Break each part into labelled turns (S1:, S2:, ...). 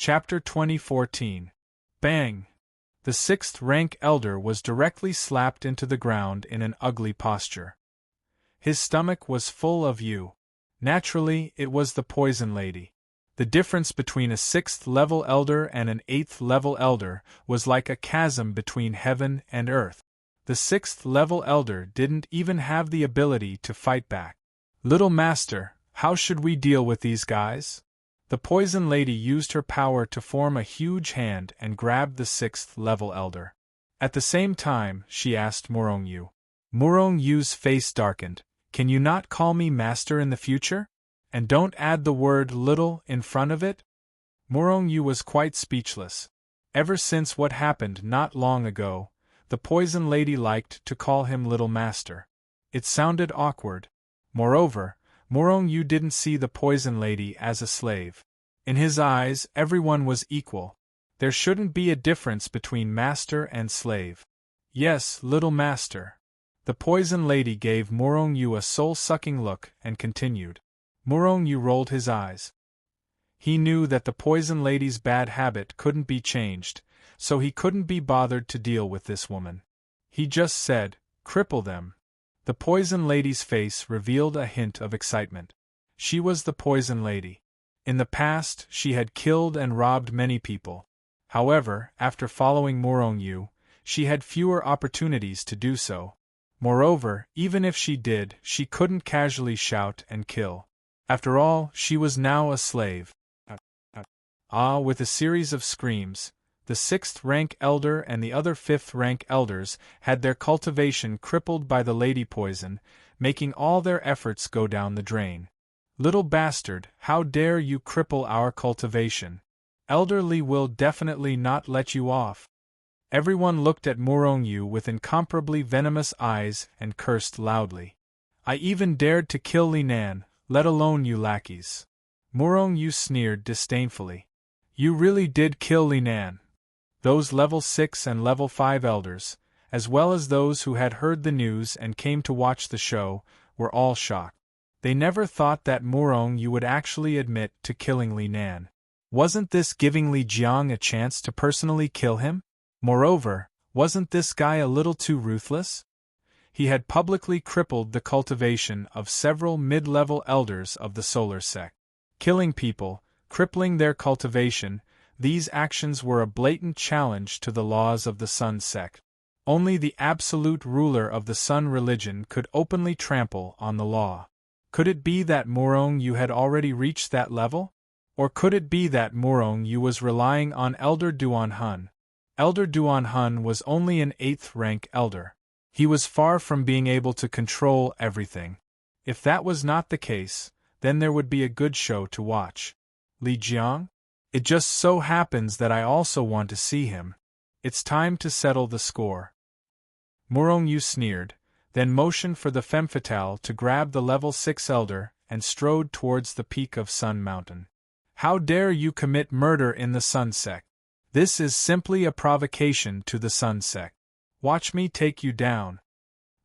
S1: Chapter 2014. Bang! The sixth-rank elder was directly slapped into the ground in an ugly posture. His stomach was full of you. Naturally, it was the Poison Lady. The difference between a sixth-level elder and an eighth-level elder was like a chasm between heaven and earth. The sixth-level elder didn't even have the ability to fight back. "Little Master, how should we deal with these guys?" The Poison Lady used her power to form a huge hand and grabbed the sixth-level elder. At the same time, she asked Morongyu. Morongyu's face darkened. "Can you not call me Master in the future? And don't add the word little in front of it?" Morongyu was quite speechless. Ever since what happened not long ago, the Poison Lady liked to call him Little Master. It sounded awkward. Moreover, Morongyu didn't see the Poison Lady as a slave. In his eyes, everyone was equal. There shouldn't be a difference between master and slave. "Yes, Little Master." The Poison Lady gave Morongyu a soul-sucking look and continued. Morongyu rolled his eyes. He knew that the Poison Lady's bad habit couldn't be changed, so he couldn't be bothered to deal with this woman. He just said, "Cripple them." The Poison Lady's face revealed a hint of excitement. She was the Poison Lady. In the past, she had killed and robbed many people. However, after following Morongyu, she had fewer opportunities to do so. Moreover, even if she did, she couldn't casually shout and kill. After all, she was now a slave. With a series of screams, the sixth-rank elder and the other fifth-rank elders had their cultivation crippled by the Lady Poison, making all their efforts go down the drain. "Little bastard, how dare you cripple our cultivation? Elder Li will definitely not let you off." Everyone looked at Morongyu with incomparably venomous eyes and cursed loudly. "I even dared to kill Li Nan, let alone you lackeys." Morongyu sneered disdainfully. "You really did kill Li Nan." Those level 6 and level 5 elders, as well as those who had heard the news and came to watch the show, were all shocked. They never thought that Morongyu would actually admit to killing Li Nan. Wasn't this giving Li Jiang a chance to personally kill him? Moreover, wasn't this guy a little too ruthless? He had publicly crippled the cultivation of several mid-level elders of the Solar Sect. Killing people, crippling their cultivation, these actions were a blatant challenge to the laws of the Sun Sect. Only the absolute ruler of the Sun religion could openly trample on the law. Could it be that Morongyu had already reached that level? Or could it be that Morongyu was relying on Elder Duanhun? Elder Duanhun was only an 8th-rank elder. He was far from being able to control everything. If that was not the case, then there would be a good show to watch. Li Jiang? It just so happens that I also want to see him. It's time to settle the score. Morongyu sneered, then motioned for the femme fatale to grab the level 6 elder and strode towards the peak of Sun Mountain. "How dare you commit murder in the Sun Sect? This is simply a provocation to the Sun Sect. Watch me take you down."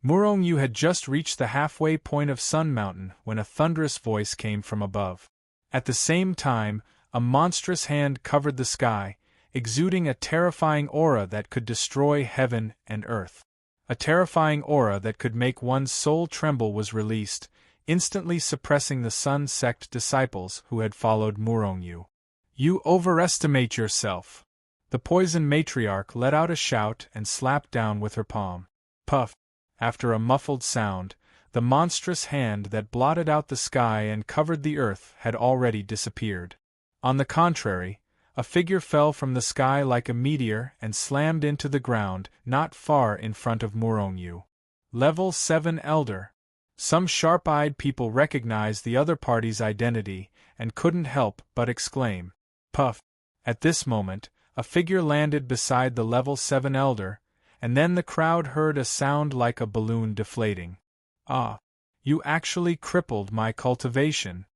S1: Morongyu had just reached the halfway point of Sun Mountain when a thunderous voice came from above. At the same time, a monstrous hand covered the sky, exuding a terrifying aura that could destroy heaven and earth. A terrifying aura that could make one's soul tremble was released, instantly suppressing the Sun Sect disciples who had followed Morongyu. "You overestimate yourself." The Poison Matriarch let out a shout and slapped down with her palm. Puff! After a muffled sound, the monstrous hand that blotted out the sky and covered the earth had already disappeared. On the contrary, a figure fell from the sky like a meteor and slammed into the ground not far in front of Morongyu. Level 7 Elder. Some sharp-eyed people recognized the other party's identity and couldn't help but exclaim, "Puff!" At this moment, a figure landed beside the level 7 Elder, and then the crowd heard a sound like a balloon deflating. "Ah! You actually crippled my cultivation."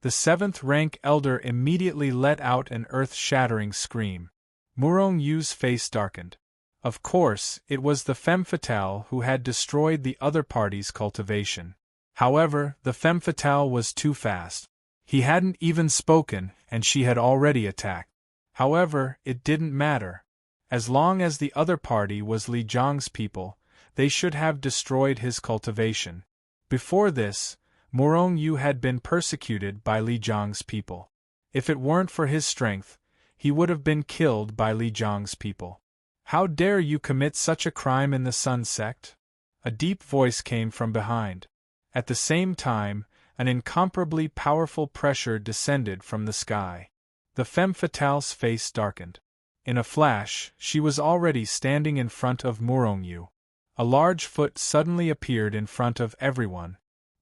S1: The 7th-rank elder immediately let out an earth-shattering scream. Morongyu's face darkened. Of course, it was the femme fatale who had destroyed the other party's cultivation. However, the femme fatale was too fast. He hadn't even spoken, and she had already attacked. However, it didn't matter. As long as the other party was Li Jiang's people, they should have destroyed his cultivation. Before this, Morong Yu had been persecuted by Li Jiang's people. If it weren't for his strength, he would have been killed by Li Jiang's people. How dare you commit such a crime in the Sun sect? A deep voice came from behind. At the same time, an incomparably powerful pressure descended from the sky. The femme fatale's face darkened. In a flash, she was already standing in front of Morong Yu. A large foot suddenly appeared in front of everyone.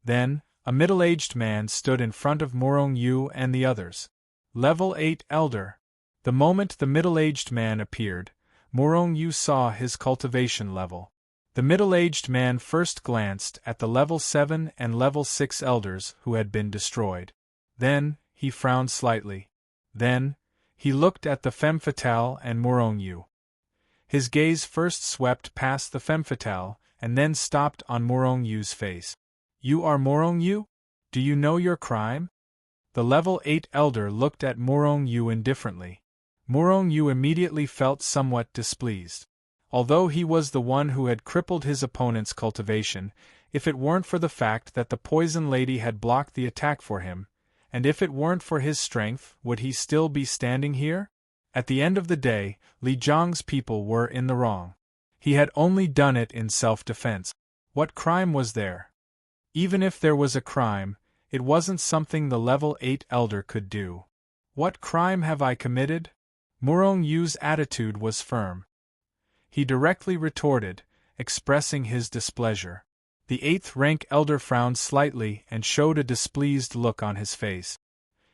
S1: Then, a middle-aged man stood in front of Morong Yu and the others. Level 8 Elder. The moment the middle-aged man appeared, Morong Yu saw his cultivation level. The middle-aged man first glanced at the level 7 and level 6 elders who had been destroyed. Then, he frowned slightly. Then, he looked at the femme fatale and Morong Yu. His gaze first swept past the femme fatale and then stopped on Morong Yu's face. You are Morong Yu? Do you know your crime? The level 8 elder looked at Morong Yu indifferently. Morong Yu immediately felt somewhat displeased. Although he was the one who had crippled his opponent's cultivation, if it weren't for the fact that the poison lady had blocked the attack for him, and if it weren't for his strength, would he still be standing here? At the end of the day, Li Jiang's people were in the wrong. He had only done it in self-defense. What crime was there? Even if there was a crime, it wasn't something the level 8 elder could do. What crime have I committed? Morong Yu's attitude was firm. He directly retorted, expressing his displeasure. The 8th rank elder frowned slightly and showed a displeased look on his face.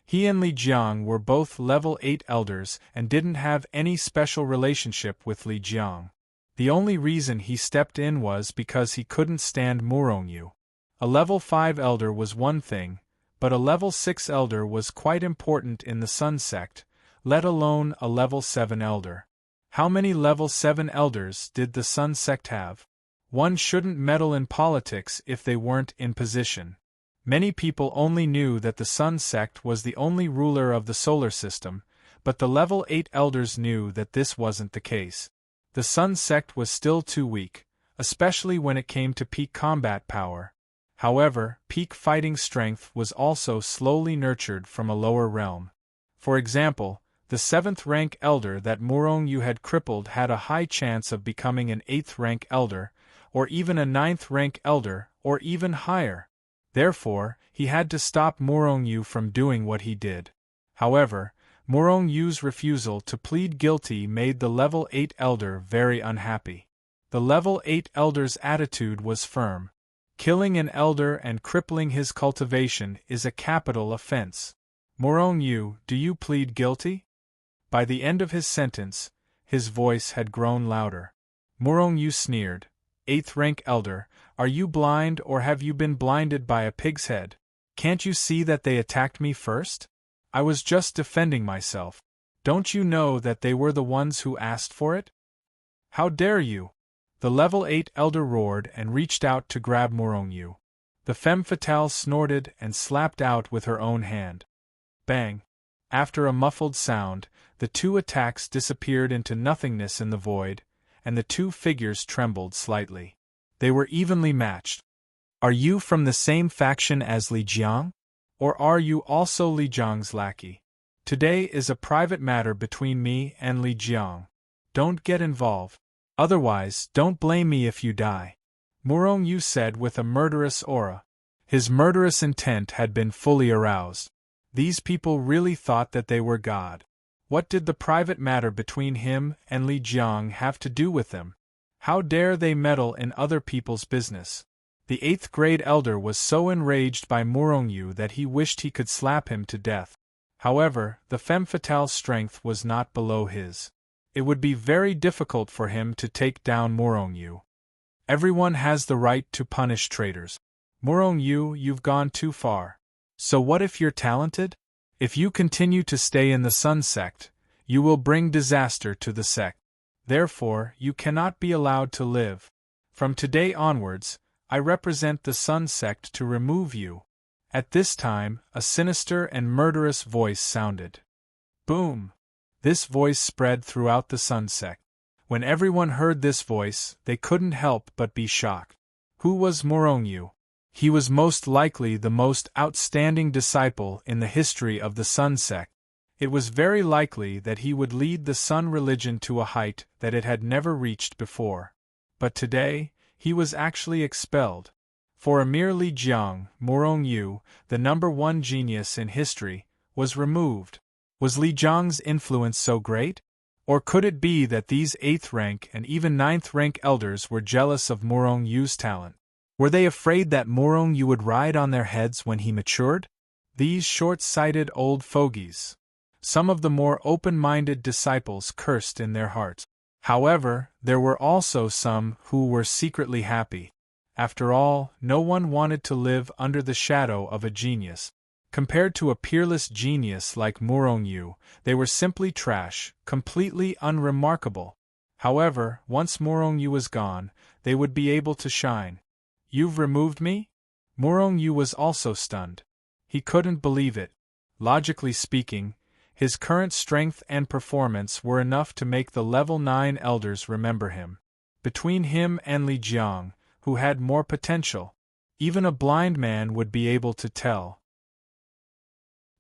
S1: He and Li Jiang were both level 8 elders and didn't have any special relationship with Li Jiang. The only reason he stepped in was because he couldn't stand Morong Yu. A level 5 elder was one thing, but a level 6 elder was quite important in the Sun sect, let alone a level 7 elder. How many level 7 elders did the Sun sect have? One shouldn't meddle in politics if they weren't in position. Many people only knew that the Sun sect was the only ruler of the solar system, but the level 8 elders knew that this wasn't the case. The Sun sect was still too weak, especially when it came to peak combat power. However, peak fighting strength was also slowly nurtured from a lower realm. For example, the 7th rank elder that Morong Yu had crippled had a high chance of becoming an 8th rank elder, or even a 9th rank elder, or even higher. Therefore, he had to stop Morong Yu from doing what he did. However, Morong Yu's refusal to plead guilty made the level 8 elder very unhappy. The level 8 elder's attitude was firm. Killing an elder and crippling his cultivation is a capital offense. Morong Yu, do you plead guilty? By the end of his sentence, his voice had grown louder. Morong Yu sneered. 8th rank elder, are you blind or have you been blinded by a pig's head? Can't you see that they attacked me first? I was just defending myself. Don't you know that they were the ones who asked for it? How dare you? The level 8 elder roared and reached out to grab Morong Yu. The femme fatale snorted and slapped out with her own hand. Bang! After a muffled sound, the two attacks disappeared into nothingness in the void, and the two figures trembled slightly. They were evenly matched. Are you from the same faction as Li Jiang? Or are you also Li Jiang's lackey? Today is a private matter between me and Li Jiang. Don't get involved. Otherwise, don't blame me if you die. Morong Yu said with a murderous aura. His murderous intent had been fully aroused. These people really thought that they were God. What did the private matter between him and Li Jiang have to do with them? How dare they meddle in other people's business? The 8th grade elder was so enraged by Morong Yu that he wished he could slap him to death. However, the femme fatale's strength was not below his. It would be very difficult for him to take down Morong Yu. Everyone has the right to punish traitors. Morong Yu, you've gone too far. So what if you're talented? If you continue to stay in the Sun sect, you will bring disaster to the sect. Therefore, you cannot be allowed to live. From today onwards, I represent the Sun sect to remove you. At this time, a sinister and murderous voice sounded. Boom! This voice spread throughout the Sun sect. When everyone heard this voice, they couldn't help but be shocked. Who was Morongyu? He was most likely the most outstanding disciple in the history of the Sun sect. It was very likely that he would lead the Sun religion to a height that it had never reached before. But today, he was actually expelled. For a mere Li Jiang, Morongyu, the #1 genius in history, was removed. Was Li Jiang's influence so great? Or could it be that these 8th rank and even 9th rank elders were jealous of Morongyu's talent? Were they afraid that Morongyu would ride on their heads when he matured? These short-sighted old fogies. Some of the more open-minded disciples cursed in their hearts. However, there were also some who were secretly happy. After all, no one wanted to live under the shadow of a genius. Compared to a peerless genius like Morongyu, they were simply trash, completely unremarkable. However, once Morongyu was gone, they would be able to shine. You've removed me? Morongyu was also stunned. He couldn't believe it. Logically speaking, his current strength and performance were enough to make the level 9 elders remember him. Between him and Li Jiang, who had more potential, even a blind man would be able to tell.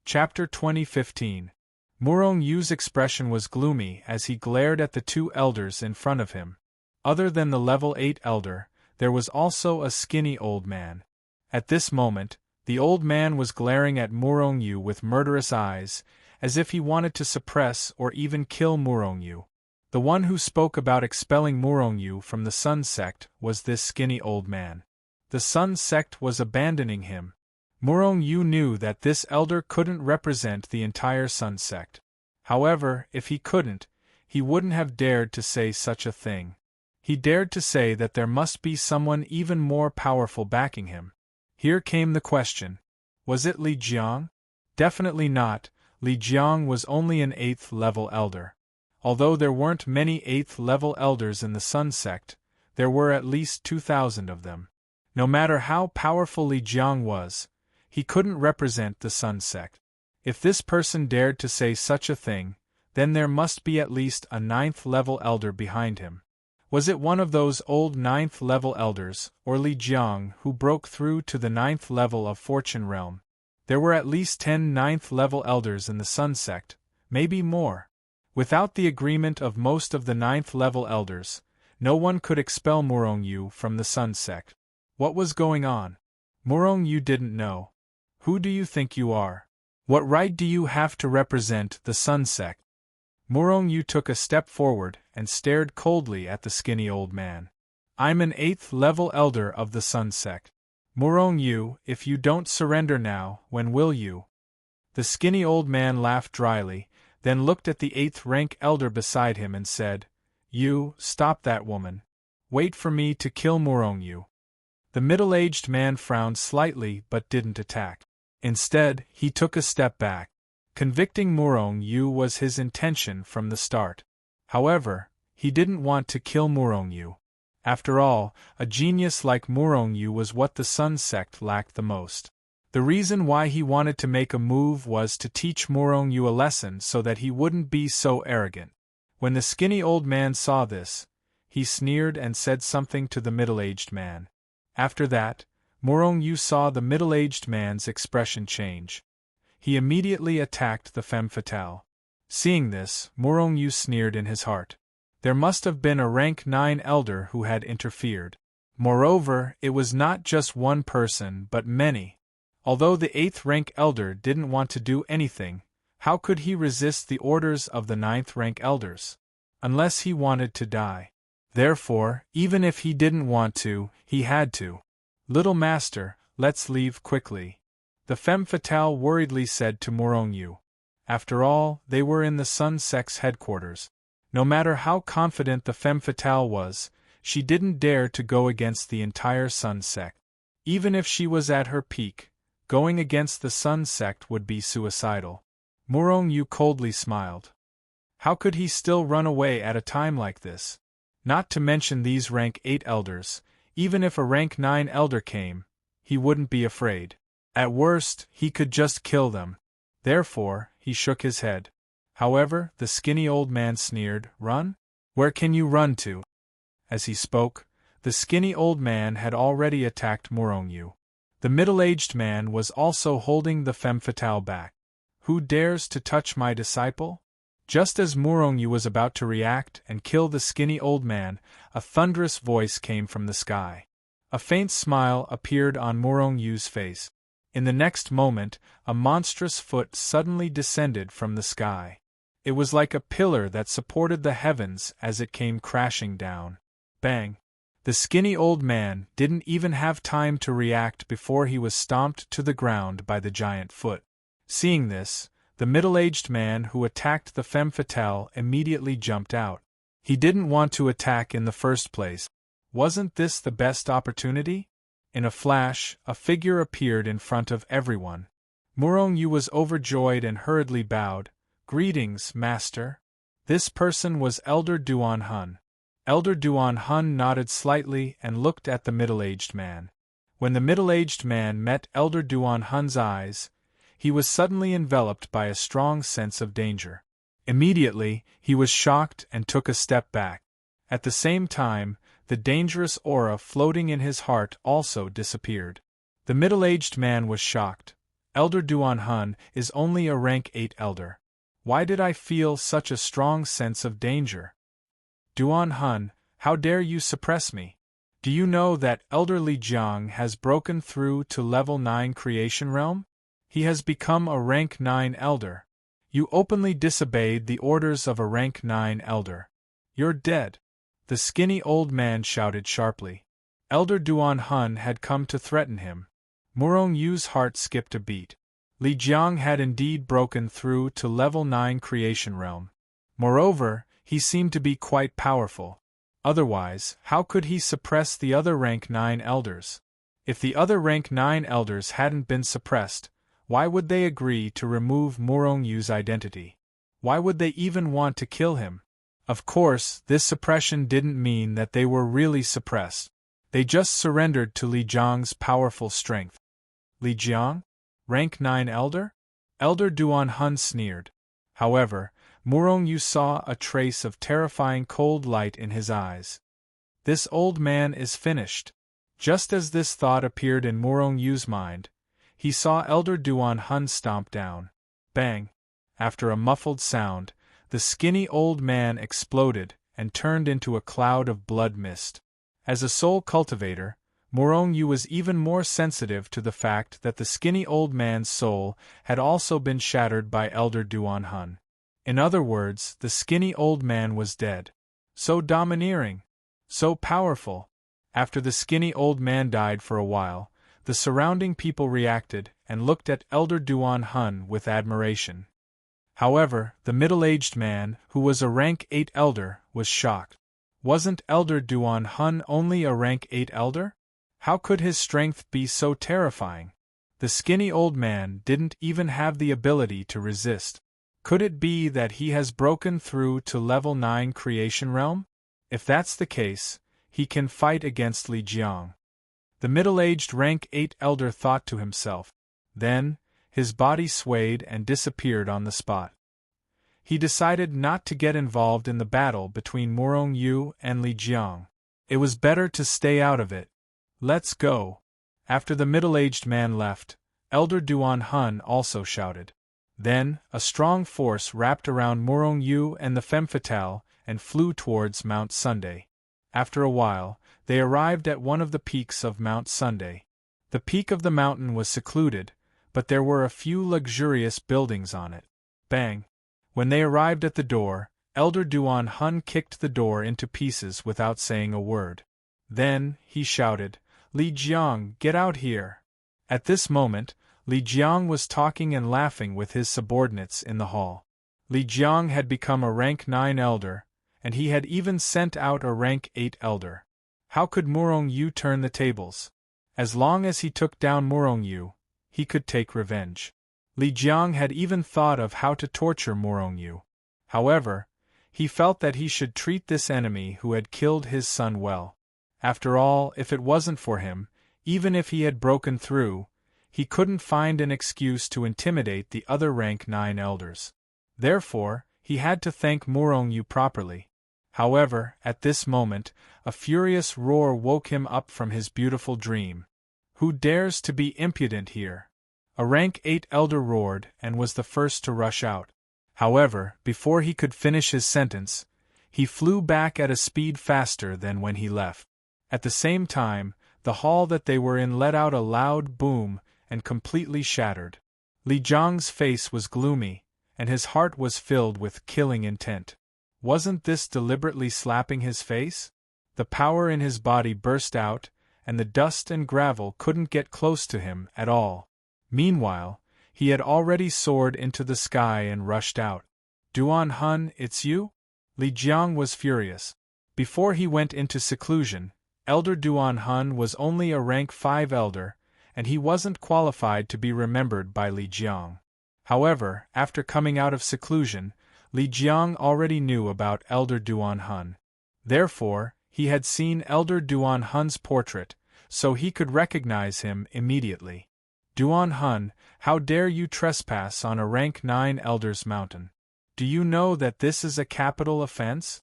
S1: Chapter 2015. Morongyu's expression was gloomy as he glared at the 2 elders in front of him. Other than the level 8 elder, there was also a skinny old man. At this moment, the old man was glaring at Morongyu with murderous eyes, as if he wanted to suppress or even kill Morongyu. The one who spoke about expelling Morongyu from the Sun sect was this skinny old man. The Sun sect was abandoning him. Morongyu knew that this elder couldn't represent the entire Sun sect. However, if he couldn't, he wouldn't have dared to say such a thing. He dared to say that there must be someone even more powerful backing him. Here came the question. Was it Li Jiang? Definitely not. Li Jiang was only an 8th level elder. Although there weren't many 8th level elders in the Sun sect, there were at least 2,000 of them. No matter how powerful Li Jiang was, he couldn't represent the Sun sect. If this person dared to say such a thing, then there must be at least a 9th level elder behind him. Was it one of those old 9th level elders, or Li Jiang, who broke through to the 9th level of Fortune Realm? There were at least 10 9th level elders in the Sun sect, maybe more. Without the agreement of most of the 9th level elders, no one could expel Morongyu from the Sun sect. What was going on? Morongyu didn't know. Who do you think you are? What right do you have to represent the Sun sect? Morongyu took a step forward and stared coldly at the skinny old man. I'm an 8th level elder of the Sun sect. Morongyu, if you don't surrender now, when will you? The skinny old man laughed dryly, then looked at the 8th rank elder beside him and said, You, stop that woman. Wait for me to kill Morongyu. The middle-aged man frowned slightly but didn't attack. Instead, he took a step back. Convicting Morongyu was his intention from the start. However, he didn't want to kill Morongyu. After all, a genius like Morongyu was what the Sun sect lacked the most. The reason why he wanted to make a move was to teach Morongyu a lesson so that he wouldn't be so arrogant. When the skinny old man saw this, he sneered and said something to the middle-aged man. After that, Morongyu saw the middle-aged man's expression change. He immediately attacked the femme fatale. Seeing this, Morongyu sneered in his heart. There must have been a rank 9 elder who had interfered. Moreover, it was not just one person but many. Although the 8th rank elder didn't want to do anything, how could he resist the orders of the 9th rank elders? Unless he wanted to die. Therefore, even if he didn't want to, he had to. Little master, let's leave quickly. The femme fatale worriedly said to Morongyu. After all, they were in the Sun sect's headquarters. No matter how confident the femme fatale was, she didn't dare to go against the entire Sun sect. Even if she was at her peak, going against the Sun sect would be suicidal. Morongyu coldly smiled. How could he still run away at a time like this? Not to mention these rank 8 elders, even if a rank 9 elder came, he wouldn't be afraid. At worst, he could just kill them. Therefore, he shook his head. However, the skinny old man sneered, "Run? Where can you run to?" As he spoke, the skinny old man had already attacked Morongyu. The middle-aged man was also holding the femme fatale back. "Who dares to touch my disciple?" Just as Morongyu was about to react and kill the skinny old man, a thunderous voice came from the sky. A faint smile appeared on Morongyu's face. In the next moment, a monstrous foot suddenly descended from the sky. It was like a pillar that supported the heavens as it came crashing down. Bang! The skinny old man didn't even have time to react before he was stomped to the ground by the giant foot. Seeing this, the middle-aged man who attacked the femme fatale immediately jumped out. He didn't want to attack in the first place. Wasn't this the best opportunity? In a flash, a figure appeared in front of everyone. Morongyu was overjoyed and hurriedly bowed. "Greetings, master." This person was Elder Duan Hun. Elder Duan Hun nodded slightly and looked at the middle-aged man. When the middle-aged man met Elder Duan Hun's eyes, he was suddenly enveloped by a strong sense of danger. Immediately, he was shocked and took a step back. At the same time, the dangerous aura floating in his heart also disappeared. The middle-aged man was shocked. Elder Duan Hun is only a rank 8 elder. Why did I feel such a strong sense of danger? Duan Hun, how dare you suppress me? Do you know that Elder Li Jiang has broken through to level 9 creation realm? He has become a rank 9 elder. You openly disobeyed the orders of a rank 9 elder. You're dead. The skinny old man shouted sharply. Elder Duan Hun had come to threaten him. Morongyu's heart skipped a beat. Li Jiang had indeed broken through to level 9 creation realm. Moreover, he seemed to be quite powerful. Otherwise, how could he suppress the other rank 9 elders? If the other rank 9 elders hadn't been suppressed, why would they agree to remove Morongyu's identity? Why would they even want to kill him? Of course, this suppression didn't mean that they were really suppressed. They just surrendered to Li Jiang's powerful strength. Li Jiang? Rank 9 elder? Elder Duan Hun sneered. However, Morongyu saw a trace of terrifying cold light in his eyes. This old man is finished. Just as this thought appeared in Morongyu's mind, he saw Elder Duan Hun stomp down. Bang! After a muffled sound, the skinny old man exploded and turned into a cloud of blood mist. As a soul cultivator, Morongyu was even more sensitive to the fact that the skinny old man's soul had also been shattered by Elder Duan Hun. In other words, the skinny old man was dead. So domineering! So powerful! After the skinny old man died for a while, the surrounding people reacted and looked at Elder Duan Hun with admiration. However, the middle-aged man, who was a rank 8 elder, was shocked. Wasn't Elder Duan Hun only a rank 8 elder? How could his strength be so terrifying? The skinny old man didn't even have the ability to resist. Could it be that he has broken through to level 9 creation realm? If that's the case, he can fight against Li Jiang. The middle-aged rank 8 elder thought to himself. Then, his body swayed and disappeared on the spot. He decided not to get involved in the battle between Morongyu and Li Jiang. It was better to stay out of it. Let's go. After the middle-aged man left, Elder Duan Hun also shouted. Then, a strong force wrapped around Morongyu and the femme fatale and flew towards Mount Sunday. After a while, they arrived at one of the peaks of Mount Sunday. The peak of the mountain was secluded, but there were a few luxurious buildings on it. Bang! When they arrived at the door, Elder Duan Hun kicked the door into pieces without saying a word. Then, he shouted, "Li Jiang, get out here!" At this moment, Li Jiang was talking and laughing with his subordinates in the hall. Li Jiang had become a rank 9 elder, and he had even sent out a rank 8 elder. How could Morongyu turn the tables? As long as he took down Morongyu, he could take revenge. Li Jiang had even thought of how to torture Morongyu. However, he felt that he should treat this enemy who had killed his son well. After all, if it wasn't for him, even if he had broken through, he couldn't find an excuse to intimidate the other rank 9 elders. Therefore, He had to thank Murong-yu properly. However, at this moment, a furious roar woke him up from his beautiful dream. Who dares to be impudent here? A rank 8 elder roared and was the first to rush out. However, before he could finish his sentence, he flew back at a speed faster than when he left. At the same time, the hall that they were in let out a loud boom and completely shattered. Li Jiang's face was gloomy, and his heart was filled with killing intent. Wasn't this deliberately slapping his face? The power in his body burst out, and the dust and gravel couldn't get close to him at all. Meanwhile, he had already soared into the sky and rushed out. Duan Hun, it's you? Li Jiang was furious. Before he went into seclusion, Elder Duan Hun was only a rank 5 elder, and he wasn't qualified to be remembered by Li Jiang. However, after coming out of seclusion, Li Jiang already knew about Elder Duan Hun. Therefore, he had seen Elder Duan Hun's portrait, so he could recognize him immediately. Duan Hun, how dare you trespass on a rank 9 elder's mountain? Do you know that this is a capital offense?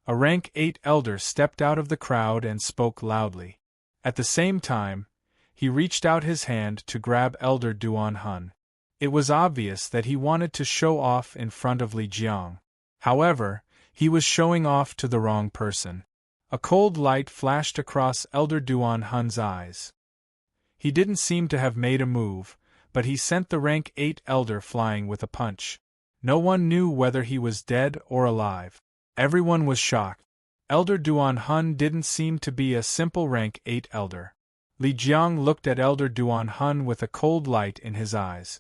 S1: A rank 8 elder stepped out of the crowd and spoke loudly. At the same time, he reached out his hand to grab Elder Duan Hun. It was obvious that he wanted to show off in front of Li Jiang. However, he was showing off to the wrong person. A cold light flashed across Elder Duan Hun's eyes. He didn't seem to have made a move, but he sent the rank 8 elder flying with a punch. No one knew whether he was dead or alive. Everyone was shocked. Elder Duan Hun didn't seem to be a simple rank 8 elder. Li Jiang looked at Elder Duan Hun with a cold light in his eyes.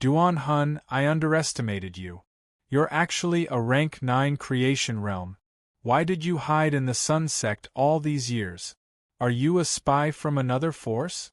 S1: Duan Hun, I underestimated you. You're actually a rank 9 creation realm. Why did you hide in the Sun sect all these years? Are you a spy from another force?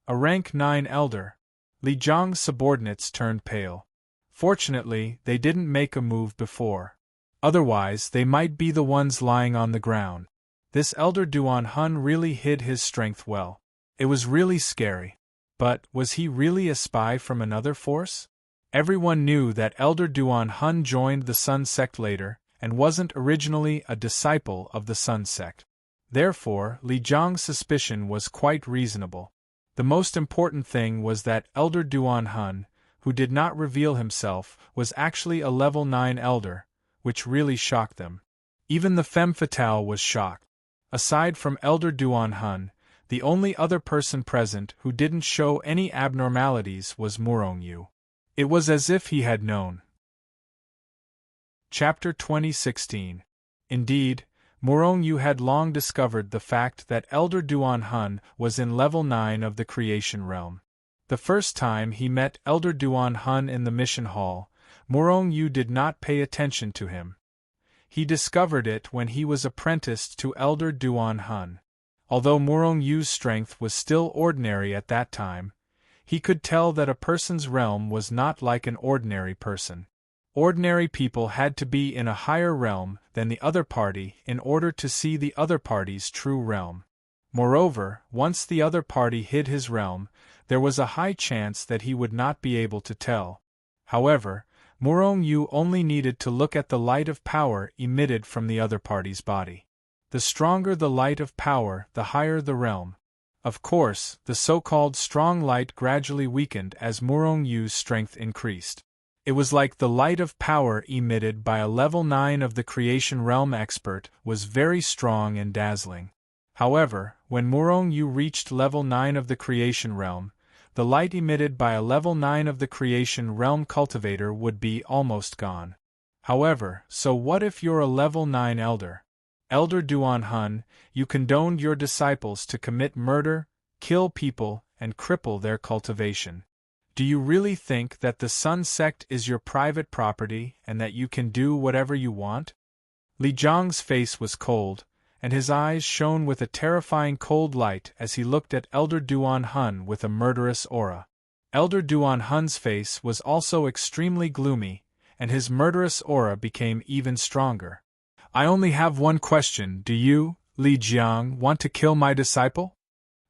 S1: A rank 9 elder. Li Jiang's subordinates turned pale. Fortunately, they didn't make a move before. Otherwise, they might be the ones lying on the ground. This Elder Duan Hun really hid his strength well. It was really scary. But, was he really a spy from another force? Everyone knew that Elder Duan Hun joined the Sun sect later, and wasn't originally a disciple of the Sun sect. Therefore, Li Jiang's suspicion was quite reasonable. The most important thing was that Elder Duan Hun, who did not reveal himself, was actually a level 9 elder, which really shocked them. Even the femme fatale was shocked. Aside from Elder Duan Hun, the only other person present who didn't show any abnormalities was Murong-yu. It was as if he had known. Chapter 2016. Indeed, Murong-yu had long discovered the fact that Elder Duan Hun was in level 9 of the creation realm. The first time he met Elder Duan Hun in the mission hall, Murong-yu did not pay attention to him. He discovered it when he was apprenticed to Elder Duan Hun. Although Murong-yu's strength was still ordinary at that time, he could tell that a person's realm was not like an ordinary person. Ordinary people had to be in a higher realm than the other party in order to see the other party's true realm. Moreover, once the other party hid his realm, there was a high chance that he would not be able to tell. However, Murong-yu only needed to look at the light of power emitted from the other party's body. The stronger the light of power, the higher the realm. Of course, the so-called strong light gradually weakened as Murong-yu's strength increased. It was like the light of power emitted by a level 9 of the creation realm expert was very strong and dazzling. However, when Murong-yu reached level 9 of the creation realm, the light emitted by a level 9 of the creation realm cultivator would be almost gone. However, so what if you're a level 9 elder? Elder Duan Hun, you condoned your disciples to commit murder, kill people, and cripple their cultivation. Do you really think that the Sun sect is your private property and that you can do whatever you want? Li Jiang's face was cold, and his eyes shone with a terrifying cold light as he looked at Elder Duan Hun with a murderous aura. Elder Duan Hun's face was also extremely gloomy, and his murderous aura became even stronger. I only have one question. Do you, Li Jiang, want to kill my disciple?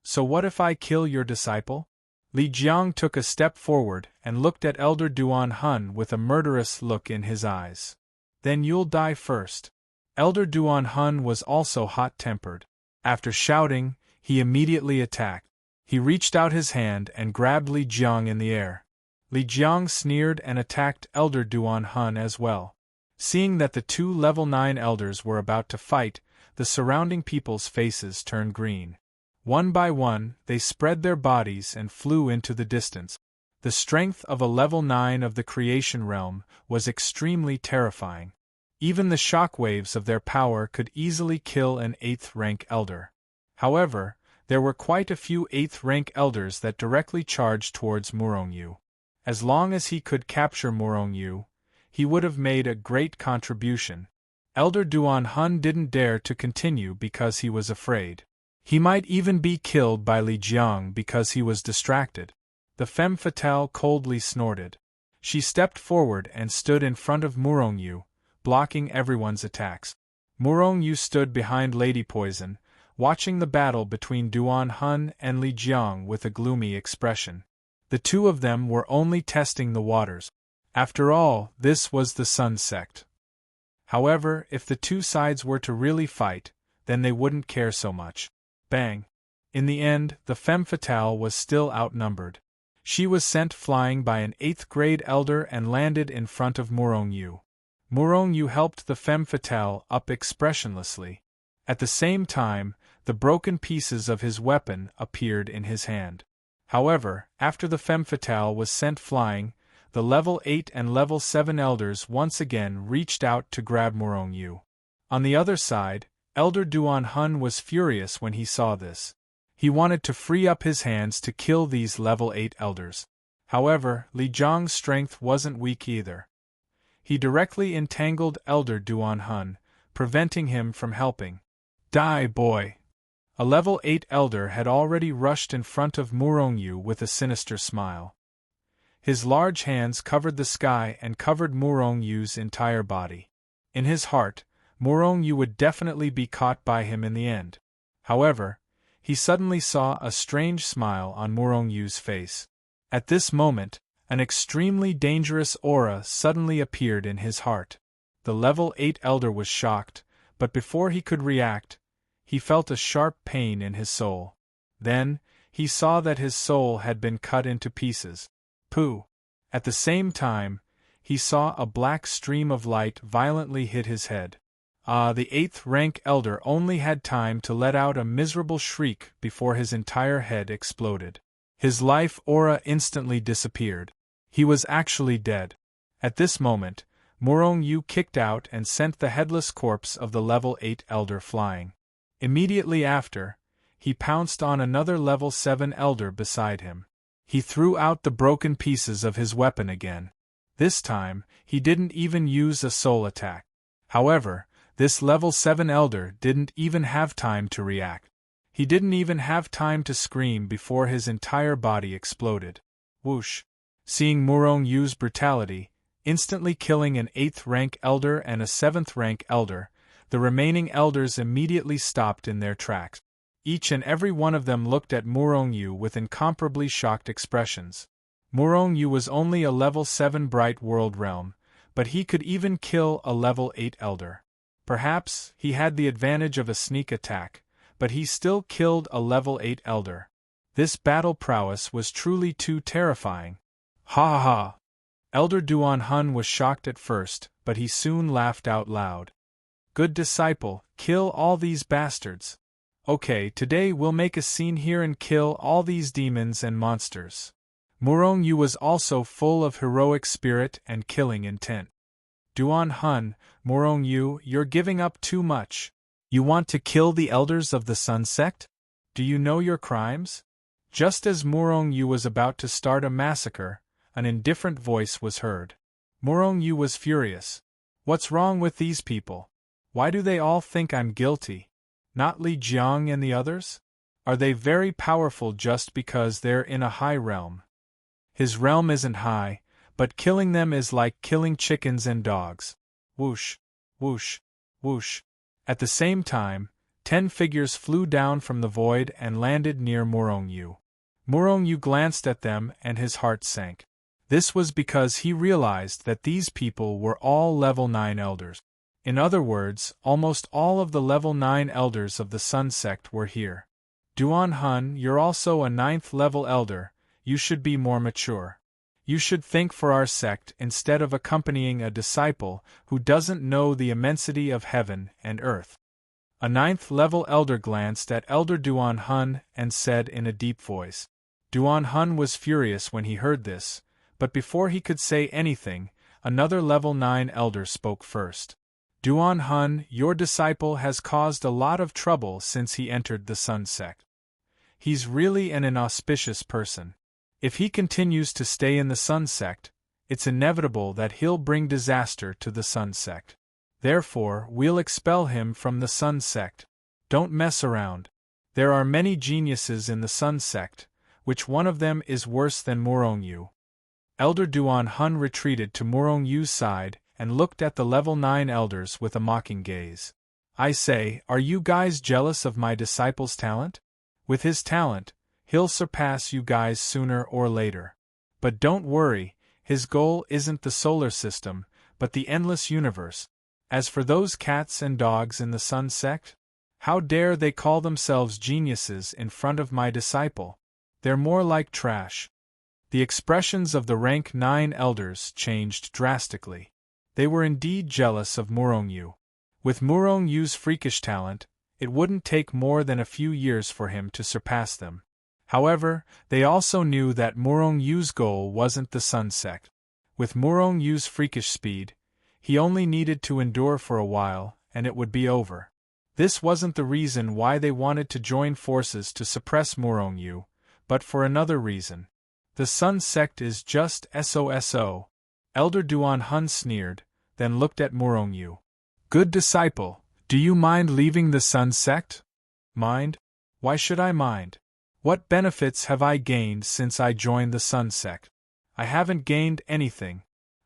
S1: So what if I kill your disciple? Li Jiang took a step forward and looked at Elder Duan Hun with a murderous look in his eyes. Then you'll die first. Elder Duan Hun was also hot-tempered. After shouting, he immediately attacked. He reached out his hand and grabbed Li Jiang in the air. Li Jiang sneered and attacked Elder Duan Hun as well. Seeing that the two level 9 elders were about to fight, the surrounding people's faces turned green. One by one, they spread their bodies and flew into the distance. The strength of a level 9 of the creation realm was extremely terrifying. Even the shockwaves of their power could easily kill an 8th rank elder. However, there were quite a few 8th rank elders that directly charged towards Murongyu. As long as he could capture Murongyu, he would have made a great contribution. Elder Duan Hun didn't dare to continue because he was afraid. He might even be killed by Li Jiang because he was distracted. The femme fatale coldly snorted. She stepped forward and stood in front of Murongyu, blocking everyone's attacks. Murongyu stood behind Lady Poison, watching the battle between Duan Hun and Li Jiang with a gloomy expression. The two of them were only testing the waters. After all, this was the Sun sect. However, if the two sides were to really fight, then they wouldn't care so much. Bang! In the end, the femme fatale was still outnumbered. She was sent flying by an 8th grade elder and landed in front of Murongyu. Murongyu helped the femme fatale up expressionlessly. At the same time, the broken pieces of his weapon appeared in his hand. However, after the femme fatale was sent flying, the level 8 and level 7 elders once again reached out to grab Murongyu. On the other side, Elder Duan Hun was furious when he saw this. He wanted to free up his hands to kill these level 8 elders. However, Li Jiang's strength wasn't weak either. He directly entangled Elder Duan Hun, preventing him from helping. Die, boy! A level 8 elder had already rushed in front of Murongyu with a sinister smile. His large hands covered the sky and covered Murongyu's entire body. In his heart, Murongyu would definitely be caught by him in the end. However, he suddenly saw a strange smile on Murongyu's face. At this moment, an extremely dangerous aura suddenly appeared in his heart. The level 8 elder was shocked, but before he could react, he felt a sharp pain in his soul. Then, he saw that his soul had been cut into pieces. Pooh! At the same time, he saw a black stream of light violently hit his head. The 8th rank elder only had time to let out a miserable shriek before his entire head exploded. His life aura instantly disappeared. He was actually dead. At this moment, Murongyu kicked out and sent the headless corpse of the level 8 elder flying. Immediately after, he pounced on another level 7 elder beside him. He threw out the broken pieces of his weapon again. This time, he didn't even use a soul attack. However, this level 7 elder didn't even have time to react. He didn't even have time to scream before his entire body exploded. Whoosh! Seeing Murongyu's brutality, instantly killing an 8th rank elder and a 7th rank elder, the remaining elders immediately stopped in their tracks. Each and every one of them looked at Murongyu with incomparably shocked expressions. Murongyu was only a level 7 bright world realm, but he could even kill a level 8 elder. Perhaps he had the advantage of a sneak attack, but he still killed a level 8 elder. This battle prowess was truly too terrifying. Ha ha ha! Elder Duan Hun was shocked at first, but he soon laughed out loud. Good disciple, kill all these bastards. Okay, today we'll make a scene here and kill all these demons and monsters. Murongyu was also full of heroic spirit and killing intent. Duan Hun, Murongyu, you're giving up too much. You want to kill the elders of the Sun sect? Do you know your crimes? Just as Murongyu was about to start a massacre, an indifferent voice was heard. Murongyu was furious. What's wrong with these people? Why do they all think I'm guilty? Not Li Jiang and the others? Are they very powerful just because they're in a high realm? His realm isn't high, but killing them is like killing chickens and dogs. Whoosh, whoosh, whoosh. At the same time, 10 figures flew down from the void and landed near Murongyu. Murongyu glanced at them and his heart sank. This was because he realized that these people were all level 9 elders. In other words, almost all of the level 9 elders of the Sun sect were here. Duan Hun, you're also a 9th level elder, you should be more mature. You should think for our sect instead of accompanying a disciple who doesn't know the immensity of heaven and earth. A 9th level elder glanced at Elder Duan Hun and said in a deep voice. Duan Hun was furious when he heard this, but before he could say anything, another level 9 elder spoke first. Duan Hun, your disciple has caused a lot of trouble since he entered the Sun sect. He's really an inauspicious person. If he continues to stay in the Sun sect, it's inevitable that he'll bring disaster to the Sun sect. Therefore, we'll expel him from the Sun sect. Don't mess around. There are many geniuses in the Sun sect, which one of them is worse than Murong Yu. Elder Duan Hun retreated to Murong Yu's side and looked at the level 9 elders with a mocking gaze. I say, are you guys jealous of my disciple's talent? With his talent, he'll surpass you guys sooner or later. But don't worry, his goal isn't the solar system, but the endless universe. As for those cats and dogs in the Sun sect, how dare they call themselves geniuses in front of my disciple? They're more like trash. The expressions of the rank 9 elders changed drastically. They were indeed jealous of Murong Yu. With Murong Yu's freakish talent, it wouldn't take more than a few years for him to surpass them. However, they also knew that Murong Yu's goal wasn't the Sun sect. With Murong Yu's freakish speed, he only needed to endure for a while, and it would be over. This wasn't the reason why they wanted to join forces to suppress Murong Yu, but for another reason. The Sun sect is just SOSO. Elder Duan Hun sneered, then looked at Murong Yu. Good disciple, do you mind leaving the Sun sect? Mind? Why should I mind? What benefits have I gained since I joined the Sun sect? I haven't gained anything.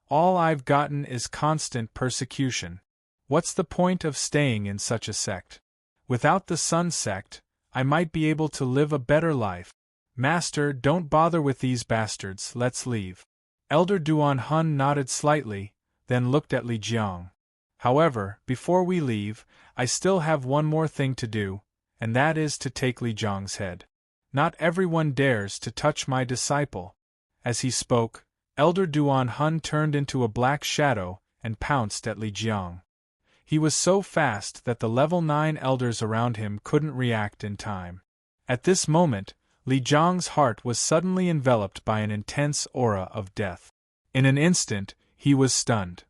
S1: All I've gotten is constant persecution. What's the point of staying in such a sect? Without the Sun sect, I might be able to live a better life. Master, don't bother with these bastards, let's leave. Elder Duan Hun nodded slightly, then looked at Li Jiang. However, before we leave, I still have one more thing to do, and that is to take Li Jiang's head. Not everyone dares to touch my disciple. As he spoke, Elder Duan Hun turned into a black shadow and pounced at Li Jiang. He was so fast that the level 9 elders around him couldn't react in time. At this moment, Li Jiang's heart was suddenly enveloped by an intense aura of death. In an instant, he was stunned.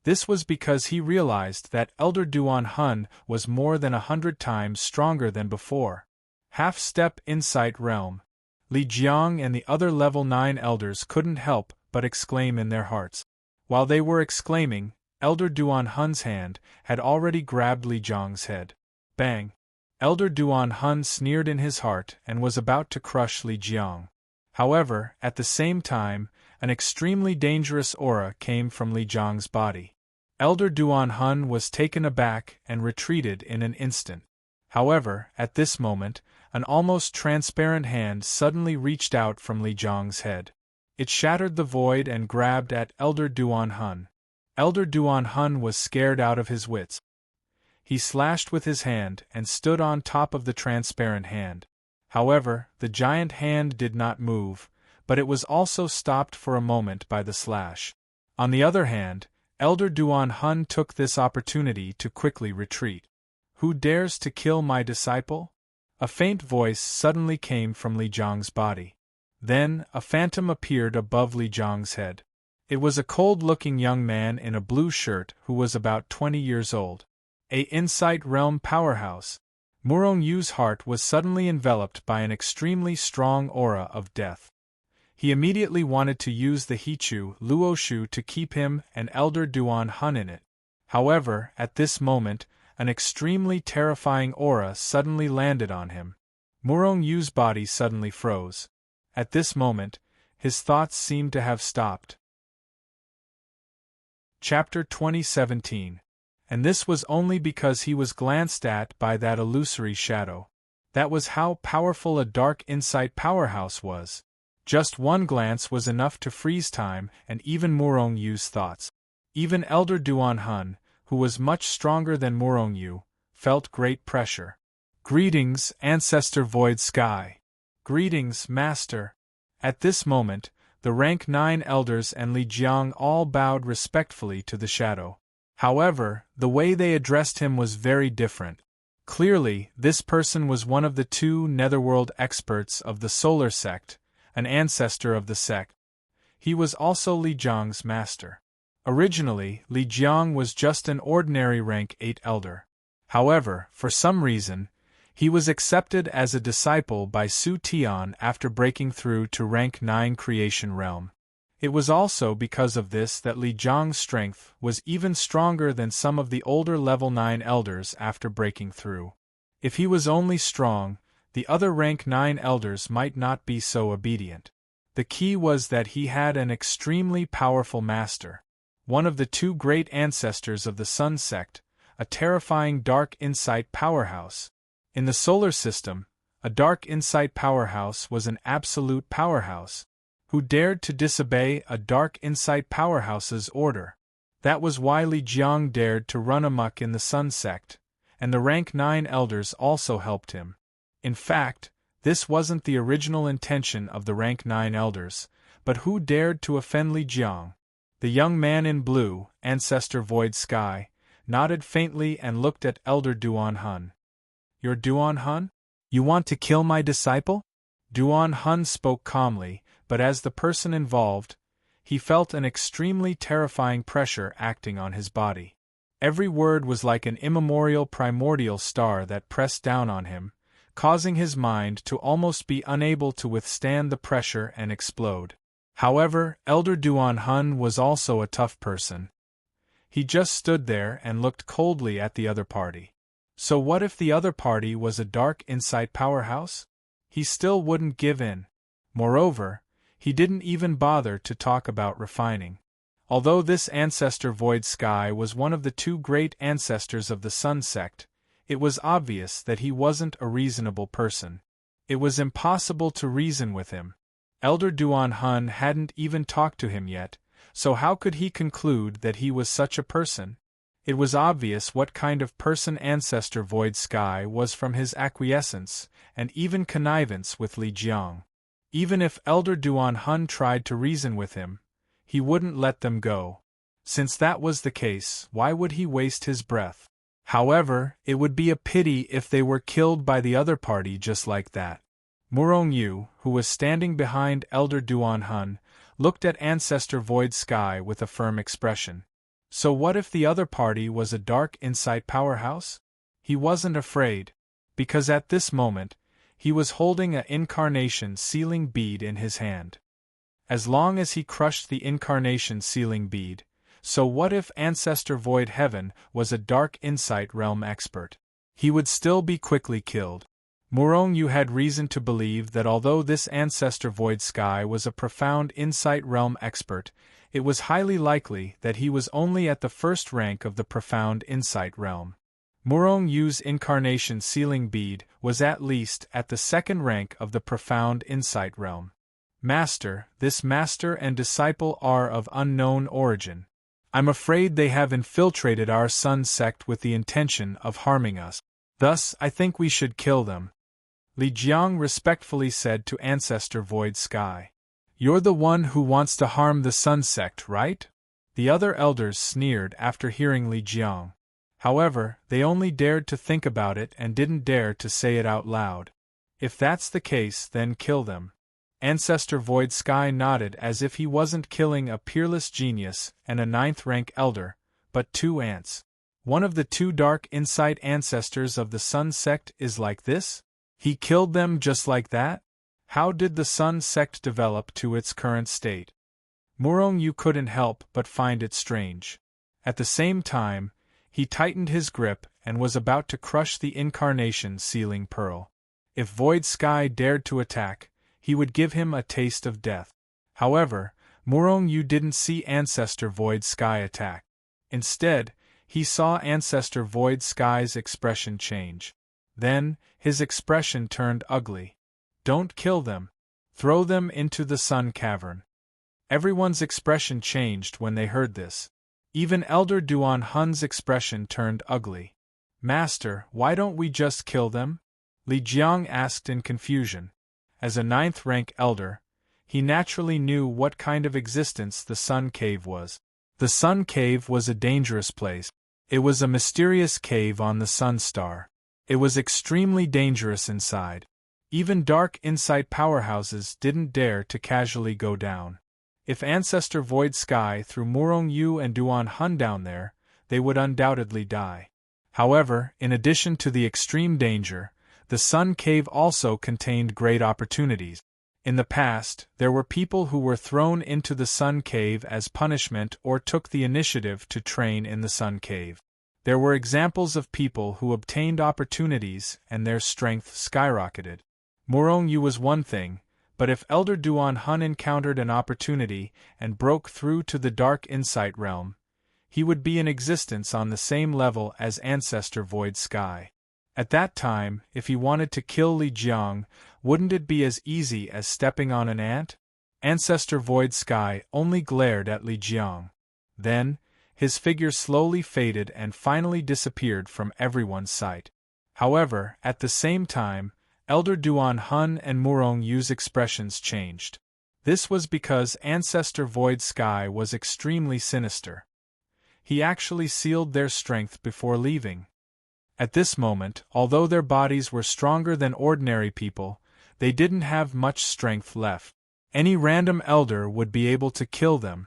S1: This was because he realized that Elder Duan Hun was more than 100 times stronger than before. Half-step insight realm. Li Jiang and the other level 9 elders couldn't help but exclaim in their hearts. While they were exclaiming, Elder Duan Hun's hand had already grabbed Li Jiang's head. Bang! Elder Duan Hun sneered in his heart and was about to crush Li Jiang. However, at the same time, an extremely dangerous aura came from Li Jiang's body. Elder Duan Hun was taken aback and retreated in an instant. However, at this moment, an almost transparent hand suddenly reached out from Li Jiang's head. It shattered the void and grabbed at Elder Duan Hun. Elder Duan Hun was scared out of his wits. He slashed with his hand and stood on top of the transparent hand. However, the giant hand did not move, but it was also stopped for a moment by the slash. On the other hand, Elder Duan Hun took this opportunity to quickly retreat. Who dares to kill my disciple? A faint voice suddenly came from Li Jiang's body. Then, a phantom appeared above Li Jiang's head. It was a cold-looking young man in a blue shirt who was about 20 years old. A Insight Realm powerhouse. Murong Yu's heart was suddenly enveloped by an extremely strong aura of death. He immediately wanted to use the Hichu Luoshu to keep him and Elder Duan Hun in it. However, at this moment, an extremely terrifying aura suddenly landed on him. Murong Yu's body suddenly froze. At this moment, his thoughts seemed to have stopped. Chapter 2017. And this was only because he was glanced at by that illusory shadow. That was how powerful a dark insight powerhouse was. Just one glance was enough to freeze time and even Murong Yu's thoughts. Even Elder Duan Hun, who was much stronger than Murong Yu, felt great pressure. "Greetings, Ancestor Void Sky." "Greetings, Master." At this moment, the rank 9 elders and Li Jiang all bowed respectfully to the shadow. However, the way they addressed him was very different. Clearly, this person was one of the 2 netherworld experts of the Solar Sect, an ancestor of the sect. He was also Li Jiang's master. Originally, Li Jiang was just an ordinary rank 8 elder. However, for some reason, he was accepted as a disciple by Su Tian after breaking through to rank 9 creation realm. It was also because of this that Li Jiang's strength was even stronger than some of the older level 9 elders after breaking through. If he was only strong, the other rank 9 elders might not be so obedient. The key was that he had an extremely powerful master, one of the 2 great ancestors of the Sun Sect, a terrifying dark insight powerhouse. In the solar system, a dark insight powerhouse was an absolute powerhouse. Who dared to disobey a dark insight powerhouse's order? That was why Li Jiang dared to run amok in the Sun Sect, and the rank 9 elders also helped him. In fact, this wasn't the original intention of the rank 9 elders, but who dared to offend Li Jiang? The young man in blue, Ancestor Void Sky, nodded faintly and looked at Elder Duan Hun. "You're Duan Hun? You want to kill my disciple?" Duan Hun spoke calmly, but as the person involved, he felt an extremely terrifying pressure acting on his body. Every word was like an immemorial primordial star that pressed down on him, causing his mind to almost be unable to withstand the pressure and explode. However, Elder Duan Hun was also a tough person. He just stood there and looked coldly at the other party. So what if the other party was a dark insight powerhouse? He still wouldn't give in. Moreover, he didn't even bother to talk about refining. Although this Ancestor Void Sky was one of the 2 great ancestors of the Sun Sect, it was obvious that he wasn't a reasonable person. It was impossible to reason with him. Elder Duan Hun hadn't even talked to him yet, so how could he conclude that he was such a person? It was obvious what kind of person Ancestor Void Sky was from his acquiescence and even connivance with Li Jiang. Even if Elder Duan Hun tried to reason with him, he wouldn't let them go. Since that was the case, why would he waste his breath? However, it would be a pity if they were killed by the other party just like that. Murong Yu, who was standing behind Elder Duan Hun, looked at Ancestor Void Sky with a firm expression. So what if the other party was a dark insight powerhouse? He wasn't afraid, because at this moment, he was holding an incarnation sealing bead in his hand. As long as he crushed the incarnation sealing bead, so what if Ancestor Void Heaven was a dark insight realm expert? He would still be quickly killed. Murong Yu had reason to believe that although this Ancestor Void Sky was a profound insight realm expert, it was highly likely that he was only at the first rank of the profound insight realm. Murong Yu's incarnation sealing bead was at least at the second rank of the profound insight realm. Master, this master and disciple are of unknown origin. I'm afraid they have infiltrated our Sun Sect with the intention of harming us. Thus, I think we should kill them. Li Jiang respectfully said to Ancestor Void Sky. You're the one who wants to harm the Sun Sect, right? The other elders sneered after hearing Li Jiang. However, they only dared to think about it and didn't dare to say it out loud. If that's the case, then kill them. Ancestor Void Sky nodded as if he wasn't killing a peerless genius and a 9th rank elder, but 2 ants. One of the 2 dark insight ancestors of the Sun Sect is like this? He killed them just like that? How did the Sun Sect develop to its current state? Murong Yu couldn't help but find it strange. At the same time, he tightened his grip and was about to crush the incarnation sealing pearl. If Void Sky dared to attack, he would give him a taste of death. However, Murong Yu didn't see Ancestor Void Sky attack. Instead, he saw Ancestor Void Sky's expression change. Then, his expression turned ugly. Don't kill them. Throw them into the sun cavern. Everyone's expression changed when they heard this. Even Elder Duan Hun's expression turned ugly. Master, why don't we just kill them? Li Jiang asked in confusion. As a 9th rank elder, he naturally knew what kind of existence the Sun Cave was. The Sun Cave was a dangerous place. It was a mysterious cave on the Sun Star. It was extremely dangerous inside. Even dark insight powerhouses didn't dare to casually go down. If Ancestor Void Sky threw Murong Yu and Duan Hun down there, they would undoubtedly die. However, in addition to the extreme danger, the Sun Cave also contained great opportunities. In the past, there were people who were thrown into the Sun Cave as punishment or took the initiative to train in the Sun Cave. There were examples of people who obtained opportunities and their strength skyrocketed. Murong Yu was one thing, but if Elder Duan Hun encountered an opportunity and broke through to the Dark Insight realm, he would be in existence on the same level as Ancestor Void Sky. At that time, if he wanted to kill Li Jiang, wouldn't it be as easy as stepping on an ant? Ancestor Void Sky only glared at Li Jiang. Then, his figure slowly faded and finally disappeared from everyone's sight. However, at the same time, Elder Duan Hun and Murong Yu's expressions changed. This was because Ancestor Void Sky was extremely sinister. He actually sealed their strength before leaving. At this moment, although their bodies were stronger than ordinary people, they didn't have much strength left. Any random elder would be able to kill them.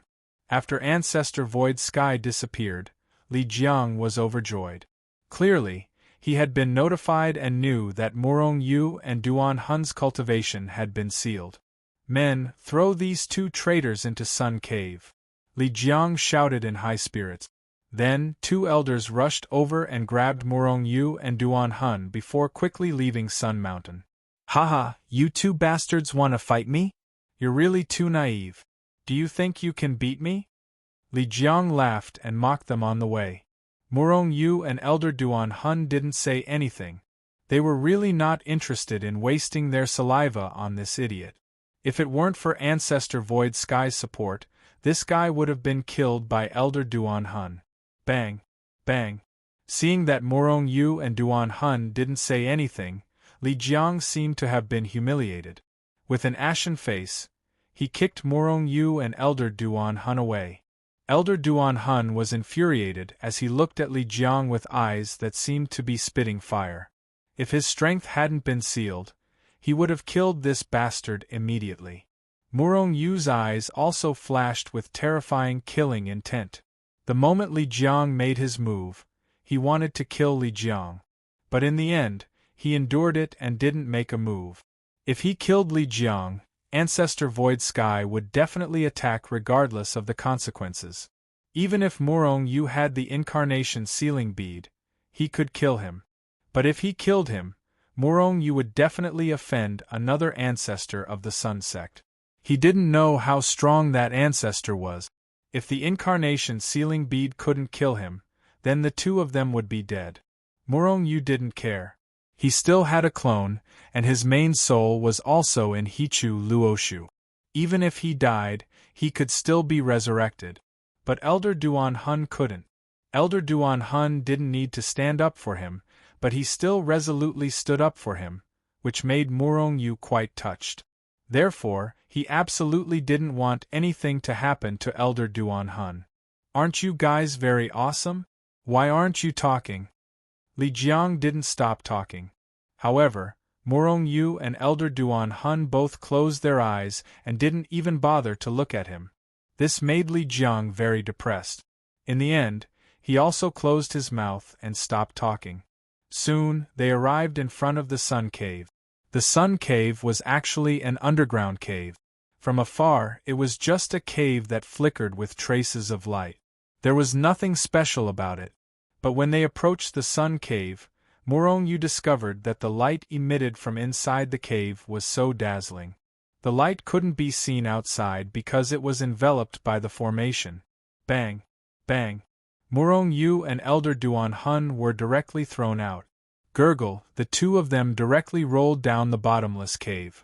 S1: After Ancestor Void Sky disappeared, Li Jiang was overjoyed. Clearly, he had been notified and knew that Murong Yu and Duan Hun's cultivation had been sealed. Men, throw these 2 traitors into Sun Cave. Li Jiang shouted in high spirits. Then, 2 elders rushed over and grabbed Murong Yu and Duan Hun before quickly leaving Sun Mountain. Haha, you 2 bastards want to fight me? You're really too naive. Do you think you can beat me? Li Jiang laughed and mocked them on the way. Murong Yu and Elder Duan Hun didn't say anything. They were really not interested in wasting their saliva on this idiot. If it weren't for Ancestor Void Sky's support, this guy would have been killed by Elder Duan Hun. Bang! Bang! Seeing that Murong Yu and Duan Hun didn't say anything, Li Jiang seemed to have been humiliated. With an ashen face, he kicked Murong Yu and Elder Duan Hun away. Elder Duan Hun was infuriated as he looked at Li Jiang with eyes that seemed to be spitting fire. If his strength hadn't been sealed, he would have killed this bastard immediately. Murong Yu's eyes also flashed with terrifying killing intent. The moment Li Jiang made his move, he wanted to kill Li Jiang. But in the end, he endured it and didn't make a move. If he killed Li Jiang, Ancestor Void Sky would definitely attack regardless of the consequences. Even if Murong Yu had the Incarnation Sealing Bead, he could kill him. But if he killed him, Murong Yu would definitely offend another ancestor of the Sun Sect. He didn't know how strong that ancestor was. If the Incarnation Sealing Bead couldn't kill him, then the 2 of them would be dead. Murong Yu didn't care. He still had a clone, and his main soul was also in Hichu Luoshu. Even if he died, he could still be resurrected. But Elder Duan Hun couldn't. Elder Duan Hun didn't need to stand up for him, but he still resolutely stood up for him, which made Murong Yu quite touched. Therefore, he absolutely didn't want anything to happen to Elder Duan Hun. Aren't you guys very awesome? Why aren't you talking? Li Jiang didn't stop talking. However, Murong Yu and Elder Duan Hun both closed their eyes and didn't even bother to look at him. This made Li Jiang very depressed. In the end, he also closed his mouth and stopped talking. Soon, they arrived in front of the Sun Cave. The Sun Cave was actually an underground cave. From afar, it was just a cave that flickered with traces of light. There was nothing special about it. But when they approached the Sun Cave, Murong Yu discovered that the light emitted from inside the cave was so dazzling. The light couldn't be seen outside because it was enveloped by the formation. Bang! Bang! Murong Yu and Elder Duan Hun were directly thrown out. Gurgle, the 2 of them directly rolled down the bottomless cave.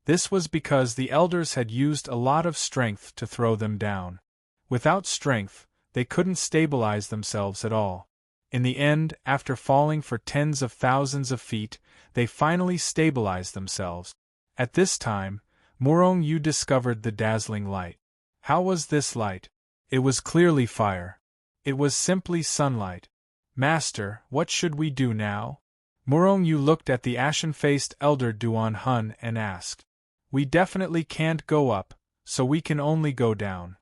S1: This was because the elders had used a lot of strength to throw them down. Without strength, they couldn't stabilize themselves at all. In the end, after falling for tens of thousands of feet, they finally stabilized themselves. At this time, Murong Yu discovered the dazzling light. How was this light? It was clearly fire. It was simply sunlight. Master, what should we do now? Murong Yu looked at the ashen-faced elder Duan Hun and asked. We definitely can't go up, so we can only go down.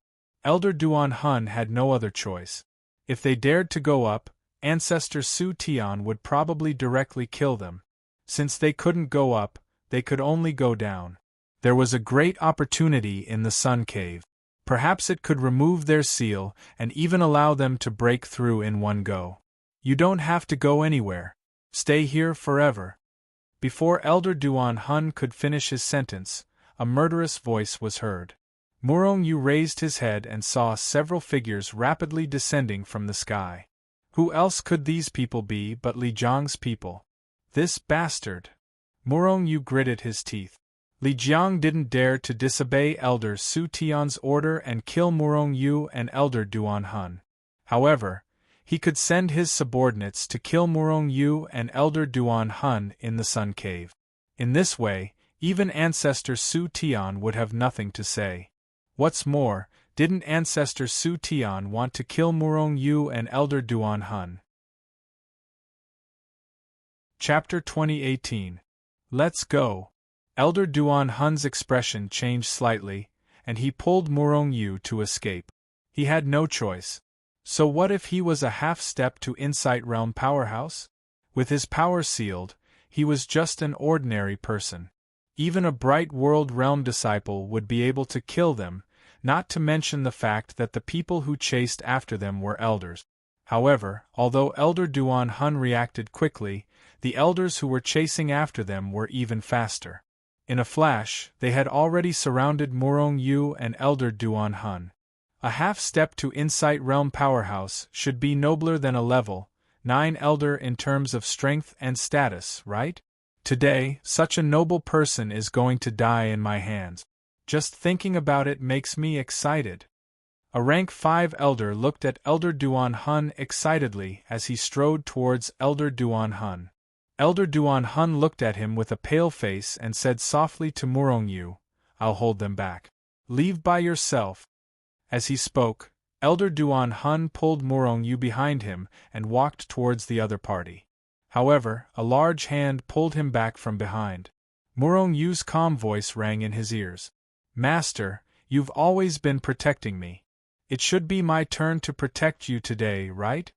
S1: Elder Duan Hun had no other choice. If they dared to go up, Ancestor Su Tian would probably directly kill them. Since they couldn't go up, they could only go down. There was a great opportunity in the Sun Cave. Perhaps it could remove their seal and even allow them to break through in one go. You don't have to go anywhere. Stay here forever. Before Elder Duan Hun could finish his sentence, a murderous voice was heard. Murong Yu raised his head and saw several figures rapidly descending from the sky. Who else could these people be but Li Jiang's people? This bastard! Murong Yu gritted his teeth. Li Jiang didn't dare to disobey Elder Su Tian's order and kill Murong Yu and Elder Duan Hun. However, he could send his subordinates to kill Murong Yu and Elder Duan Hun in the Sun Cave. In this way, even Ancestor Su Tian would have nothing to say. What's more, didn't Ancestor Su Tian want to kill Murong Yu and Elder Duan Hun? Chapter 2018. Let's go. Elder Duan Hun's expression changed slightly, and he pulled Murong Yu to escape. He had no choice. So what if he was a half-step to Insight Realm powerhouse? With his power sealed, he was just an ordinary person. Even a Bright World Realm disciple would be able to kill them, not to mention the fact that the people who chased after them were elders. However, although Elder Duan Hun reacted quickly, the elders who were chasing after them were even faster. In a flash, they had already surrounded Murong Yu and Elder Duan Hun. A half-step to Insight Realm powerhouse should be nobler than a level 9 elder in terms of strength and status, right? Today, such a noble person is going to die in my hands. Just thinking about it makes me excited. A rank 5 elder looked at Elder Duan Hun excitedly as he strode towards Elder Duan Hun. Elder Duan Hun looked at him with a pale face and said softly to Murong Yu, I'll hold them back. Leave by yourself. As he spoke, Elder Duan Hun pulled Murong Yu behind him and walked towards the other party. However, a large hand pulled him back from behind. Murong Yu's calm voice rang in his ears. Master, you've always been protecting me. It should be my turn to protect you today, right?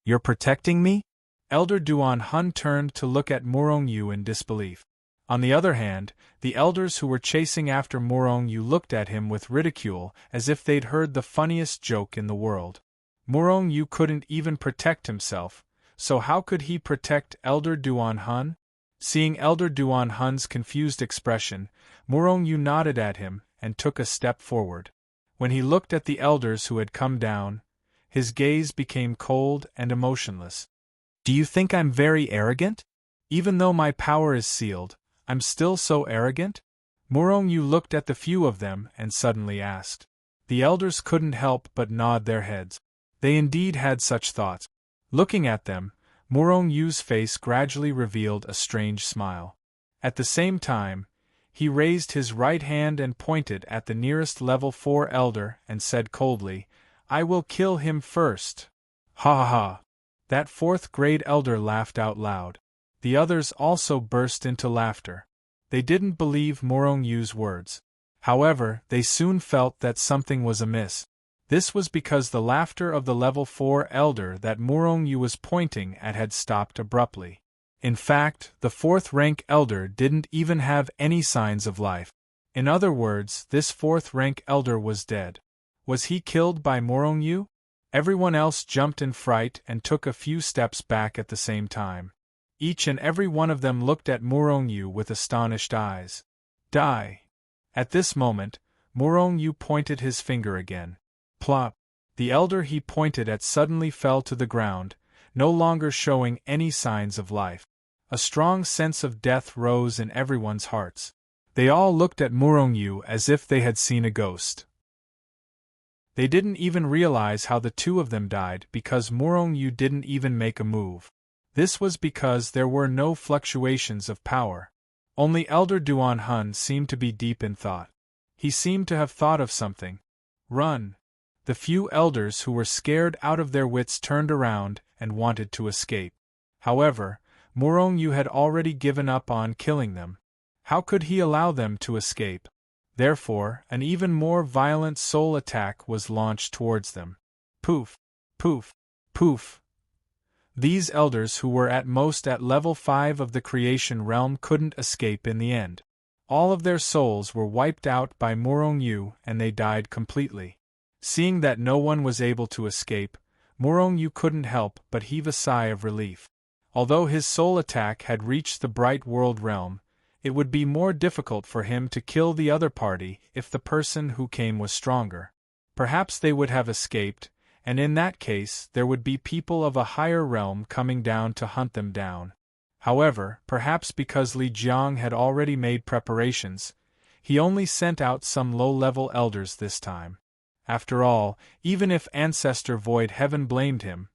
S1: You're protecting me? Elder Duan Hun turned to look at Murong Yu in disbelief. On the other hand, the elders who were chasing after Murong Yu looked at him with ridicule as if they'd heard the funniest joke in the world. Murong Yu couldn't even protect himself, so how could he protect Elder Duan Hun? Seeing Elder Duan Hun's confused expression, Murong Yu nodded at him and took a step forward. When he looked at the elders who had come down, his gaze became cold and emotionless. Do you think I'm very arrogant? Even though my power is sealed, I'm still so arrogant? Murong Yu looked at the few of them and suddenly asked. The elders couldn't help but nod their heads. They indeed had such thoughts. Looking at them, Murong Yu's face gradually revealed a strange smile. At the same time, he raised his right hand and pointed at the nearest level 4 elder and said coldly, I will kill him first. Ha ha ha. That 4th grade elder laughed out loud. The others also burst into laughter. They didn't believe Murong Yu's words. However, they soon felt that something was amiss. This was because the laughter of the level 4 elder that Murong Yu was pointing at had stopped abruptly. In fact, the 4th rank elder didn't even have any signs of life. In other words, this 4th rank elder was dead. Was he killed by Murong Yu? Everyone else jumped in fright and took a few steps back at the same time. Each and every one of them looked at Murong Yu with astonished eyes. Die! At this moment, Murong Yu pointed his finger again. Plop! The elder he pointed at suddenly fell to the ground, no longer showing any signs of life. A strong sense of death rose in everyone's hearts. They all looked at Murongyu as if they had seen a ghost. They didn't even realize how the two of them died because Murongyu didn't even make a move. This was because there were no fluctuations of power. Only Elder Duan Hun seemed to be deep in thought. He seemed to have thought of something. Run! The few elders who were scared out of their wits turned around and wanted to escape. However, Murongyu had already given up on killing them. How could he allow them to escape? Therefore, an even more violent soul attack was launched towards them. Poof! Poof! Poof! These elders who were at most at level 5 of the creation realm couldn't escape in the end. All of their souls were wiped out by Murongyu and they died completely. Seeing that no one was able to escape, Murongyu couldn't help but heave a sigh of relief. Although his soul attack had reached the Bright World realm, it would be more difficult for him to kill the other party if the person who came was stronger. Perhaps they would have escaped, and in that case there would be people of a higher realm coming down to hunt them down. However, perhaps because Li Jiang had already made preparations, he only sent out some low-level elders this time. After all, even if Ancestor Void Heaven blamed him,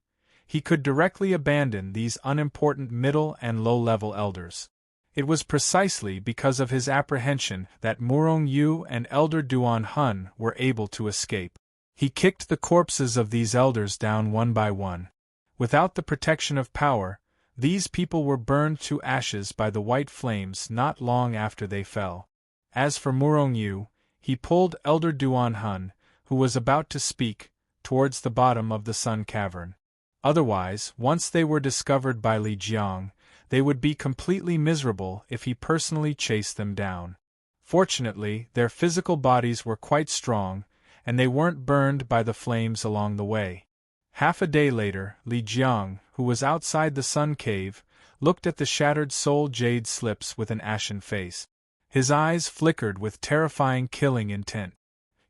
S1: he could directly abandon these unimportant middle and low-level elders. It was precisely because of his apprehension that Murongyu and Elder Duan Hun were able to escape. He kicked the corpses of these elders down one by one. Without the protection of power, these people were burned to ashes by the white flames not long after they fell. As for Murongyu, he pulled Elder Duan Hun, who was about to speak, towards the bottom of the sun cavern. Otherwise, once they were discovered by Li Jiang, they would be completely miserable if he personally chased them down. Fortunately, their physical bodies were quite strong, and they weren't burned by the flames along the way. Half a day later, Li Jiang, who was outside the sun cave, looked at the shattered soul jade slips with an ashen face. His eyes flickered with terrifying killing intent.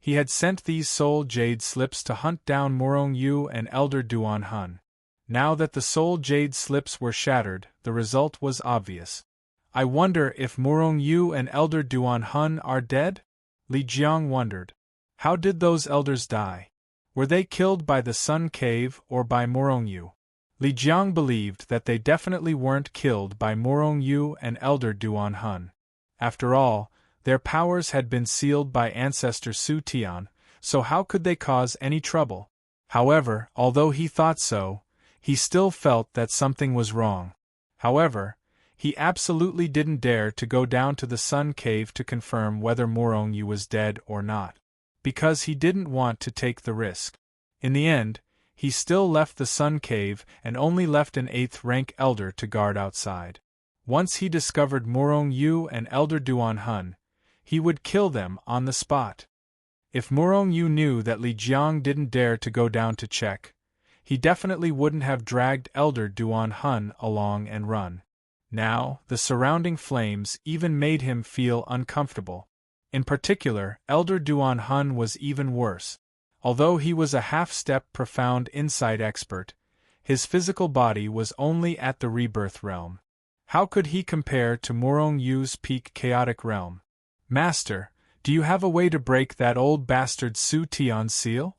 S1: He had sent these soul jade slips to hunt down Murongyu and Elder Duan Hun. Now that the soul jade slips were shattered, the result was obvious. I wonder if Murongyu and Elder Duan Hun are dead? Li Jiang wondered. How did those elders die? Were they killed by the Sun Cave or by Murongyu? Li Jiang believed that they definitely weren't killed by Murongyu and Elder Duan Hun. After all, their powers had been sealed by Ancestor Su Tian, so how could they cause any trouble? However, although he thought so, he still felt that something was wrong. However, he absolutely didn't dare to go down to the Sun Cave to confirm whether Murongyu was dead or not, because he didn't want to take the risk. In the end, he still left the Sun Cave and only left an 8th rank elder to guard outside. Once he discovered Murongyu and Elder Duan Hun, he would kill them on the spot. If Murongyu knew that Li Jiang didn't dare to go down to check, he definitely wouldn't have dragged Elder Duan Hun along and run. Now, the surrounding flames even made him feel uncomfortable. In particular, Elder Duan Hun was even worse. Although he was a half-step profound insight expert, his physical body was only at the rebirth realm. How could he compare to Murongyu's peak chaotic realm? Master, do you have a way to break that old bastard Su Tian's seal?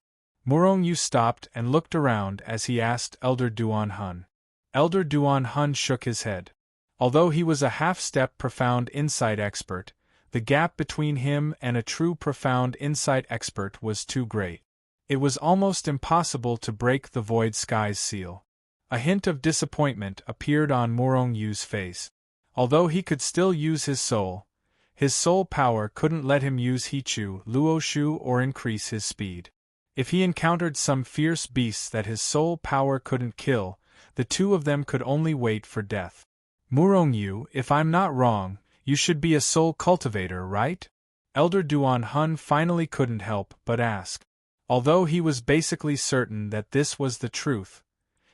S1: Murongyu stopped and looked around as he asked Elder Duan Hun. Elder Duan Hun shook his head. Although he was a half-step profound insight expert, the gap between him and a true profound insight expert was too great. It was almost impossible to break the Void Sky's seal. A hint of disappointment appeared on Murongyu's face. Although he could still use his soul power couldn't let him use Hichu, Luoshu or increase his speed. If he encountered some fierce beasts that his soul power couldn't kill, the two of them could only wait for death. Murongyu, if I'm not wrong, you should be a soul cultivator, right? Elder Duan Hun finally couldn't help but ask. Although he was basically certain that this was the truth,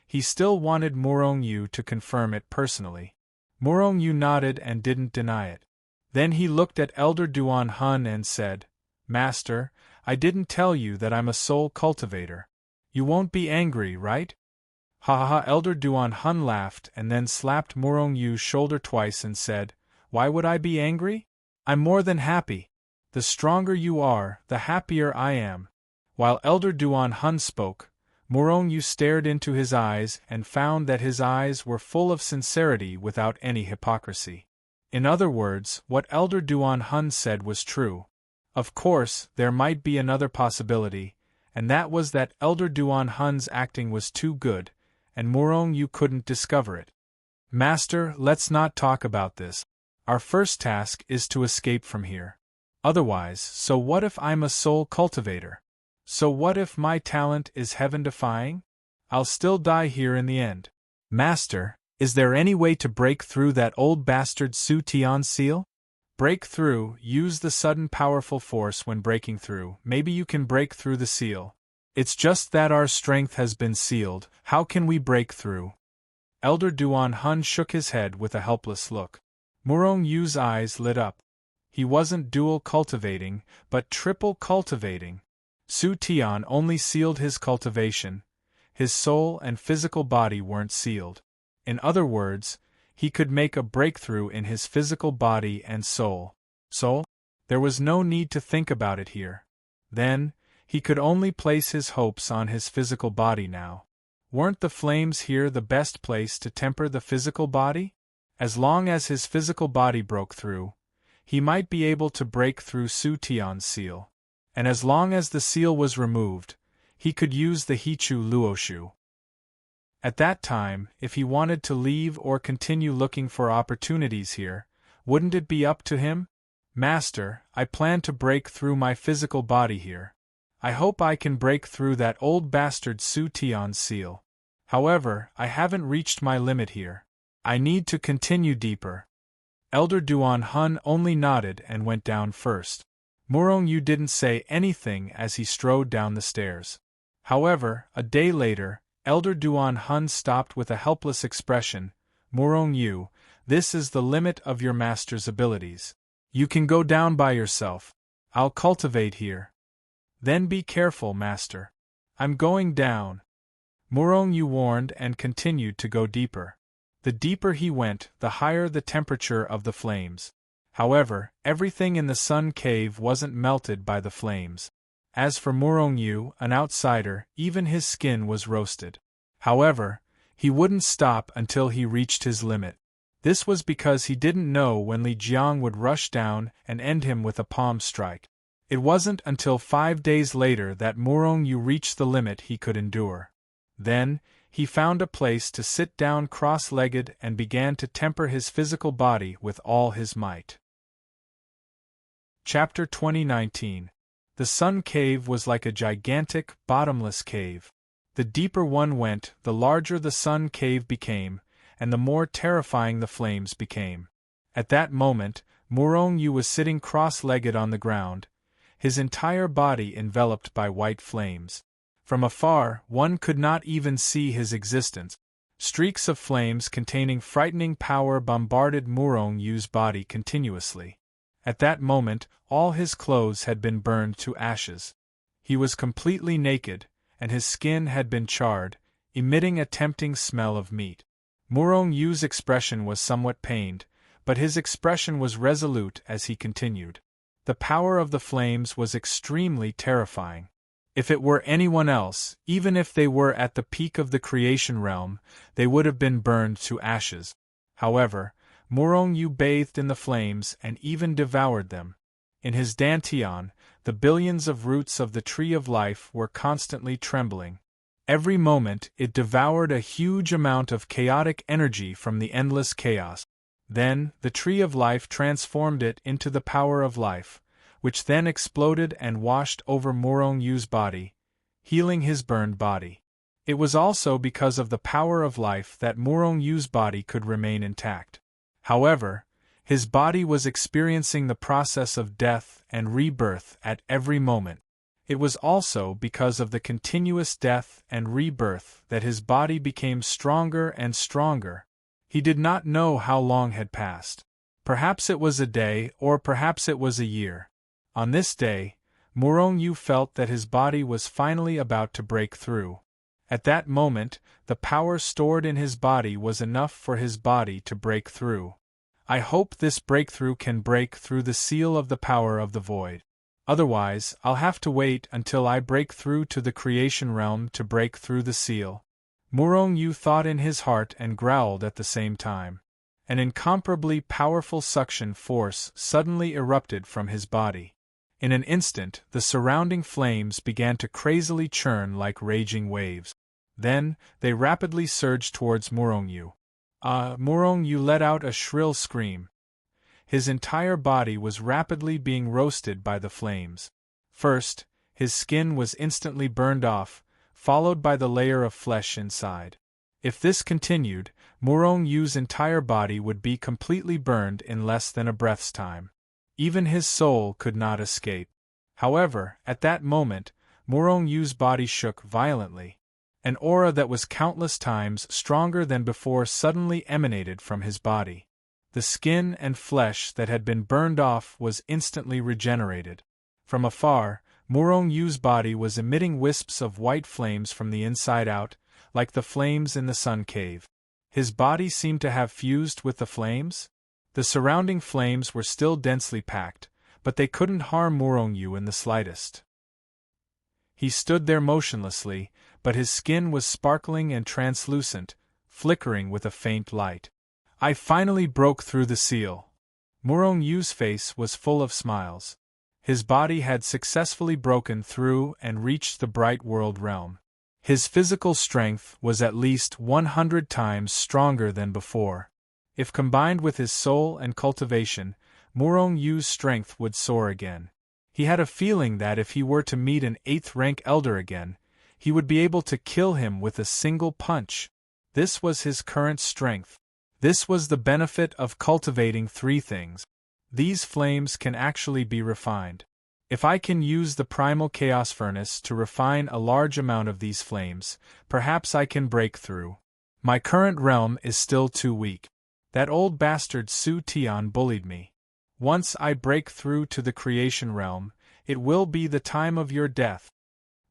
S1: he still wanted Murongyu to confirm it personally. Murongyu nodded and didn't deny it. Then he looked at Elder Duan Hun and said, Master, I didn't tell you that I'm a soul cultivator. You won't be angry, right? Ha ha ha! Elder Duan Hun laughed and then slapped Murongyu's shoulder twice and said, Why would I be angry? I'm more than happy. The stronger you are, the happier I am. While Elder Duan Hun spoke, Murong Yu stared into his eyes and found that his eyes were full of sincerity without any hypocrisy. In other words, what Elder Duan Hun said was true. Of course, there might be another possibility, and that was that Elder Duan Hun's acting was too good, and Murong Yu couldn't discover it. Master, let's not talk about this. Our first task is to escape from here. Otherwise, so what if I'm a soul cultivator? So what if my talent is heaven-defying? I'll still die here in the end. Master, is there any way to break through that old bastard Su Tian seal? Break through, use the sudden powerful force when breaking through. Maybe you can break through the seal. It's just that our strength has been sealed. How can we break through? Elder Duan Hun shook his head with a helpless look. Murong Yu's eyes lit up. He wasn't dual cultivating, but triple cultivating. Su Tian only sealed his cultivation. His soul and physical body weren't sealed. In other words, he could make a breakthrough in his physical body and soul. There was no need to think about it here. Then, he could only place his hopes on his physical body now. Weren't the flames here the best place to temper the physical body? As long as his physical body broke through, he might be able to break through Su Tian's seal. And as long as the seal was removed, he could use the Hichu Luoshu. At that time, if he wanted to leave or continue looking for opportunities here, wouldn't it be up to him? Master, I plan to break through my physical body here. I hope I can break through that old bastard Su Tian's seal. However, I haven't reached my limit here. I need to continue deeper. Elder Duan Hun only nodded and went down first. Murong Yu didn't say anything as he strode down the stairs. However, a day later, Elder Duan Hun stopped with a helpless expression. Murong Yu, this is the limit of your master's abilities. You can go down by yourself. I'll cultivate here. Then be careful, master. I'm going down. Murong Yu warned and continued to go deeper. The deeper he went, the higher the temperature of the flames. However, everything in the sun cave wasn't melted by the flames. As for Murong Yu, an outsider, even his skin was roasted. However, he wouldn't stop until he reached his limit. This was because he didn't know when Li Jiang would rush down and end him with a palm strike. It wasn't until 5 days later that Murong Yu reached the limit he could endure. Then, he found a place to sit down cross-legged and began to temper his physical body with all his might. Chapter 2019. The Sun Cave was like a gigantic, bottomless cave. The deeper one went, the larger the Sun Cave became, and the more terrifying the flames became. At that moment, Murong Yu was sitting cross-legged on the ground, his entire body enveloped by white flames. From afar, one could not even see his existence. Streaks of flames containing frightening power bombarded Murong Yu's body continuously. At that moment, all his clothes had been burned to ashes. He was completely naked, and his skin had been charred, emitting a tempting smell of meat. Murong Yu's expression was somewhat pained, but his expression was resolute as he continued. The power of the flames was extremely terrifying. If it were anyone else, even if they were at the peak of the creation realm, they would have been burned to ashes. However, Murong Yu bathed in the flames and even devoured them. In his dantian, the billions of roots of the tree of life were constantly trembling. Every moment it devoured a huge amount of chaotic energy from the endless chaos. Then, the tree of life transformed it into the power of life, which then exploded and washed over Murong Yu's body, healing his burned body. It was also because of the power of life that Murong Yu's body could remain intact. However, his body was experiencing the process of death and rebirth at every moment. It was also because of the continuous death and rebirth that his body became stronger and stronger. He did not know how long had passed. Perhaps it was a day, or perhaps it was a year. On this day, Murong Yu felt that his body was finally about to break through. At that moment, the power stored in his body was enough for his body to break through. I hope this breakthrough can break through the seal of the power of the void. Otherwise, I'll have to wait until I break through to the creation realm to break through the seal. Murong Yu thought in his heart and growled at the same time. An incomparably powerful suction force suddenly erupted from his body. In an instant, the surrounding flames began to crazily churn like raging waves. Then, they rapidly surged towards Murong Yu. Murong Yu let out a shrill scream. His entire body was rapidly being roasted by the flames. First, his skin was instantly burned off, followed by the layer of flesh inside. If this continued, Murong Yu's entire body would be completely burned in less than a breath's time. Even his soul could not escape. However, at that moment, Murong Yu's body shook violently. An aura that was countless times stronger than before suddenly emanated from his body. The skin and flesh that had been burned off was instantly regenerated. From afar, Murong Yu's body was emitting wisps of white flames from the inside out, like the flames in the sun cave. His body seemed to have fused with the flames? The surrounding flames were still densely packed, but they couldn't harm Murong Yu in the slightest. He stood there motionlessly, but his skin was sparkling and translucent, flickering with a faint light. I finally broke through the seal. Murong Yu's face was full of smiles. His body had successfully broken through and reached the bright world realm. His physical strength was at least 100 times stronger than before. If combined with his soul and cultivation, Murong Yu's strength would soar again. He had a feeling that if he were to meet an 8th rank elder again, he would be able to kill him with a single punch. This was his current strength. This was the benefit of cultivating 3 things. These flames can actually be refined. If I can use the primal chaos furnace to refine a large amount of these flames, perhaps I can break through. My current realm is still too weak. That old bastard Su Tian bullied me. Once I break through to the creation realm, it will be the time of your death.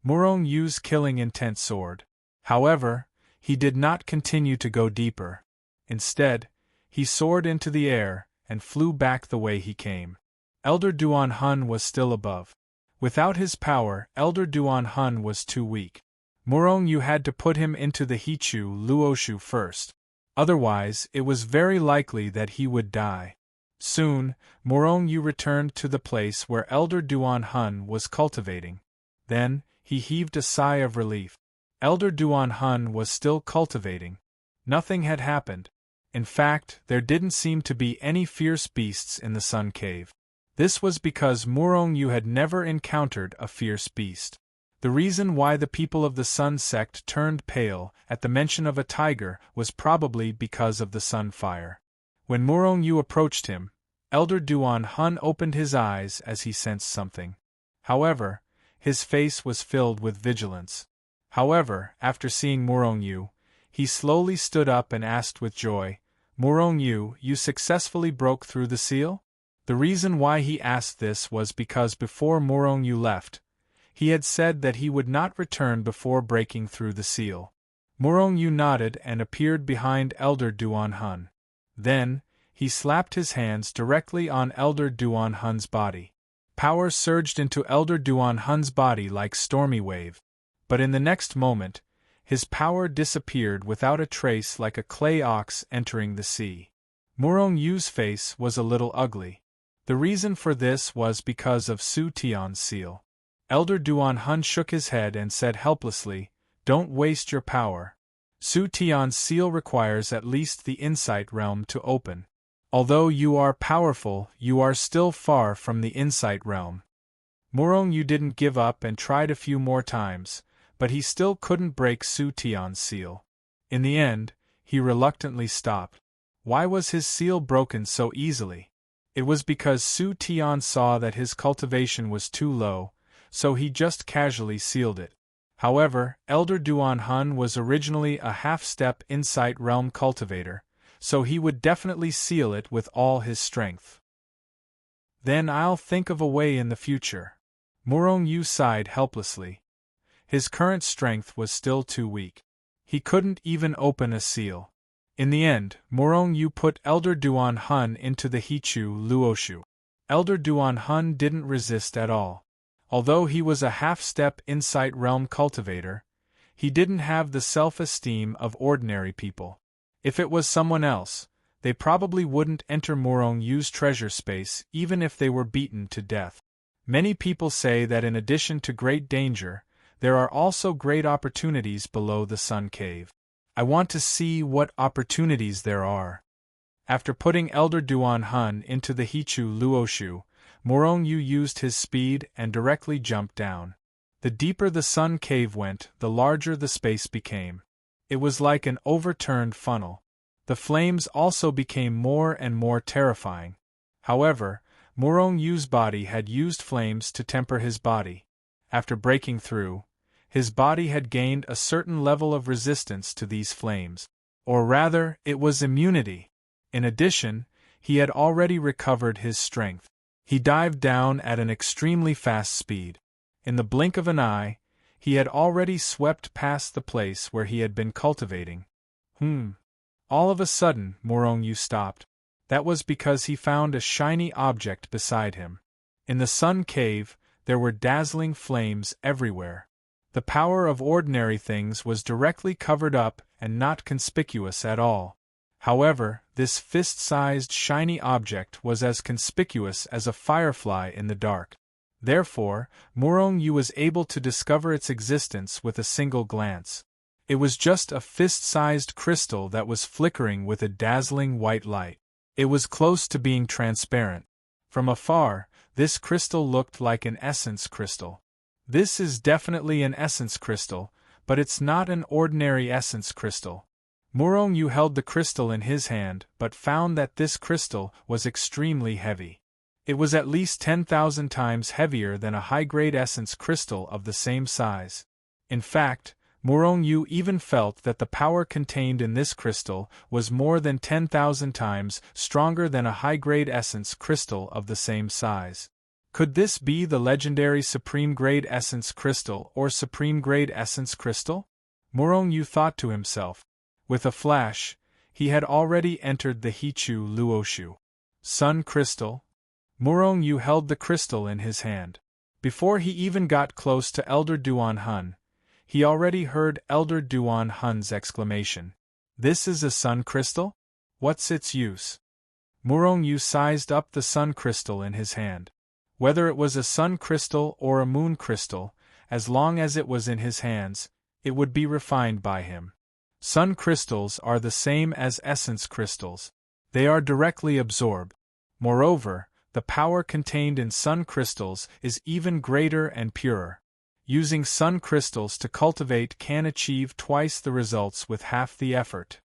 S1: Murong Yu's killing intent soared. However, he did not continue to go deeper. Instead, he soared into the air and flew back the way he came. Elder Duan Hun was still above. Without his power, Elder Duan Hun was too weak. Murong Yu had to put him into the Hichu Luoshu first. Otherwise, it was very likely that he would die. Soon, Murong Yu returned to the place where Elder Duan Hun was cultivating. Then, he heaved a sigh of relief. Elder Duan Hun was still cultivating. Nothing had happened. In fact, there didn't seem to be any fierce beasts in the Sun Cave. This was because Murong Yu had never encountered a fierce beast. The reason why the people of the Sun sect turned pale at the mention of a tiger was probably because of the sun fire. When Murong Yu approached him, Elder Duan Hun opened his eyes as he sensed something. However, his face was filled with vigilance. However, after seeing Murong Yu, he slowly stood up and asked with joy, "Murong Yu, you successfully broke through the seal?" The reason why he asked this was because before Murong Yu left, he had said that he would not return before breaking through the seal. Murong Yu nodded and appeared behind Elder Duan Hun. Then, he slapped his hands directly on Elder Duan Hun's body. Power surged into Elder Duan Hun's body like stormy wave. But in the next moment, his power disappeared without a trace like a clay ox entering the sea. Murong Yu's face was a little ugly. The reason for this was because of Su Tian's seal. Elder Duan Hun shook his head and said helplessly, "Don't waste your power. Su Tian's seal requires at least the insight realm to open. Although you are powerful, you are still far from the insight realm." Murong Yu didn't give up and tried a few more times, but he still couldn't break Su Tian's seal. In the end, he reluctantly stopped. Why was his seal broken so easily? It was because Su Tian saw that his cultivation was too low, so he just casually sealed it. However, Elder Duan Hun was originally a half-step insight realm cultivator, so he would definitely seal it with all his strength. Then I'll think of a way in the future. Murong Yu sighed helplessly. His current strength was still too weak. He couldn't even open a seal. In the end, Morong Yu put Elder Duan Hun into the Hichu Luoshu. Elder Duan Hun didn't resist at all. Although he was a half-step insight realm cultivator, he didn't have the self-esteem of ordinary people. If it was someone else, they probably wouldn't enter Morong Yu's treasure space even if they were beaten to death. Many people say that in addition to great danger, there are also great opportunities below the Sun Cave. I want to see what opportunities there are. After putting Elder Duan Hun into the Hichu Luoshu, Morong Yu used his speed and directly jumped down. The deeper the Sun Cave went, the larger the space became. It was like an overturned funnel. The flames also became more and more terrifying. However, Morong Yu's body had used flames to temper his body. After breaking through, his body had gained a certain level of resistance to these flames. Or rather, it was immunity. In addition, he had already recovered his strength. He dived down at an extremely fast speed. In the blink of an eye, he had already swept past the place where he had been cultivating. All of a sudden, Morong Yu stopped. That was because he found a shiny object beside him. In the Sun Cave, there were dazzling flames everywhere. The power of ordinary things was directly covered up and not conspicuous at all. However, this fist-sized shiny object was as conspicuous as a firefly in the dark. Therefore, Morong Yu was able to discover its existence with a single glance. It was just a fist-sized crystal that was flickering with a dazzling white light. It was close to being transparent. From afar, this crystal looked like an essence crystal. This is definitely an essence crystal, but it's not an ordinary essence crystal. Morong Yu held the crystal in his hand but found that this crystal was extremely heavy. It was at least 10,000 times heavier than a high-grade essence crystal of the same size. In fact, Morong Yu even felt that the power contained in this crystal was more than 10,000 times stronger than a high-grade essence crystal of the same size. Could this be the legendary Supreme-grade essence crystal or Supreme-grade essence crystal? Morong Yu thought to himself. With a flash, he had already entered the Hichu Luoshu. Sun crystal? Morong Yu held the crystal in his hand. Before he even got close to Elder Duan Hun, he already heard Elder Duan Hun's exclamation. This is a sun crystal? What's its use? Morong Yu sized up the sun crystal in his hand. Whether it was a sun crystal or a moon crystal, as long as it was in his hands, it would be refined by him. Sun crystals are the same as essence crystals. They are directly absorbed. Moreover, the power contained in sun crystals is even greater and purer. Using sun crystals to cultivate can achieve twice the results with half the effort.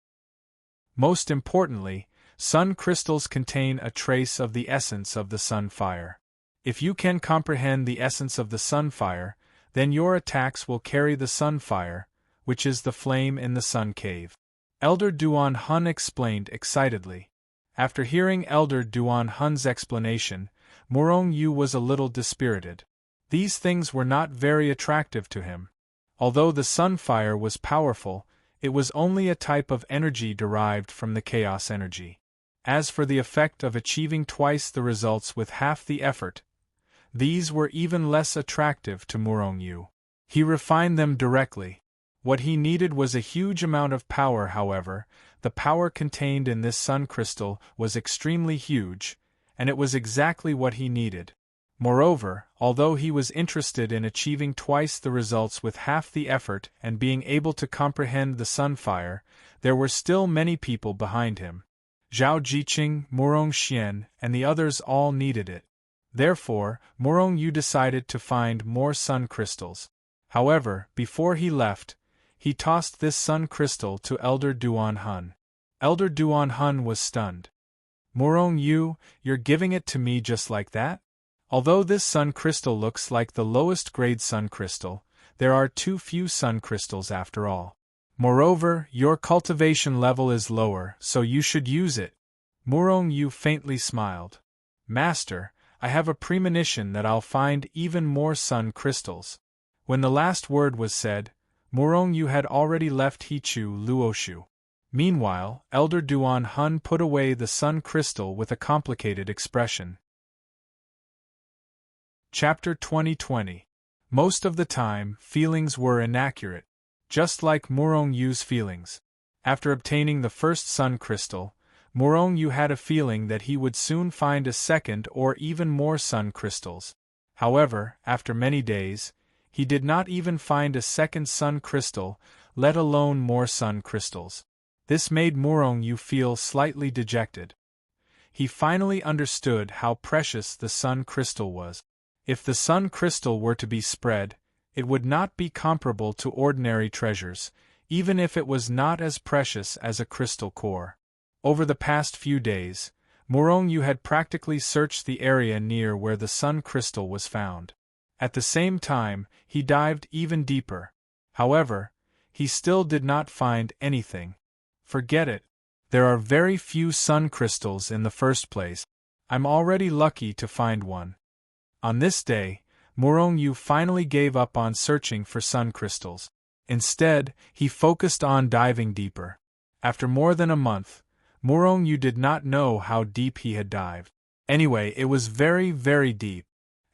S1: Most importantly, sun crystals contain a trace of the essence of the sun fire. If you can comprehend the essence of the sun fire, then your attacks will carry the sun fire, which is the flame in the Sun Cave. Elder Duan Hun explained excitedly. After hearing Elder Duan Hun's explanation, Morong Yu was a little dispirited. These things were not very attractive to him. Although the sun fire was powerful, it was only a type of energy derived from the chaos energy. As for the effect of achieving twice the results with half the effort, these were even less attractive to Morong Yu. He refined them directly. What he needed was a huge amount of power. However, the power contained in this sun crystal was extremely huge, and it was exactly what he needed. Moreover, although he was interested in achieving twice the results with half the effort and being able to comprehend the sun fire, there were still many people behind him. Zhao Jiqing, Morong Xian, and the others all needed it. Therefore, Morong Yu decided to find more sun crystals. However, before he left, he tossed this sun crystal to Elder Duan Hun. Elder Duan Hun was stunned. Morong Yu, you're giving it to me just like that? Although this sun crystal looks like the lowest grade sun crystal, there are too few sun crystals after all. Moreover, your cultivation level is lower, so you should use it. Morong Yu faintly smiled. Master, I have a premonition that I'll find even more sun crystals. When the last word was said, Morong Yu had already left Hichu Luoshu. Meanwhile, Elder Duan Hun put away the sun crystal with a complicated expression. Chapter 2020. Most of the time, feelings were inaccurate, just like Murong Yu's feelings. After obtaining the first sun crystal, Murong Yu had a feeling that he would soon find a second or even more sun crystals. However, after many days, he did not even find a second sun crystal, let alone more sun crystals. This made Murong Yu feel slightly dejected. He finally understood how precious the sun crystal was. If the sun crystal were to be spread, it would not be comparable to ordinary treasures, even if it was not as precious as a crystal core. Over the past few days, Murong Yu had practically searched the area near where the sun crystal was found. At the same time, he dived even deeper. However, he still did not find anything. Forget it. There are very few sun crystals in the first place. I'm already lucky to find one. On this day, Murong Yu finally gave up on searching for sun crystals. Instead, he focused on diving deeper. After more than a month, Murong Yu did not know how deep he had dived. Anyway, it was very, very deep.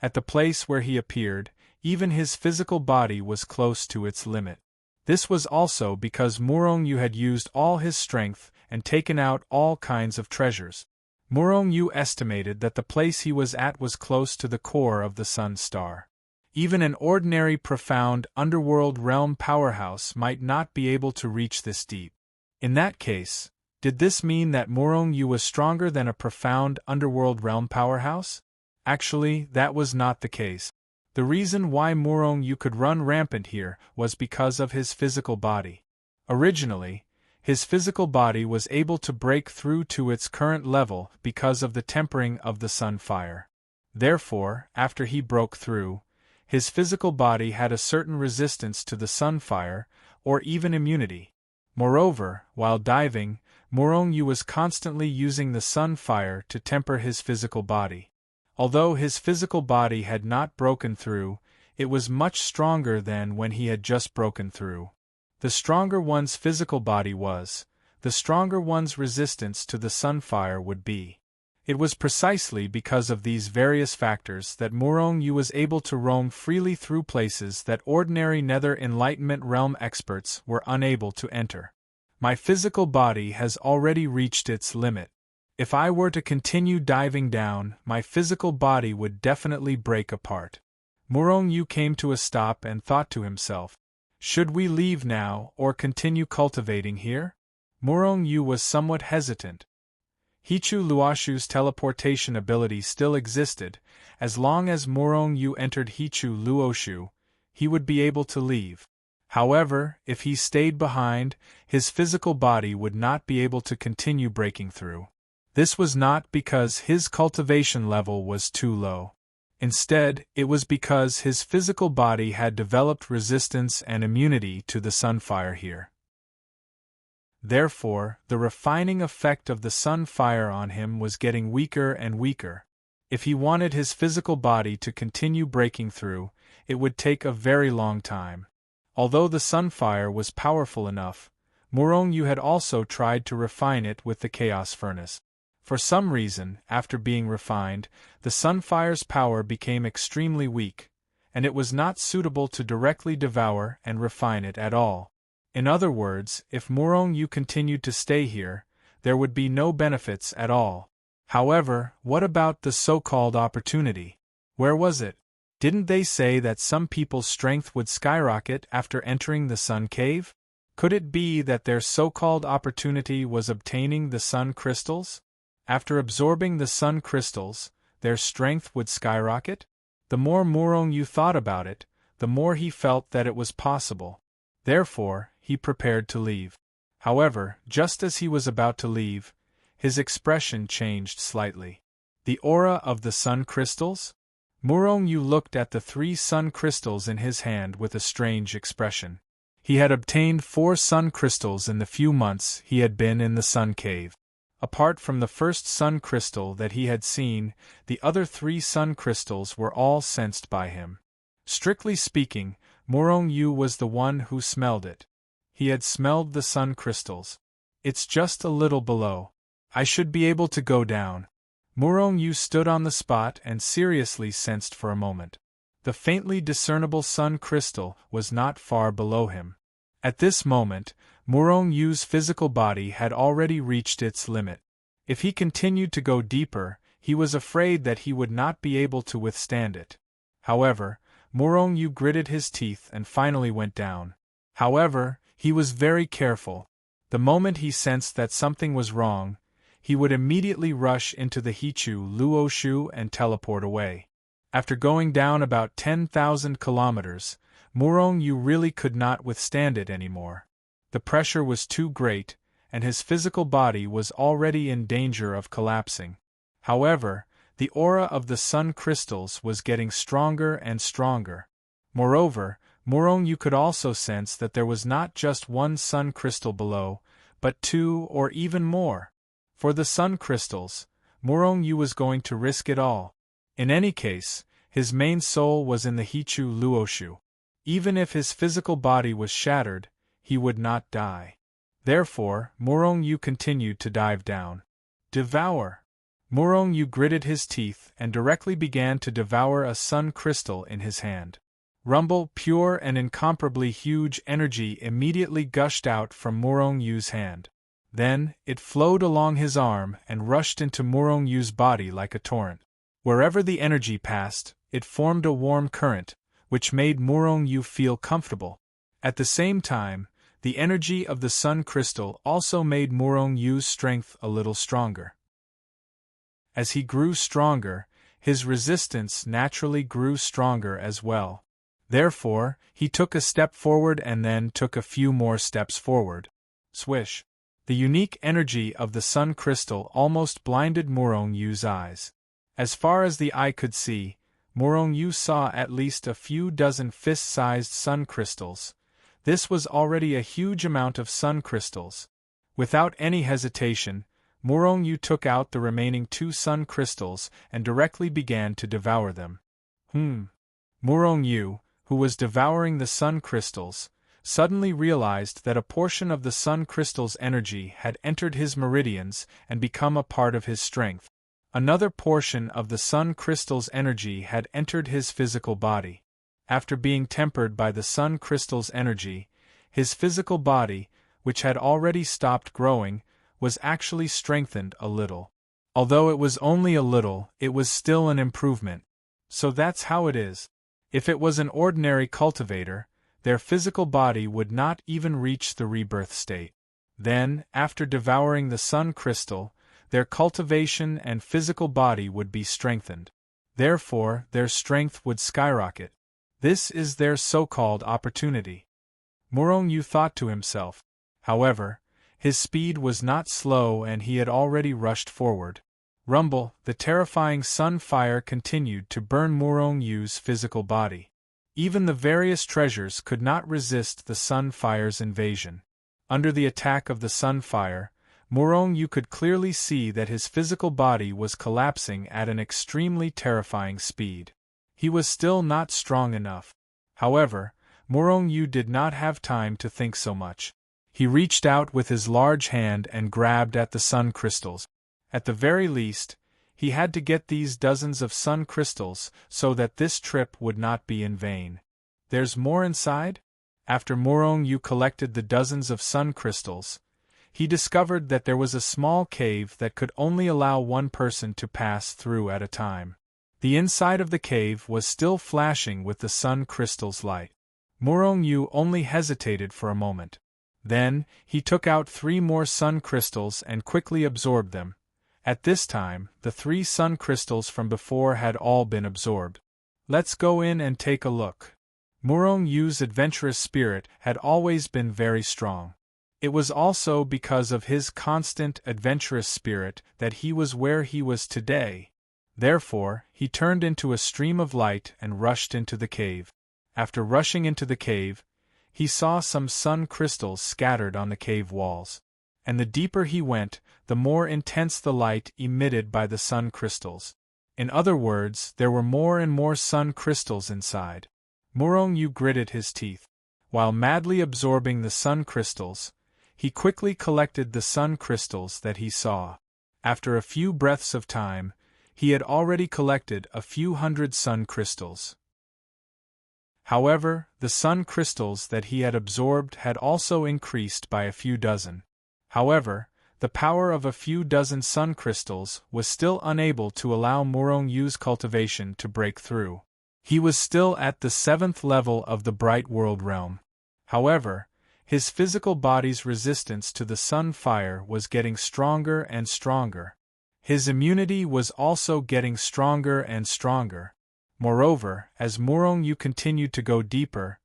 S1: At the place where he appeared, even his physical body was close to its limit. This was also because Murong Yu had used all his strength and taken out all kinds of treasures. Murong Yu estimated that the place he was at was close to the core of the sun star. Even an ordinary profound underworld realm powerhouse might not be able to reach this deep. In that case, did this mean that Murong Yu was stronger than a profound underworld realm powerhouse? Actually, that was not the case. The reason why Murong Yu could run rampant here was because of his physical body. Originally, his physical body was able to break through to its current level because of the tempering of the sun fire. Therefore, after he broke through, his physical body had a certain resistance to the sun fire, or even immunity. Moreover, while diving, Murong Yu was constantly using the sun fire to temper his physical body. Although his physical body had not broken through, it was much stronger than when he had just broken through. The stronger one's physical body was, the stronger one's resistance to the sun fire would be. It was precisely because of these various factors that Murong Yu was able to roam freely through places that ordinary Nether Enlightenment realm experts were unable to enter. My physical body has already reached its limit. If I were to continue diving down, my physical body would definitely break apart. Murong Yu came to a stop and thought to himself, should we leave now or continue cultivating here? Murong Yu was somewhat hesitant. Hichu Luoshu's teleportation ability still existed. As long as Murong Yu entered Hichu Luoshu, he would be able to leave. However, if he stayed behind, his physical body would not be able to continue breaking through. This was not because his cultivation level was too low. Instead, it was because his physical body had developed resistance and immunity to the sunfire here. Therefore, the refining effect of the sunfire on him was getting weaker and weaker. If he wanted his physical body to continue breaking through, it would take a very long time. Although the sunfire was powerful enough, Murong Yu had also tried to refine it with the chaos furnace. For some reason, after being refined, the sunfire's power became extremely weak, and it was not suitable to directly devour and refine it at all. In other words, if Murong Yu continued to stay here, there would be no benefits at all. However, what about the so-called opportunity? Where was it? Didn't they say that some people's strength would skyrocket after entering the sun cave? Could it be that their so-called opportunity was obtaining the sun crystals? After absorbing the sun crystals, their strength would skyrocket? The more Murong Yu thought about it, the more he felt that it was possible. Therefore, he prepared to leave. However, just as he was about to leave, his expression changed slightly. The aura of the sun crystals? Murong Yu looked at the 3 sun crystals in his hand with a strange expression. He had obtained 4 sun crystals in the few months he had been in the sun cave. Apart from the first sun crystal that he had seen, the other 3 sun crystals were all sensed by him. Strictly speaking, Murong Yu was the one who smelled it. He had smelled the sun crystals. It's just a little below. I should be able to go down. Murong-Yu stood on the spot and seriously sensed for a moment. The faintly discernible sun crystal was not far below him. At this moment, Murong-Yu's physical body had already reached its limit. If he continued to go deeper, he was afraid that he would not be able to withstand it. However, Murong-Yu gritted his teeth and finally went down. However, he was very careful. The moment he sensed that something was wrong, he would immediately rush into the Hichu Luoshu and teleport away. After going down about 10,000 kilometers, Murong-Yu really could not withstand it anymore. The pressure was too great, and his physical body was already in danger of collapsing. However, the aura of the sun crystals was getting stronger and stronger. Moreover, Murong-Yu could also sense that there was not just one sun crystal below, but two or even more. For the sun crystals, Murong-Yu was going to risk it all. In any case, his main soul was in the Hichu Luoshu. Even if his physical body was shattered, he would not die. Therefore, Murong-Yu continued to dive down. Devour! Murong-Yu gritted his teeth and directly began to devour a sun crystal in his hand. Rumble, pure and incomparably huge energy immediately gushed out from Murong-Yu's hand. Then, it flowed along his arm and rushed into Murong-Yu's body like a torrent. Wherever the energy passed, it formed a warm current, which made Murong-Yu feel comfortable. At the same time, the energy of the sun crystal also made Murong-Yu's strength a little stronger. As he grew stronger, his resistance naturally grew stronger as well. Therefore, he took a step forward and then took a few more steps forward. Swish! The unique energy of the sun crystal almost blinded Murong-Yu's eyes. As far as the eye could see, Murong-Yu saw at least a few dozen fist-sized sun crystals. This was already a huge amount of sun crystals. Without any hesitation, Murong-Yu took out the remaining 2 sun crystals and directly began to devour them. Murong-Yu, who was devouring the sun crystals, suddenly realized that a portion of the sun crystal's energy had entered his meridians and become a part of his strength. Another portion of the sun crystal's energy had entered his physical body. After being tempered by the sun crystal's energy, his physical body, which had already stopped growing, was actually strengthened a little. Although it was only a little, it was still an improvement. So that's how it is. If it was an ordinary cultivator, their physical body would not even reach the rebirth state. Then, after devouring the sun crystal, their cultivation and physical body would be strengthened. Therefore, their strength would skyrocket. This is their so-called opportunity. Murong-Yu thought to himself. However, his speed was not slow and he had already rushed forward. Rumble, the terrifying sun fire continued to burn Murong-Yu's physical body. Even the various treasures could not resist the sun fire's invasion. Under the attack of the sun fire, Murong-Yu could clearly see that his physical body was collapsing at an extremely terrifying speed. He was still not strong enough. However, Murong-Yu did not have time to think so much. He reached out with his large hand and grabbed at the sun crystals. At the very least, he had to get these dozens of sun crystals so that this trip would not be in vain. There's more inside? After Murong-Yu collected the dozens of sun crystals, he discovered that there was a small cave that could only allow one person to pass through at a time. The inside of the cave was still flashing with the sun crystal's light. Murong-Yu only hesitated for a moment. Then, he took out 3 more sun crystals and quickly absorbed them. At this time, the 3 sun crystals from before had all been absorbed. Let's go in and take a look. Murong-Yu's adventurous spirit had always been very strong. It was also because of his constant adventurous spirit that he was where he was today. Therefore, he turned into a stream of light and rushed into the cave. After rushing into the cave, he saw some sun crystals scattered on the cave walls. And the deeper he went, the more intense the light emitted by the sun crystals. In other words, there were more and more sun crystals inside. Murong-Yu gritted his teeth. While madly absorbing the sun crystals, he quickly collected the sun crystals that he saw. After a few breaths of time, he had already collected a few hundred sun crystals. However, the sun crystals that he had absorbed had also increased by a few dozen. However, the power of a few dozen sun crystals was still unable to allow Murong Yu's cultivation to break through. He was still at the 7th level of the Bright World realm. However, his physical body's resistance to the sun fire was getting stronger and stronger. His immunity was also getting stronger and stronger. Moreover, as Murong Yu continued to go deeper,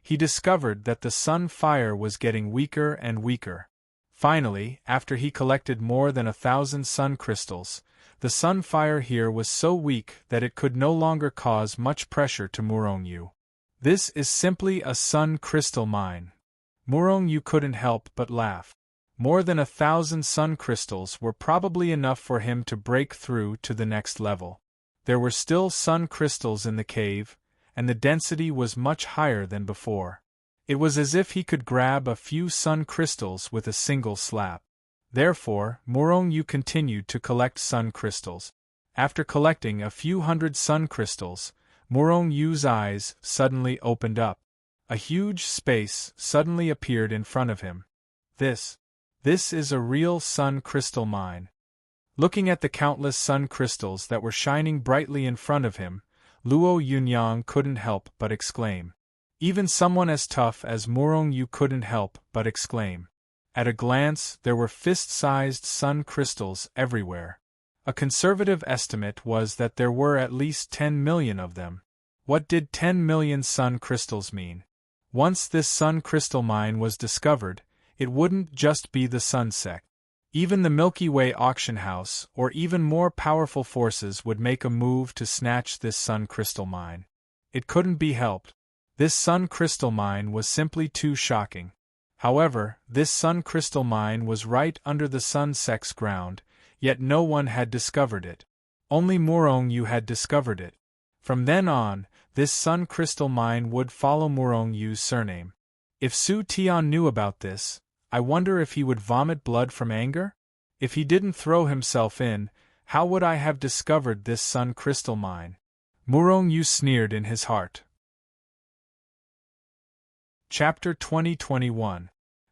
S1: he discovered that the sun fire was getting weaker and weaker. Finally, after he collected more than 1,000 sun crystals, the sun fire here was so weak that it could no longer cause much pressure to Murong Yu. This is simply a sun crystal mine. Murong Yu couldn't help but laugh. More than 1,000 sun crystals were probably enough for him to break through to the next level. There were still sun crystals in the cave, and the density was much higher than before. It was as if he could grab a few sun crystals with a single slap. Therefore, Murong Yu continued to collect sun crystals. After collecting a few hundred sun crystals, Murong Yu's eyes suddenly opened up. A huge space suddenly appeared in front of him. This is a real sun crystal mine. Looking at the countless sun crystals that were shining brightly in front of him, Luo Yunyang couldn't help but exclaim. Even someone as tough as Murong Yu couldn't help but exclaim. At a glance, there were fist-sized sun crystals everywhere. A conservative estimate was that there were at least 10 million of them. What did 10 million sun crystals mean? Once this sun crystal mine was discovered, it wouldn't just be the sun sect. Even the Milky Way auction house or even more powerful forces would make a move to snatch this sun crystal mine. It couldn't be helped. This sun crystal mine was simply too shocking. However, this sun crystal mine was right under the sun sect's ground, yet no one had discovered it. Only Murong Yu had discovered it. From then on, this sun crystal mine would follow Murong Yu's surname. If Su Tian knew about this, I wonder if he would vomit blood from anger? If he didn't throw himself in, how would I have discovered this sun crystal mine? Murong Yu sneered in his heart. Chapter 2021.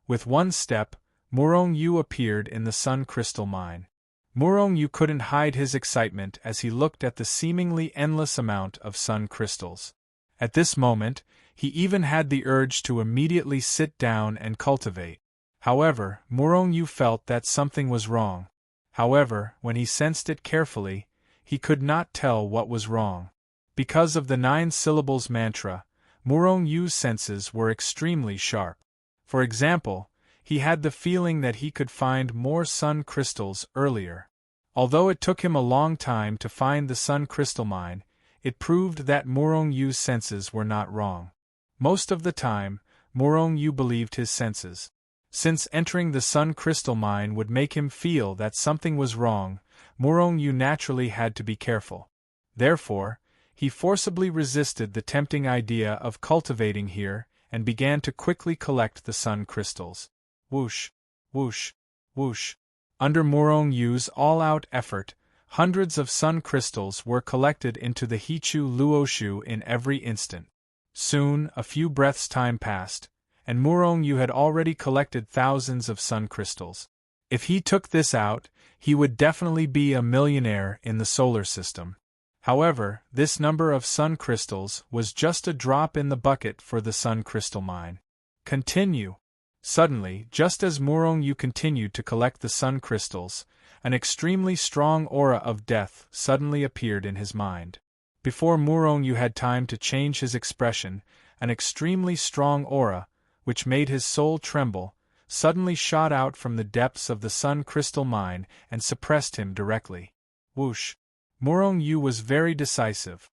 S1: With one step, Murong Yu appeared in the sun crystal mine. Murong Yu couldn't hide his excitement as he looked at the seemingly endless amount of sun crystals. At this moment, he even had the urge to immediately sit down and cultivate. However, Murong Yu felt that something was wrong. However, when he sensed it carefully, he could not tell what was wrong. Because of the 9 syllables mantra, Murong Yu's senses were extremely sharp. For example, he had the feeling that he could find more sun crystals earlier. Although it took him a long time to find the sun crystal mine, it proved that Murong Yu's senses were not wrong. Most of the time, Murong Yu believed his senses. Since entering the sun crystal mine would make him feel that something was wrong, Murong Yu naturally had to be careful. Therefore, he forcibly resisted the tempting idea of cultivating here and began to quickly collect the sun crystals. Whoosh, whoosh, whoosh. Under Murong Yu's all-out effort, hundreds of sun crystals were collected into the Hichu Luoshu in every instant. Soon, a few breaths' time passed, and Murong Yu had already collected thousands of sun crystals. If he took this out, he would definitely be a millionaire in the solar system. However, this number of sun crystals was just a drop in the bucket for the sun crystal mine. Continue. Suddenly, just as Murong Yu continued to collect the sun crystals, an extremely strong aura of death suddenly appeared in his mind. Before Murong Yu had time to change his expression, an extremely strong aura, which made his soul tremble, suddenly shot out from the depths of the sun crystal mine and suppressed him directly. Whoosh! Murong Yu was very decisive.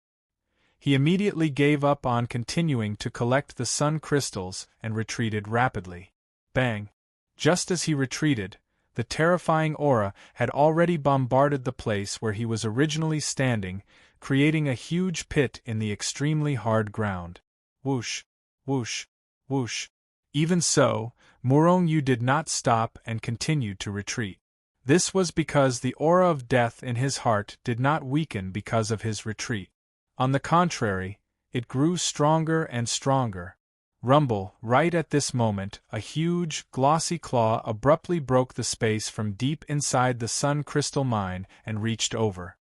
S1: He immediately gave up on continuing to collect the sun crystals and retreated rapidly. Bang! Just as he retreated, the terrifying aura had already bombarded the place where he was originally standing, creating a huge pit in the extremely hard ground. Whoosh! Whoosh! Whoosh! Even so, Morong-yu did not stop and continued to retreat. This was because the aura of death in his heart did not weaken because of his retreat. On the contrary, it grew stronger and stronger. Rumble, right at this moment, a huge, glossy claw abruptly broke the space from deep inside the sun crystal mine and reached over.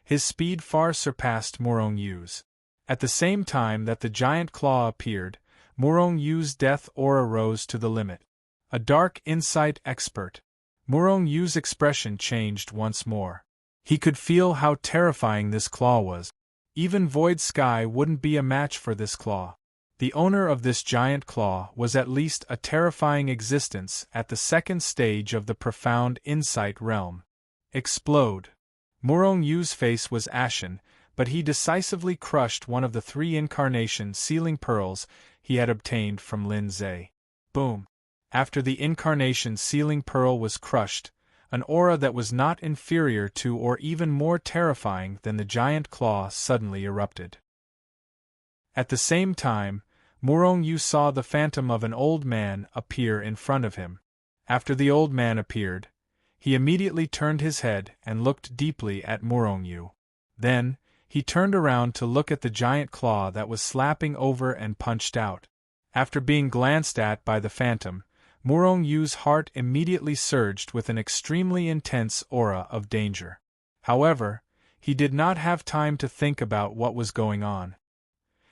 S1: His speed far surpassed Morong-yu's. At the same time that the giant claw appeared, Morong-yu's death aura rose to the limit. A dark insight expert. Morong-yu's expression changed once more. He could feel how terrifying this claw was. Even Void Sky wouldn't be a match for this claw. The owner of this giant claw was at least a terrifying existence at the second stage of the profound insight realm. Explode. Morong-yu's face was ashen, but he decisively crushed one of the 3 incarnation sealing pearls he had obtained from Lin Zhe. Boom. After the incarnation sealing pearl was crushed, an aura that was not inferior to or even more terrifying than the giant claw suddenly erupted. At the same time, Morong-yu saw the phantom of an old man appear in front of him. After the old man appeared, he immediately turned his head and looked deeply at Morong-yu. Then, he turned around to look at the giant claw that was slapping over and punched out. After being glanced at by the phantom, Morong-yu's heart immediately surged with an extremely intense aura of danger. However, he did not have time to think about what was going on.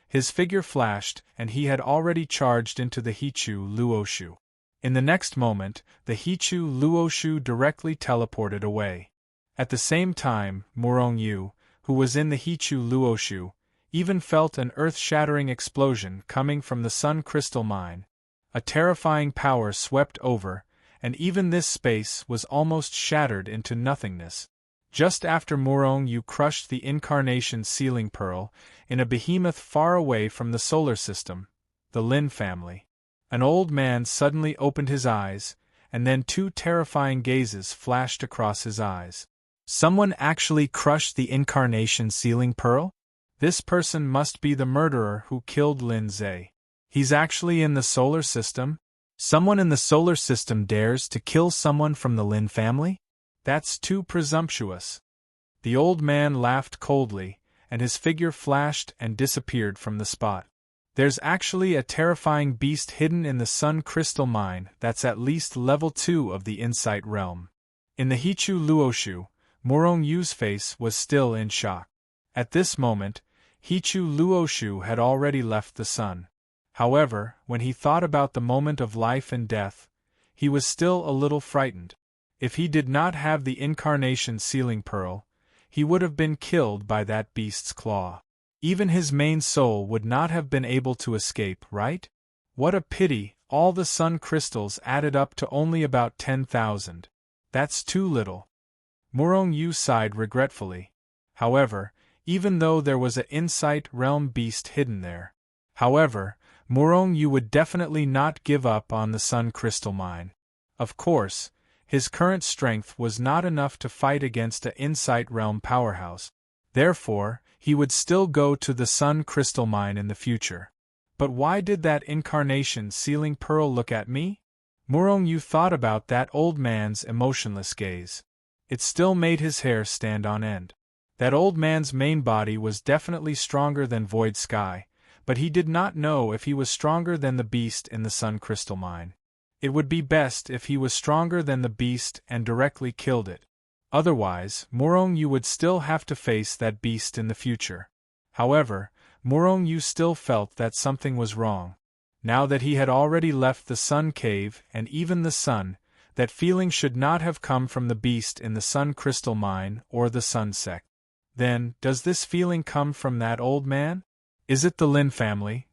S1: His figure flashed, and he had already charged into the Hichu Luoshu. In the next moment, the Hichu Luoshu directly teleported away. At the same time, Morong-yu, who was in the Hichu Luoshu, even felt an earth-shattering explosion coming from the sun crystal mine. A terrifying power swept over, and even this space was almost shattered into nothingness. Just after Morong-yu crushed the incarnation sealing pearl in a behemoth far away from the solar system, the Lin family, an old man suddenly opened his eyes, and then 2 terrifying gazes flashed across his eyes. Someone actually crushed the incarnation sealing pearl? This person must be the murderer who killed Lin Zhe. He's actually in the solar system? Someone in the solar system dares to kill someone from the Lin family? That's too presumptuous. The old man laughed coldly, and his figure flashed and disappeared from the spot. There's actually a terrifying beast hidden in the sun crystal mine that's at least level 2 of the insight realm. In the Hichu Luoshu, Morong-yu's face was still in shock. At this moment, Hichu Luoshu had already left the sun. However, when he thought about the moment of life and death, he was still a little frightened. If he did not have the incarnation sealing pearl, he would have been killed by that beast's claw. Even his main soul would not have been able to escape, right? What a pity, all the sun crystals added up to only about 10,000. That's too little. Morong-yu sighed regretfully. However, even though there was an insight realm beast hidden there. However, Morong-yu would definitely not give up on the sun crystal mine. Of course, his current strength was not enough to fight against an insight realm powerhouse. Therefore, he would still go to the sun crystal mine in the future. But why did that incarnation sealing pearl look at me? Morong-yu thought about that old man's emotionless gaze. It still made his hair stand on end. That old man's main body was definitely stronger than Void Sky, but he did not know if he was stronger than the beast in the sun crystal mine. It would be best if he was stronger than the beast and directly killed it. Otherwise, Morong-yu would still have to face that beast in the future. However, Morong-yu still felt that something was wrong. Now that he had already left the sun cave and even the sun, that feeling should not have come from the beast in the sun crystal mine or the sun sect. Then, does this feeling come from that old man? Is it the Lin family?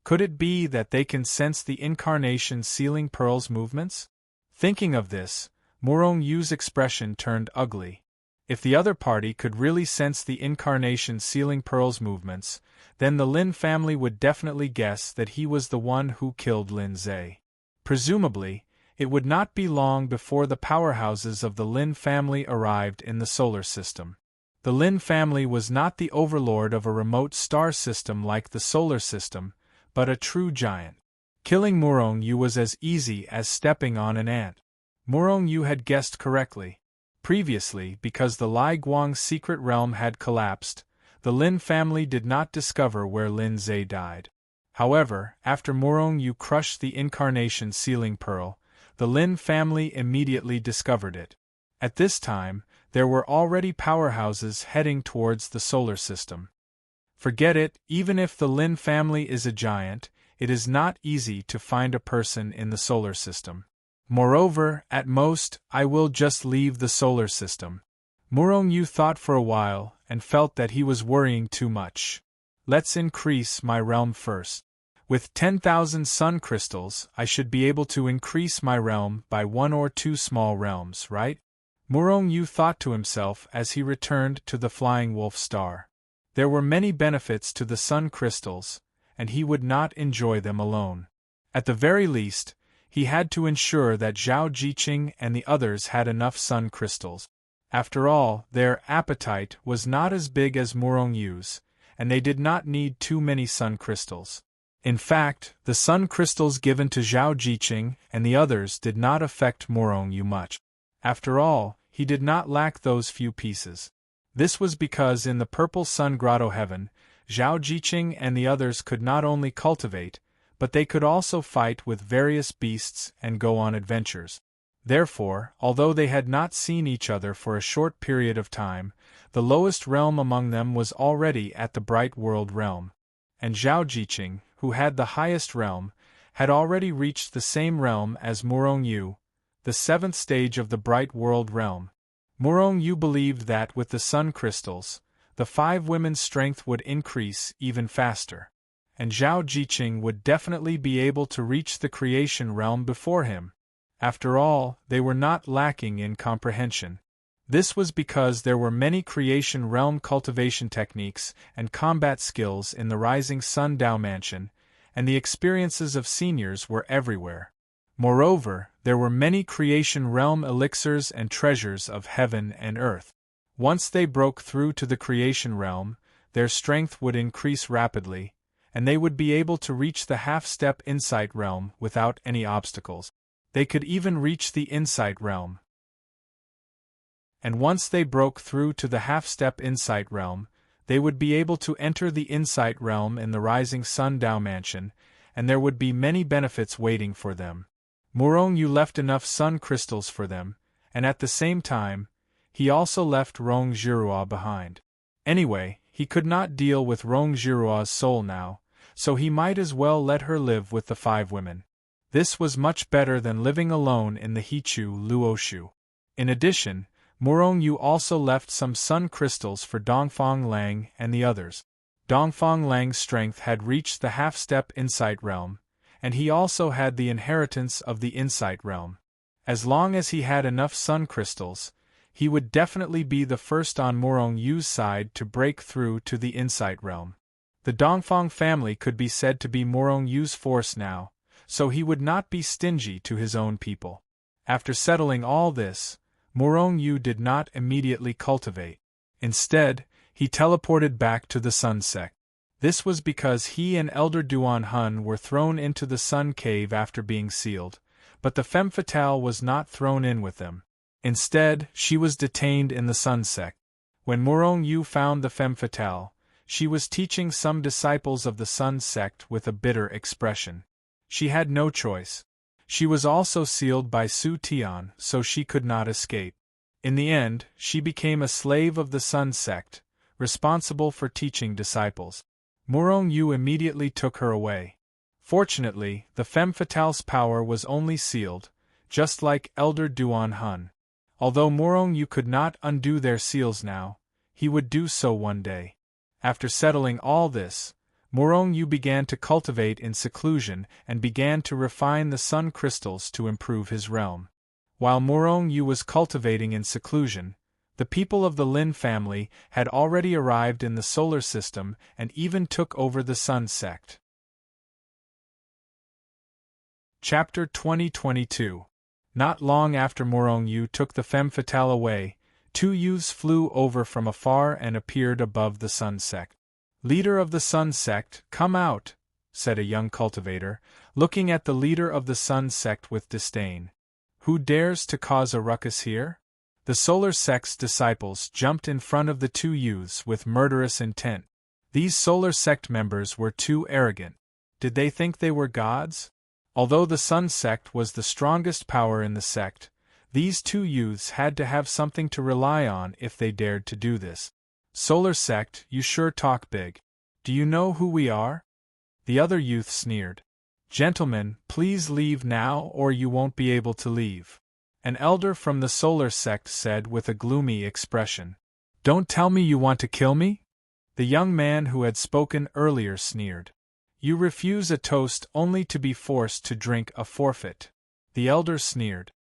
S1: Could it be that they can sense the incarnation sealing pearl's movements? Thinking of this, Morong-yu's expression turned ugly. If the other party could really sense the incarnation sealing pearl's movements, then the Lin family would definitely guess that he was the one who killed Lin Zhe. Presumably, it would not be long before the powerhouses of the Lin family arrived in the solar system. The Lin family was not the overlord of a remote star system like the solar system, but a true giant. Killing Murong Yu was as easy as stepping on an ant. Murong Yu had guessed correctly. Previously, because the Lai Guang's secret realm had collapsed, the Lin family did not discover where Lin Zhe died. However, after Murong Yu crushed the incarnation sealing pearl, the Lin family immediately discovered it. At this time, there were already powerhouses heading towards the solar system. Forget it, even if the Lin family is a giant, it is not easy to find a person in the solar system. Moreover, at most, I will just leave the solar system. Murong Yu thought for a while, and felt that he was worrying too much. Let's increase my realm first. With 10,000 sun crystals, I should be able to increase my realm by 1 or 2 small realms, right? Murong Yu thought to himself as he returned to the Flying Wolf Star. There were many benefits to the sun crystals, and he would not enjoy them alone. At the very least, he had to ensure that Zhao Jiqing and the others had enough sun crystals. After all, their appetite was not as big as Murong Yu's, and they did not need too many sun crystals. In fact, the sun crystals given to Zhao Jiqing and the others did not affect Murong Yu much. After all, he did not lack those few pieces. This was because in the Purple Sun Grotto Heaven, Zhao Jiqing and the others could not only cultivate, but they could also fight with various beasts and go on adventures. Therefore, although they had not seen each other for a short period of time, the lowest realm among them was already at the Bright World realm. And Zhao Jiqing, who had the highest realm, had already reached the same realm as Murong Yu, the 7th stage of the Bright World realm. Murong Yu believed that with the sun crystals, the 5 women's strength would increase even faster, and Zhao Jiqing would definitely be able to reach the creation realm before him. After all, they were not lacking in comprehension. This was because there were many creation realm cultivation techniques and combat skills in the Rising Sun Dao Mansion, and the experiences of seniors were everywhere. Moreover, there were many creation realm elixirs and treasures of heaven and earth. Once they broke through to the creation realm, their strength would increase rapidly, and they would be able to reach the half-step insight realm without any obstacles. They could even reach the insight realm. And once they broke through to the half-step insight realm, they would be able to enter the insight realm in the Rising Sun Dao Mansion, and there would be many benefits waiting for them. Murong Yu left enough sun crystals for them, and at the same time, he also left Rong Zhirua behind. Anyway, he could not deal with Rong Zhirua's soul now, so he might as well let her live with the 5 women. This was much better than living alone in the Hichu Luoshu. In addition, Murong Yu also left some sun crystals for Dongfang Lang and the others. Dongfang Lang's strength had reached the half-step insight realm, and he also had the inheritance of the insight realm. As long as he had enough sun crystals, he would definitely be the first on Murong Yu's side to break through to the insight realm. The Dongfang family could be said to be Murong Yu's force now, so he would not be stingy to his own people. After settling all this, Murong Yu did not immediately cultivate. Instead, he teleported back to the Sun Sect. This was because he and Elder Duan Hun were thrown into the Sun Cave after being sealed, but the femme fatale was not thrown in with them. Instead, she was detained in the Sun Sect. When Murong Yu found the femme fatale, she was teaching some disciples of the Sun Sect with a bitter expression. She had no choice. She was also sealed by Su Tian, so she could not escape. In the end, she became a slave of the Sun Sect, responsible for teaching disciples. Murong Yu immediately took her away. Fortunately, the femme fatale's power was only sealed, just like Elder Duan Hun. Although Murong Yu could not undo their seals now, he would do so one day. After settling all this, Murong Yu began to cultivate in seclusion and began to refine the sun crystals to improve his realm. While Murong Yu was cultivating in seclusion, the people of the Lin family had already arrived in the solar system and even took over the Sun Sect. Chapter 2022. Not long after Murong Yu took the femme fatale away, 2 youths flew over from afar and appeared above the Sun Sect. "Leader of the Sun Sect, come out," said a young cultivator, looking at the leader of the Sun sect with disdain. Who dares to cause a ruckus here? The Solar sect's disciples jumped in front of the two youths with murderous intent. These Solar sect members were too arrogant. Did they think they were gods? Although the Sun sect was the strongest power in the sect, these two youths had to have something to rely on if they dared to do this. Solar sect, you sure talk big. Do you know who we are? The other youth sneered. Gentlemen, please leave now or you won't be able to leave. An elder from the Solar sect said with a gloomy expression. Don't tell me you want to kill me? The young man who had spoken earlier sneered. You refuse a toast only to be forced to drink a forfeit. The elder sneered.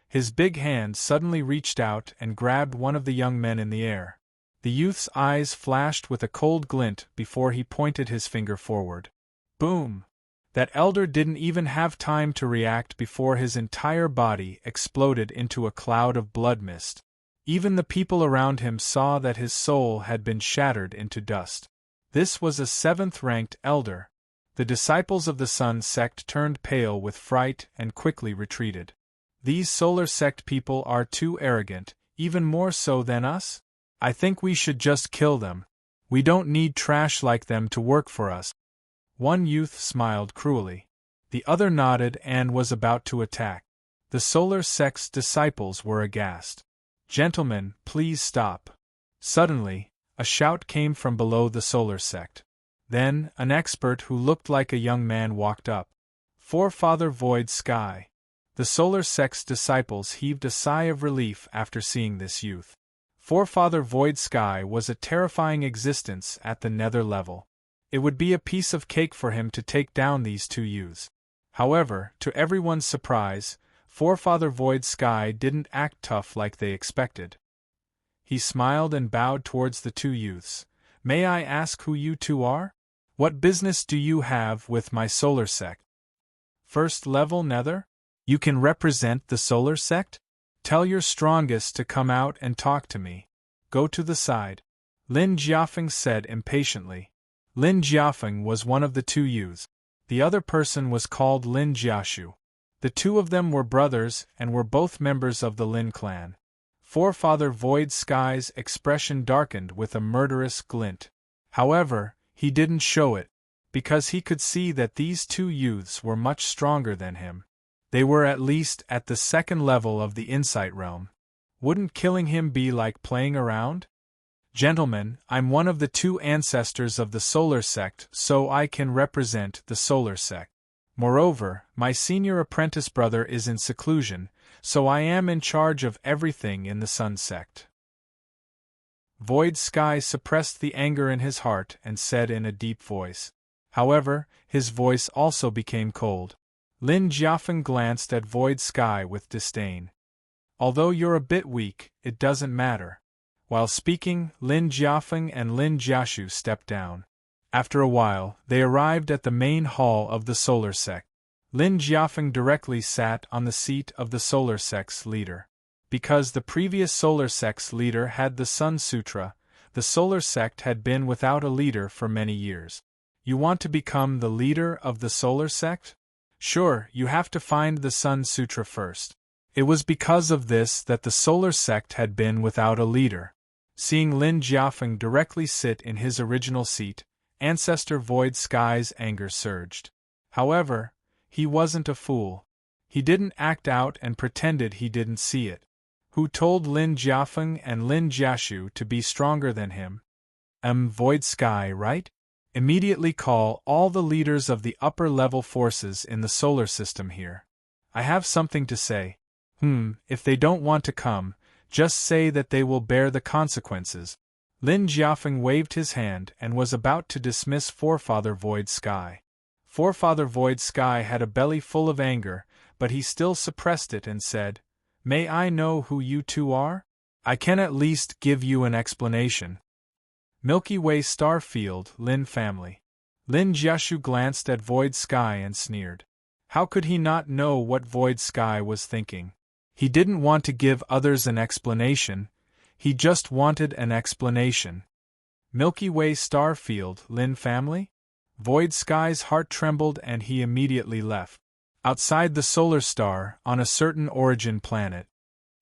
S1: His big hand suddenly reached out and grabbed one of the young men in the air. The youth's eyes flashed with a cold glint before he pointed his finger forward. Boom! That elder didn't even have time to react before his entire body exploded into a cloud of blood mist. Even the people around him saw that his soul had been shattered into dust. This was a 7th-ranked elder. The disciples of the Sun sect turned pale with fright and quickly retreated. These Solar sect people are too arrogant, even more so than us? I think we should just kill them. We don't need trash like them to work for us. One youth smiled cruelly. The other nodded and was about to attack. The Solar sect's disciples were aghast. Gentlemen, please stop. Suddenly, a shout came from below the Solar sect. Then, an expert who looked like a young man walked up. Forefather Void Sky. The Solar sect's disciples heaved a sigh of relief after seeing this youth. Forefather Void Sky was a terrifying existence at the nether level. It would be a piece of cake for him to take down these two youths. However, to everyone's surprise, Forefather Void Sky didn't act tough like they expected. He smiled and bowed towards the two youths. May I ask who you two are? What business do you have with my Solar sect? First level nether? You can represent the Solar sect? Tell your strongest to come out and talk to me. Go to the side. Lin Jiafeng said impatiently. Lin Jiafeng was one of the two youths. The other person was called Lin Jiashu. The two of them were brothers and were both members of the Lin clan. Forefather Void Sky's expression darkened with a murderous glint. However, he didn't show it, because he could see that these two youths were much stronger than him. They were at least at the 2nd level of the Insight realm. Wouldn't killing him be like playing around? Gentlemen, I'm one of the two ancestors of the Solar sect, so I can represent the Solar sect. Moreover, my senior apprentice brother is in seclusion, so I am in charge of everything in the Sun sect. Void Sky suppressed the anger in his heart and said in a deep voice. However, his voice also became cold. Lin Jiafeng glanced at Void Sky with disdain. Although you're a bit weak, it doesn't matter. While speaking, Lin Jiafeng and Lin Jiashu stepped down. After a while, they arrived at the main hall of the Solar sect. Lin Jiafeng directly sat on the seat of the Solar sect's leader. Because the previous Solar sect's leader had the Sun Sutra, the Solar sect had been without a leader for many years. You want to become the leader of the Solar sect? Sure, you have to find the Sun Sutra first. It was because of this that the Solar sect had been without a leader. Seeing Lin Jiafeng directly sit in his original seat, Ancestor Void Sky's anger surged. However, he wasn't a fool. He didn't act out and pretended he didn't see it. Who told Lin Jiafeng and Lin Jiashu to be stronger than him? Void Sky, right? Immediately call all the leaders of the upper-level forces in the solar system here. I have something to say. If they don't want to come, just say that they will bear the consequences. Lin Jiafeng waved his hand and was about to dismiss Forefather Void Sky. Forefather Void Sky had a belly full of anger, but he still suppressed it and said, May I know who you two are? I can at least give you an explanation. Milky Way Star Field, Lin family. Lin Jiashu glanced at Void Sky and sneered. How could he not know what Void Sky was thinking? He didn't want to give others an explanation, he just wanted an explanation. Milky Way Star Field, Lin family? Void Sky's heart trembled and he immediately left. Outside the solar star, on a certain origin planet.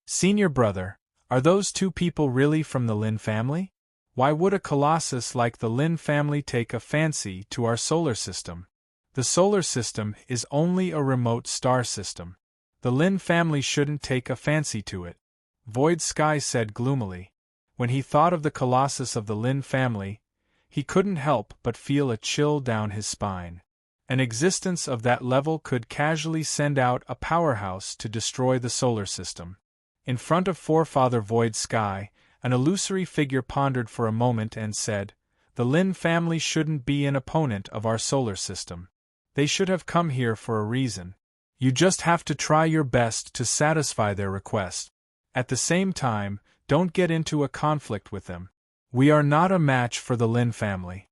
S1: Senior brother, are those two people really from the Lin family? Why would a colossus like the Lin family take a fancy to our solar system? The solar system is only a remote star system. The Lin family shouldn't take a fancy to it, Void Sky said gloomily. When he thought of the colossus of the Lin family, he couldn't help but feel a chill down his spine. An existence of that level could casually send out a powerhouse to destroy the solar system. In front of Forefather Void Sky, an illusory figure pondered for a moment and said, "The Lin family shouldn't be an opponent of our solar system. They should have come here for a reason. You just have to try your best to satisfy their request. At the same time, don't get into a conflict with them. We are not a match for the Lin family."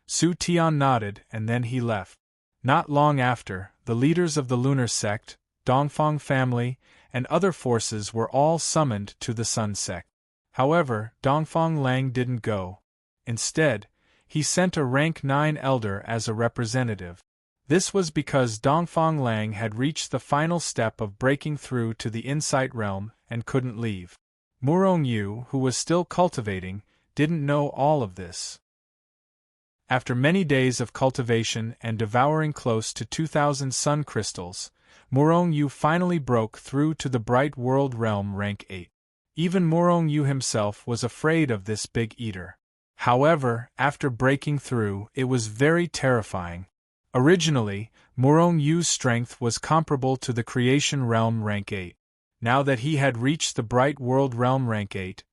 S1: Su Tian nodded and then he left. Not long after, the leaders of the lunar sect, Dongfang family, and other forces were all summoned to the Sun sect. However, Dongfang Lang didn't go. Instead, he sent a rank 9 elder as a representative. This was because Dongfang Lang had reached the final step of breaking through to the insight realm and couldn't leave. Murong Yu, who was still cultivating, didn't know all of this. After many days of cultivation and devouring close to 2,000 sun crystals, Murong Yu finally broke through to the Bright World Realm rank 8. Even Murong Yu himself was afraid of this big eater. However, after breaking through, it was very terrifying. Originally, Murong Yu's strength was comparable to the Creation Realm rank 8. Now that he had reached the Bright World Realm rank 8,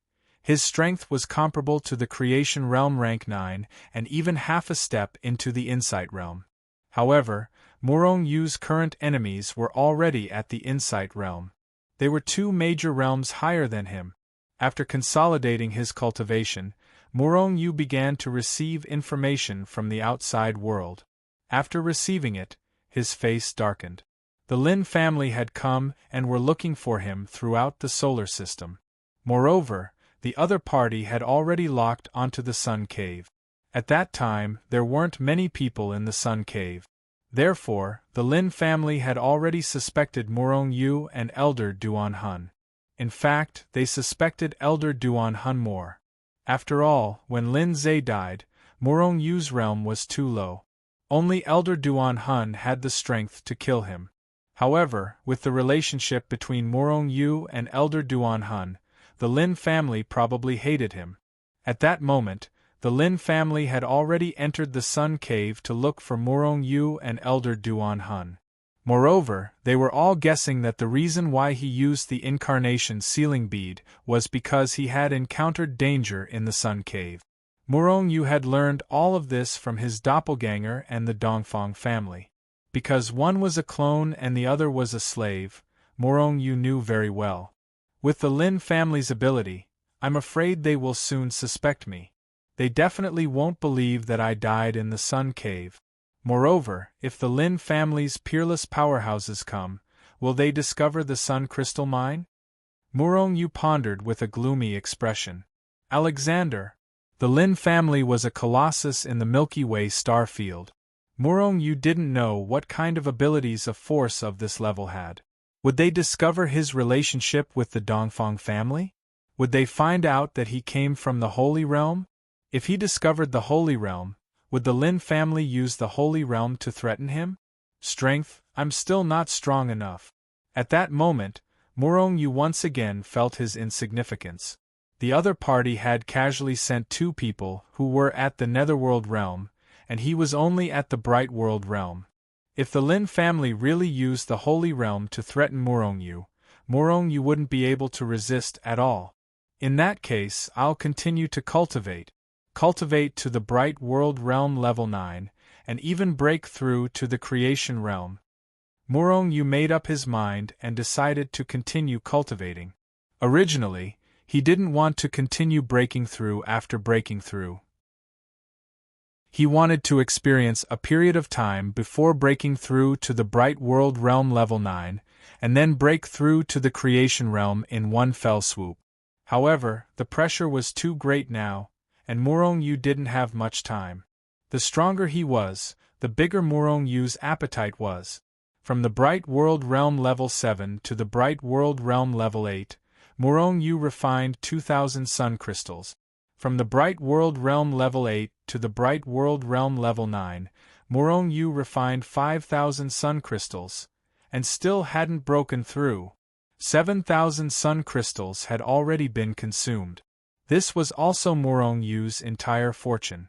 S1: his strength was comparable to the Creation Realm rank 9 and even half a step into the Insight Realm. However, Murong Yu's current enemies were already at the Insight Realm. They were 2 major realms higher than him. After consolidating his cultivation, Murong Yu began to receive information from the outside world. After receiving it, his face darkened. The Lin family had come and were looking for him throughout the solar system. Moreover, the other party had already locked onto the Sun Cave. At that time, there weren't many people in the Sun Cave. Therefore, the Lin family had already suspected Murong Yu and Elder Duan Hun. In fact, they suspected Elder Duan Hun more. After all, when Lin Zhe died, Murong Yu's realm was too low. Only Elder Duan Hun had the strength to kill him. However, with the relationship between Murong Yu and Elder Duan Hun, the Lin family probably hated him. At that moment, the Lin family had already entered the Sun Cave to look for Murong Yu and Elder Duan Hun. Moreover, they were all guessing that the reason why he used the Incarnation Sealing Bead was because he had encountered danger in the Sun Cave. Murong Yu had learned all of this from his doppelganger and the Dongfang family. Because one was a clone and the other was a slave, Murong Yu knew very well. With the Lin family's ability, I'm afraid they will soon suspect me. They definitely won't believe that I died in the Sun Cave. Moreover, if the Lin family's peerless powerhouses come, will they discover the Sun Crystal Mine? Murong Yu pondered with a gloomy expression. Alexander. The Lin family was a colossus in the Milky Way star field. Murong Yu didn't know what kind of abilities a force of this level had. Would they discover his relationship with the Dongfang family? Would they find out that he came from the Holy Realm? If he discovered the Holy Realm, would the Lin family use the Holy Realm to threaten him? Strength, I'm still not strong enough. At that moment, Murong Yu once again felt his insignificance. The other party had casually sent 2 people who were at the Netherworld Realm, and he was only at the Bright World Realm. If the Lin family really used the Holy Realm to threaten Murong Yu wouldn't be able to resist at all. In that case, I'll continue to cultivate to the Bright World Realm level 9, and even break through to the Creation Realm. Murong Yu made up his mind and decided to continue cultivating. Originally, he didn't want to continue breaking through after breaking through. He wanted to experience a period of time before breaking through to the Bright World Realm level 9, and then break through to the Creation Realm in one fell swoop. However, the pressure was too great now, and Murong Yu didn't have much time. The stronger he was, the bigger Murong Yu's appetite was. From the Bright World Realm Level 7 to the Bright World Realm Level 8, Murong Yu refined 2,000 sun crystals. From the Bright World Realm Level 8 to the Bright World Realm Level 9, Murong Yu refined 5,000 sun crystals, and still hadn't broken through. 7,000 sun crystals had already been consumed. This was also Murong Yu's entire fortune.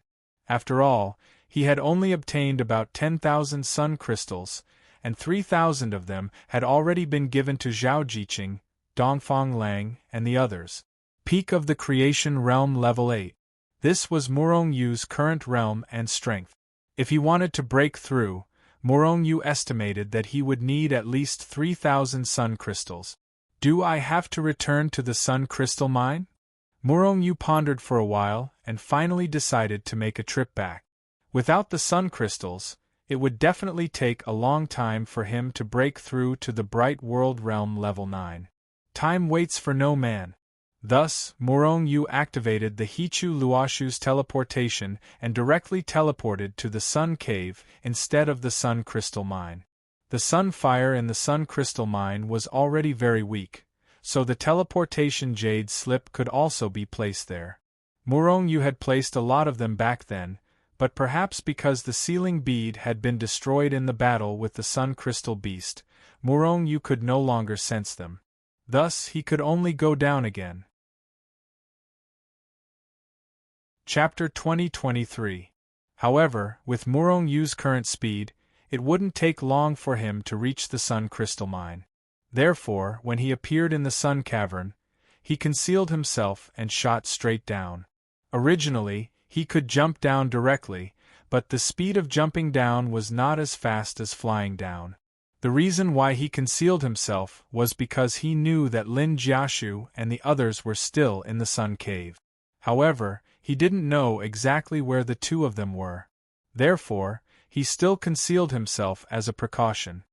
S1: After all, he had only obtained about 10,000 sun crystals, and 3,000 of them had already been given to Zhao Jiqing, Dongfang Lang, and the others. Peak of the Creation Realm Level 8. This was Murong Yu's current realm and strength. If he wanted to break through, Murong Yu estimated that he would need at least 3,000 sun crystals. Do I have to return to the sun crystal mine? Murong Yu pondered for a while and finally decided to make a trip back. Without the sun crystals, it would definitely take a long time for him to break through to the Bright World Realm Level 9. Time waits for no man. Thus, Murong Yu activated the Hichu Luoshu's teleportation and directly teleported to the Sun Cave instead of the Sun Crystal Mine. The Sun Fire in the Sun Crystal Mine was already very weak, so the teleportation jade slip could also be placed there. Murong Yu had placed a lot of them back then, but perhaps because the sealing bead had been destroyed in the battle with the Sun Crystal Beast, Murong Yu could no longer sense them. Thus he could only go down again. Chapter 2023. However, with Murong Yu's current speed, it wouldn't take long for him to reach the Sun Crystal Mine. Therefore, when he appeared in the Sun Cavern, he concealed himself and shot straight down. Originally, he could jump down directly, but the speed of jumping down was not as fast as flying down. The reason why he concealed himself was because he knew that Lin Jiashu and the others were still in the Sun Cave. However, he didn't know exactly where the two of them were. Therefore, he still concealed himself as a precaution.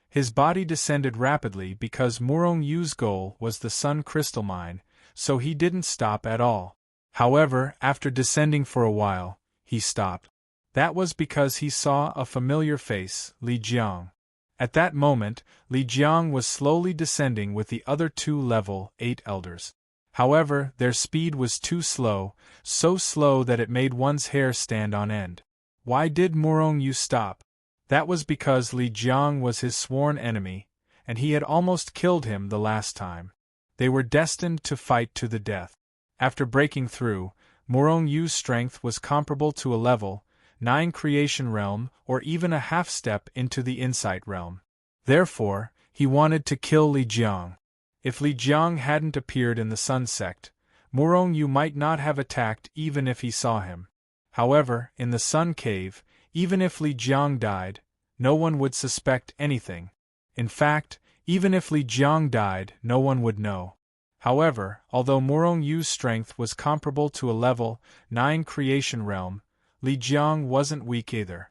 S1: His body descended rapidly because Murong Yu's goal was the Sun Crystal Mine, so he didn't stop at all. However, after descending for a while, he stopped. That was because he saw a familiar face, Li Jiang. At that moment, Li Jiang was slowly descending with the other two level 8 elders. However, their speed was too slow, so slow that it made one's hair stand on end. Why did Murong Yu stop? That was because Li Jiang was his sworn enemy, and he had almost killed him the last time. They were destined to fight to the death. After breaking through, Murong Yu's strength was comparable to a level 9 creation realm or even a half step into the insight realm. Therefore, he wanted to kill Li Jiang. If Li Jiang hadn't appeared in the Sun Sect, Murong Yu might not have attacked even if he saw him. However, in the Sun Cave, even if Li Jiang died, no one would suspect anything. In fact, even if Li Jiang died, no one would know. However, although Murong Yu's strength was comparable to a level 9 creation realm, Li Jiang wasn't weak either.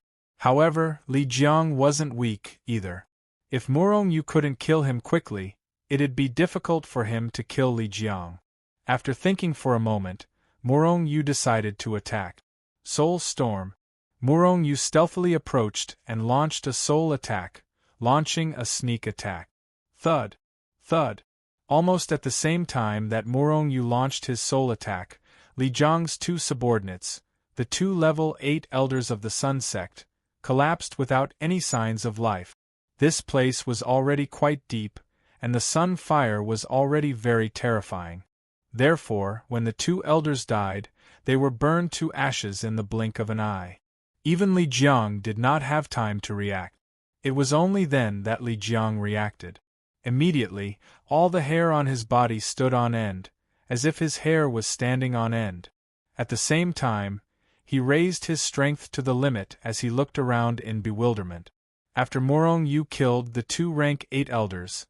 S1: If Murong Yu couldn't kill him quickly, it'd be difficult for him to kill Li Jiang. After thinking for a moment, Murong Yu decided to attack. Soul Storm. Murong Yu stealthily approached and launched a soul attack, launching a sneak attack. Thud. Thud. Almost at the same time that Murong Yu launched his soul attack, Li Jiang's two subordinates, the two level 8 elders of the Sun Sect, collapsed without any signs of life. This place was already quite deep, and the sun fire was already very terrifying. Therefore, when the two elders died, they were burned to ashes in the blink of an eye. Even Li Jiang did not have time to react. It was only then that Li Jiang reacted. Immediately, all the hair on his body stood on end, as if his hair was standing on end. At the same time, he raised his strength to the limit as he looked around in bewilderment. After Murong Yu killed the two rank 8 elders,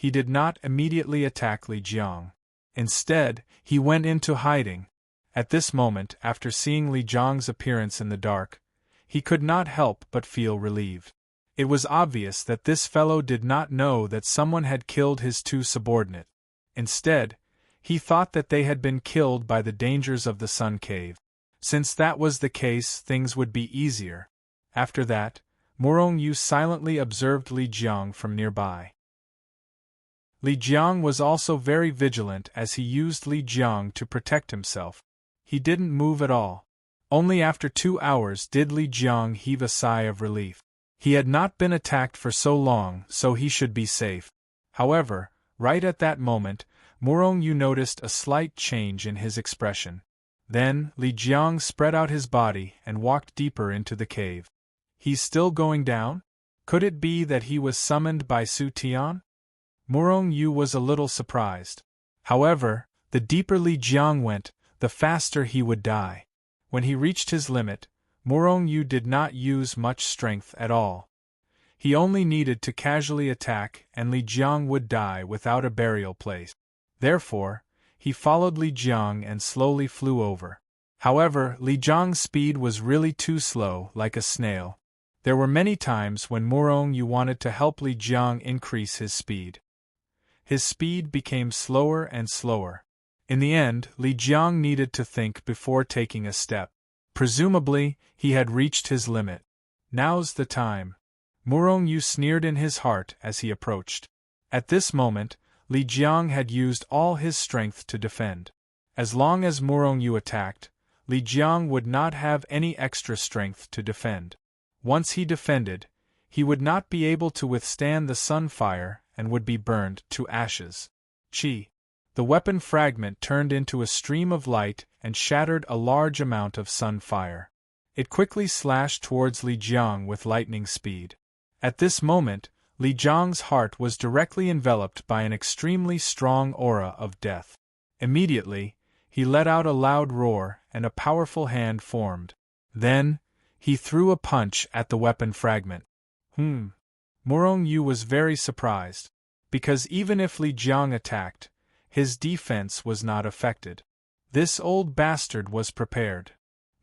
S1: he did not immediately attack Li Jiang. Instead, he went into hiding. At this moment, after seeing Li Jiang's appearance in the dark, he could not help but feel relieved. It was obvious that this fellow did not know that someone had killed his two subordinates. Instead, he thought that they had been killed by the dangers of the Sun Cave. Since that was the case, things would be easier. After that, Morong Yu silently observed Li Jiang from nearby. Li Jiang was also very vigilant as he used Li Jiang to protect himself. He didn't move at all. Only after 2 hours did Li Jiang heave a sigh of relief. He had not been attacked for so long, so he should be safe. However, right at that moment, Morong Yu noticed a slight change in his expression. Then, Li Jiang spread out his body and walked deeper into the cave. He's still going down? Could it be that he was summoned by Su Tian? Morong Yu was a little surprised. However, the deeper Li Jiang went, the faster he would die. When he reached his limit, Morong Yu did not use much strength at all. He only needed to casually attack and Li Jiang would die without a burial place. Therefore, he followed Li Jiang and slowly flew over. However, Li Jiang's speed was really too slow, like a snail. There were many times when Morong Yu wanted to help Li Jiang increase his speed. His speed became slower and slower. In the end, Li Jiang needed to think before taking a step. Presumably, he had reached his limit. Now's the time. Morong Yu sneered in his heart as he approached. At this moment, Li Jiang had used all his strength to defend. As long as Morong Yu attacked, Li Jiang would not have any extra strength to defend. Once he defended, he would not be able to withstand the sun fire and would be burned to ashes. Chi. The weapon fragment turned into a stream of light and shattered a large amount of sun fire. It quickly slashed towards Li Jiang with lightning speed. At this moment, Li Jiang's heart was directly enveloped by an extremely strong aura of death. Immediately, he let out a loud roar and a powerful hand formed. Then, he threw a punch at the weapon fragment. Morong Yu was very surprised, because even if Li Jiang attacked, his defense was not affected. This old bastard was prepared.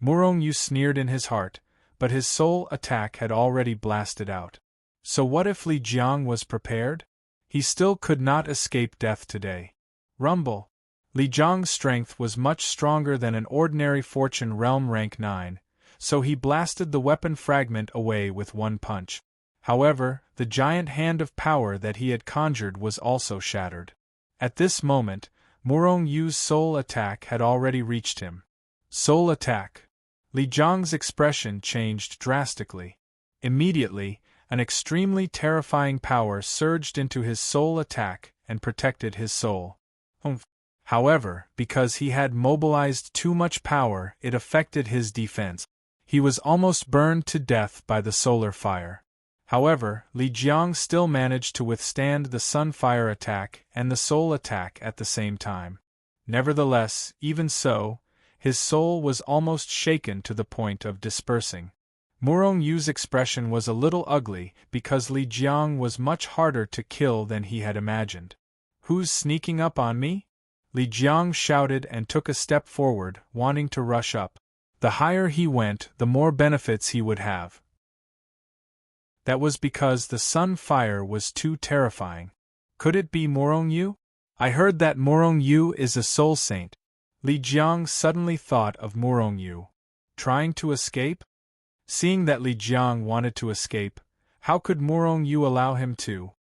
S1: Morong Yu sneered in his heart, but his soul attack had already blasted out. So what if Li Jiang was prepared? He still could not escape death today. Rumble. Li Jiang's strength was much stronger than an ordinary Fortune Realm rank 9, so he blasted the weapon fragment away with one punch. However, the giant hand of power that he had conjured was also shattered. At this moment, Morong Yu's soul attack had already reached him. Soul attack. Li Jiang's expression changed drastically. Immediately, an extremely terrifying power surged into his soul attack and protected his soul. However, because he had mobilized too much power, it affected his defense. He was almost burned to death by the solar fire. However, Li Jiang still managed to withstand the sun fire attack and the soul attack at the same time. Nevertheless, even so, his soul was almost shaken to the point of dispersing. Morong Yu's expression was a little ugly because Li Jiang was much harder to kill than he had imagined. "Who's sneaking up on me?" Li Jiang shouted and took a step forward, wanting to rush up. The higher he went, the more benefits he would have. That was because the sun fire was too terrifying. Could it be Morong Yu? I heard that Morong Yu is a soul saint. Li Jiang suddenly thought of Morong Yu. Trying to escape? Seeing that Li Jiang wanted to escape, how could Morong Yu allow him to?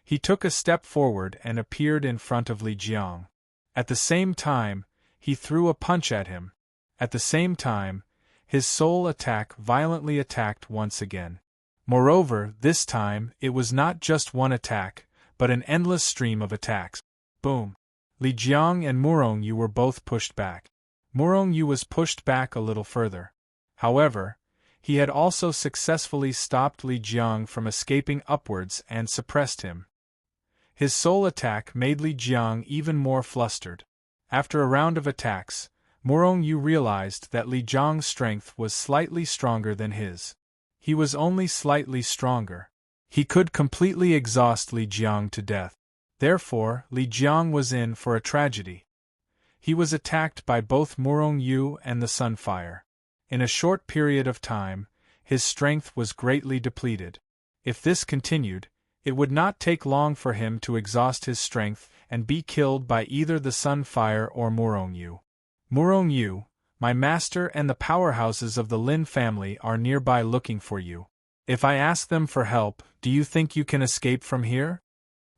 S1: He took a step forward and appeared in front of Li Jiang. At the same time, he threw a punch at him. At the same time, his soul attack violently attacked once again. Moreover, this time, it was not just one attack, but an endless stream of attacks. Boom! Li Jiang and Morong Yu were both pushed back. Morong Yu was pushed back a little further. However, he had also successfully stopped Li Jiang from escaping upwards and suppressed him. His soul attack made Li Jiang even more flustered. After a round of attacks, Morong Yu realized that Li Jiang's strength was slightly stronger than his. He was only slightly stronger. He could completely exhaust Li Jiang to death. Therefore, Li Jiang was in for a tragedy. He was attacked by both Morong Yu and the Sunfire. In a short period of time, his strength was greatly depleted. If this continued, it would not take long for him to exhaust his strength and be killed by either the Sunfire or Morong Yu. Morong Yu, My master and the powerhouses of the Lin family are nearby looking for you. If I ask them for help, do you think you can escape from here?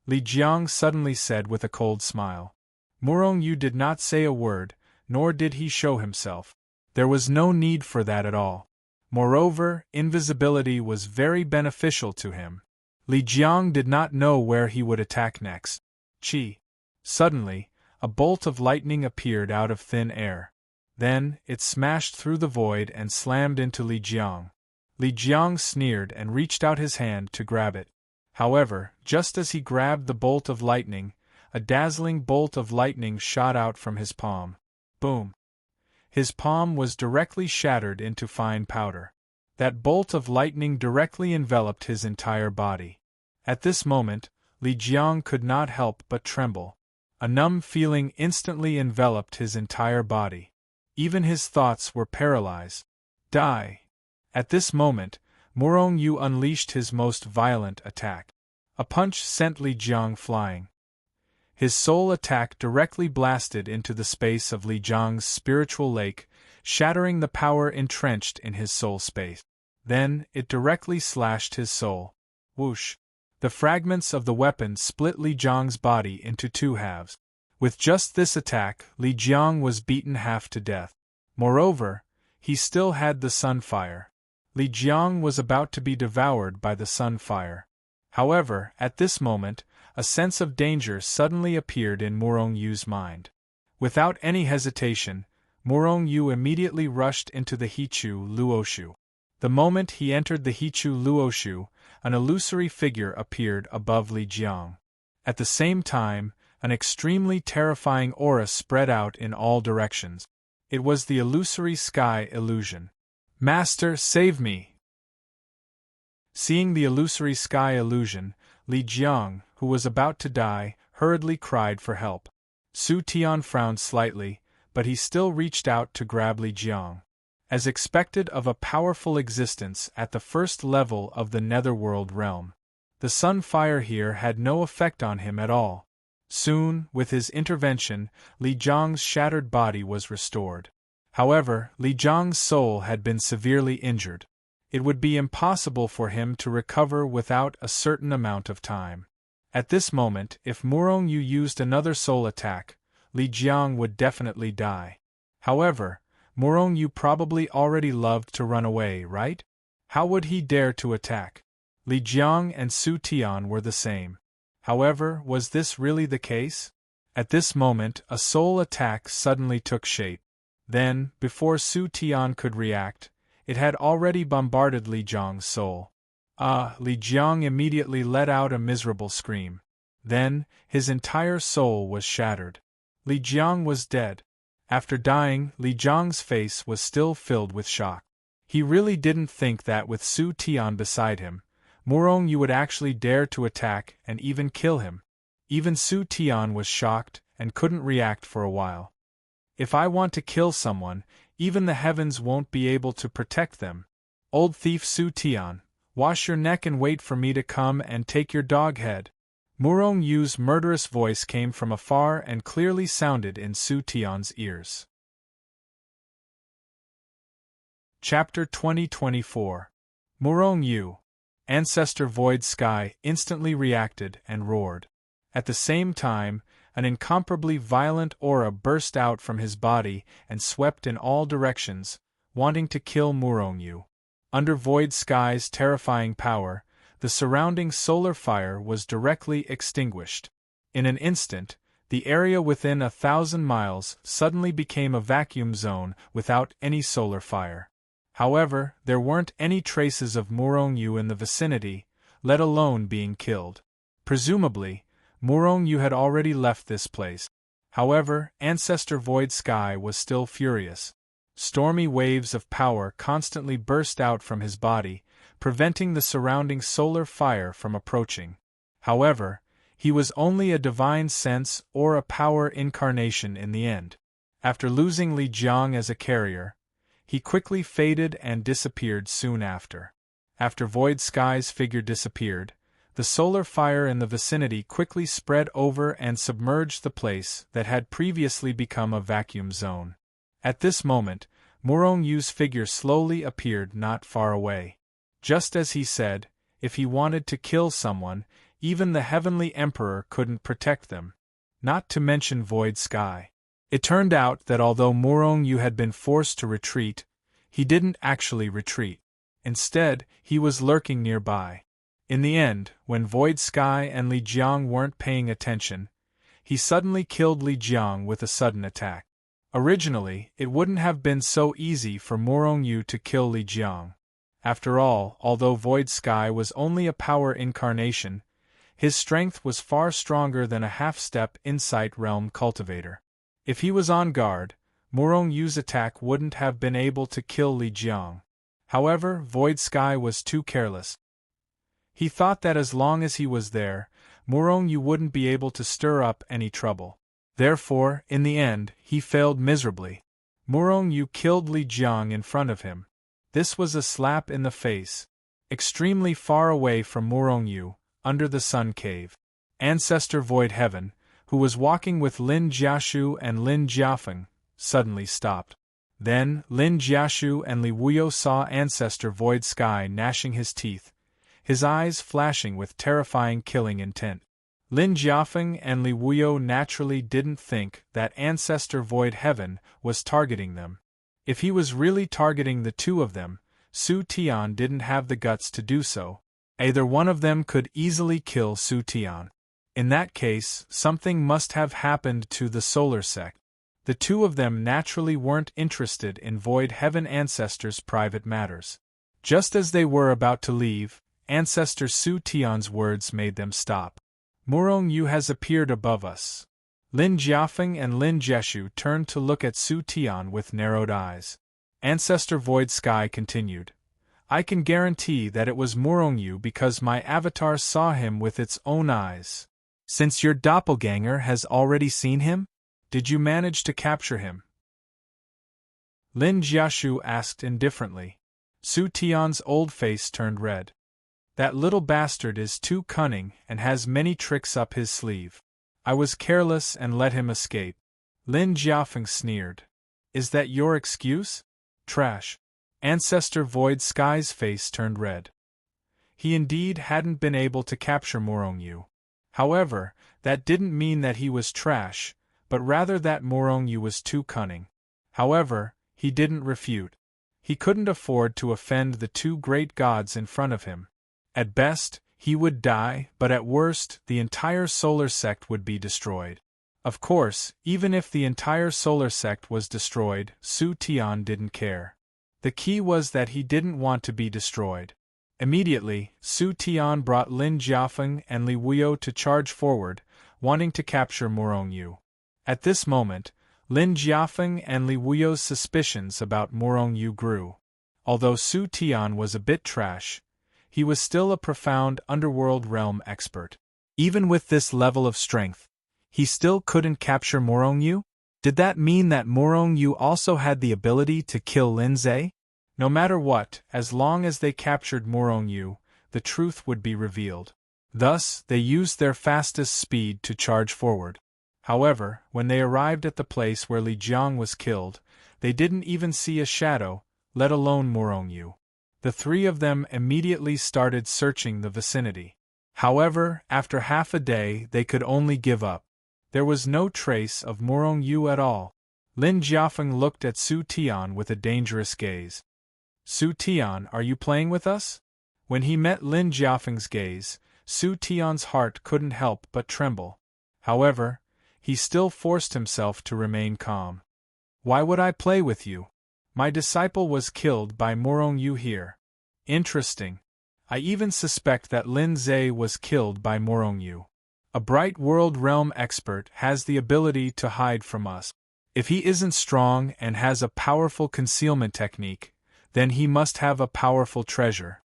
S1: Li Jiang suddenly said with a cold smile. Murong Yu did not say a word, nor did he show himself. There was no need for that at all. Moreover, invisibility was very beneficial to him. Li Jiang did not know where he would attack next. Chi. Suddenly, a bolt of lightning appeared out of thin air. Then, it smashed through the void and slammed into Li Jiang. Li Jiang sneered and reached out his hand to grab it. However, just as he grabbed the bolt of lightning, a dazzling bolt of lightning shot out from his palm. Boom! His palm was directly shattered into fine powder. That bolt of lightning directly enveloped his entire body. At this moment, Li Jiang could not help but tremble. A numb feeling instantly enveloped his entire body. Even his thoughts were paralyzed. Die! At this moment, Murong Yu unleashed his most violent attack. A punch sent Li Jiang flying. His soul attack directly blasted into the space of Li Jiang's spiritual lake, shattering the power entrenched in his soul space. Then, it directly slashed his soul. Whoosh! The fragments of the weapon split Li Jiang's body into two halves. With just this attack, Li Jiang was beaten half to death. Moreover, he still had the sunfire. Li Jiang was about to be devoured by the sunfire. However, at this moment, a sense of danger suddenly appeared in Murong Yu's mind. Without any hesitation, Murong Yu immediately rushed into the Hichu Luoshu. The moment he entered the Hichu Luoshu, an illusory figure appeared above Li Jiang. At the same time, an extremely terrifying aura spread out in all directions. It was the illusory sky illusion. Master, save me! Seeing the illusory sky illusion, Li Jiang, who was about to die, hurriedly cried for help. Su Tian frowned slightly, but he still reached out to grab Li Jiang. As expected of a powerful existence at the first level of the netherworld realm, the sunfire here had no effect on him at all. Soon, with his intervention, Li Jiang's shattered body was restored. However, Li Jiang's soul had been severely injured. It would be impossible for him to recover without a certain amount of time. At this moment, if Murong Yu used another soul attack, Li Jiang would definitely die. However, Murong Yu probably already loved to run away, right? How would he dare to attack? Li Jiang and Su Tian were the same. However, was this really the case? At this moment, a soul attack suddenly took shape. Then, before Su Tian could react, it had already bombarded Li Jiang's soul. Li Jiang immediately let out a miserable scream. Then, his entire soul was shattered. Li Jiang was dead. After dying, Li Jiang's face was still filled with shock. He really didn't think that with Su Tian beside him, Murong Yu would actually dare to attack and even kill him. Even Su Tian was shocked and couldn't react for a while. If I want to kill someone, even the heavens won't be able to protect them. Old thief Su Tian, wash your neck and wait for me to come and take your dog head. Murong Yu's murderous voice came from afar and clearly sounded in Su Tian's ears. Chapter 2024. Murong Yu, Ancestor Void Sky, instantly reacted and roared. At the same time, an incomparably violent aura burst out from his body and swept in all directions, wanting to kill Murong Yu. Under Void Sky's terrifying power, the surrounding solar fire was directly extinguished. In an instant, the area within 1,000 miles suddenly became a vacuum zone without any solar fire. However, there weren't any traces of Murong Yu in the vicinity, let alone being killed. Presumably, Murong Yu had already left this place. However, Ancestor Void Sky was still furious. Stormy waves of power constantly burst out from his body, preventing the surrounding solar fire from approaching. However, he was only a divine sense or a power incarnation in the end. After losing Li Jiang as a carrier, he quickly faded and disappeared soon after. After Void Sky's figure disappeared, the solar fire in the vicinity quickly spread over and submerged the place that had previously become a vacuum zone. At this moment, Morong Yu's figure slowly appeared not far away. Just as he said, if he wanted to kill someone, even the Heavenly Emperor couldn't protect them. Not to mention Void Sky. It turned out that although Morong Yu had been forced to retreat, he didn't actually retreat. Instead, he was lurking nearby. In the end, when Void Sky and Li Jiang weren't paying attention, he suddenly killed Li Jiang with a sudden attack. Originally, it wouldn't have been so easy for Morong Yu to kill Li Jiang. After all, although Void Sky was only a power incarnation, his strength was far stronger than a half-step Insight Realm cultivator. If he was on guard, Morong Yu's attack wouldn't have been able to kill Li Jiang. However, Void Sky was too careless. He thought that as long as he was there, Morong Yu wouldn't be able to stir up any trouble. Therefore, in the end, he failed miserably. Morong Yu killed Li Jiang in front of him. This was a slap in the face. Extremely far away from Morong Yu, under the Sun Cave, Ancestor Void Heaven, who was walking with Lin Jiashu and Lin Jiafeng, suddenly stopped. Then, Lin Jiashu and Li Wuyo saw Ancestor Void Sky gnashing his teeth, his eyes flashing with terrifying killing intent. Lin Jiafeng and Li Wuyo naturally didn't think that Ancestor Void Heaven was targeting them. If he was really targeting the two of them, Su Tian didn't have the guts to do so. Either one of them could easily kill Su Tian. In that case, something must have happened to the Solar Sect. The two of them naturally weren't interested in Void Heaven Ancestor's private matters. Just as they were about to leave, Ancestor Su Tian's words made them stop. Morong Yu has appeared above us. Lin Jiafeng and Lin Jiashu turned to look at Su Tian with narrowed eyes. Ancestor Void Sky continued. I can guarantee that it was Morong Yu because my avatar saw him with its own eyes. Since your doppelganger has already seen him, did you manage to capture him? Lin Jiashu asked indifferently. Su Tian's old face turned red. That little bastard is too cunning and has many tricks up his sleeve. I was careless and let him escape. Lin Jiafeng sneered. Is that your excuse? Trash. Ancestor Void Sky's face turned red. He indeed hadn't been able to capture Morong Yu. However, that didn't mean that he was trash, but rather that Morong Yu was too cunning. However, he didn't refute. He couldn't afford to offend the two great gods in front of him. At best, he would die, but at worst, the entire Solar Sect would be destroyed. Of course, even if the entire Solar Sect was destroyed, Su Tian didn't care. The key was that he didn't want to be destroyed. Immediately, Su Tian brought Lin Jiafeng and Li Wuyo to charge forward, wanting to capture Morong Yu. At this moment, Lin Jiafeng and Li Wuyo's suspicions about Morong Yu grew. Although Su Tian was a bit trash, he was still a profound underworld realm expert. Even with this level of strength, he still couldn't capture Morong Yu? Did that mean that Morong Yu also had the ability to kill Lin Zhe? No matter what, as long as they captured Morong Yu, the truth would be revealed. Thus, they used their fastest speed to charge forward. However, when they arrived at the place where Li Jiang was killed, they didn't even see a shadow, let alone Morong Yu. The three of them immediately started searching the vicinity. However, after half a day they could only give up. There was no trace of Morong Yu at all. Lin Jiafeng looked at Su Tian with a dangerous gaze. Su Tian, are you playing with us? When he met Lin Jiafeng's gaze, Su Tian's heart couldn't help but tremble. However, he still forced himself to remain calm. Why would I play with you? My disciple was killed by Morong Yu here. Interesting. I even suspect that Lin Zhe was killed by Morong Yu. A bright world realm expert has the ability to hide from us. If he isn't strong and has a powerful concealment technique, then he must have a powerful treasure.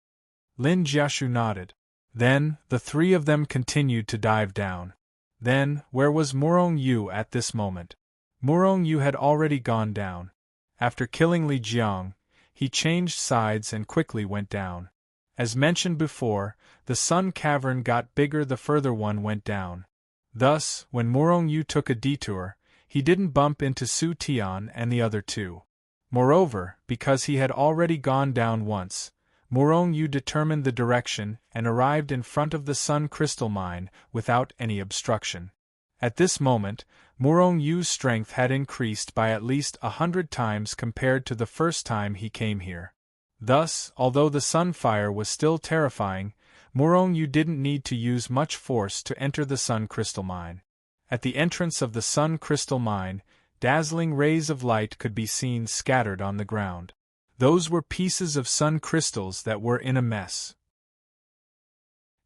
S1: Lin Jiashu nodded. Then, the three of them continued to dive down. Then, where was Morong Yu at this moment? Morong Yu had already gone down. After killing Li Jiang, he changed sides and quickly went down. As mentioned before, the sun cavern got bigger the further one went down. Thus, when Morong Yu took a detour, he didn't bump into Su Tian and the other two. Moreover, because he had already gone down once, Murong Yu determined the direction and arrived in front of the sun crystal mine without any obstruction. At this moment, Murong Yu's strength had increased by at least 100 times compared to the first time he came here. Thus, although the sunfire was still terrifying, Murong Yu didn't need to use much force to enter the sun crystal mine. At the entrance of the sun crystal mine, dazzling rays of light could be seen scattered on the ground. Those were pieces of sun crystals that were in a mess.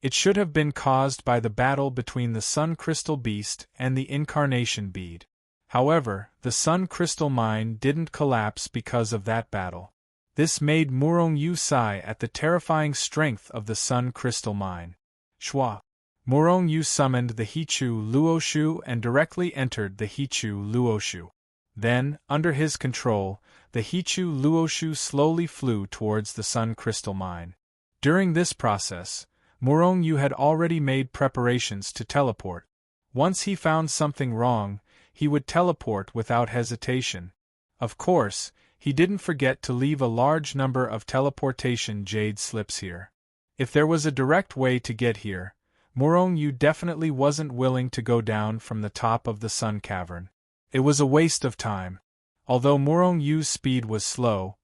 S1: It should have been caused by the battle between the sun crystal beast and the incarnation bead. However, the sun crystal mine didn't collapse because of that battle. This made Murong Yu sigh at the terrifying strength of the sun crystal mine. Shua. Murong Yu summoned the Hichu Luoshu and directly entered the Hichu Luoshu. Then, under his control, the Hichu Luoshu slowly flew towards the sun crystal mine. During this process, Murong Yu had already made preparations to teleport. Once he found something wrong, he would teleport without hesitation. Of course, he didn't forget to leave a large number of teleportation jade slips here. If there was a direct way to get here, Murong Yu definitely wasn't willing to go down from the top of the sun cavern. It was a waste of time. Although Murong Yu's speed was slow,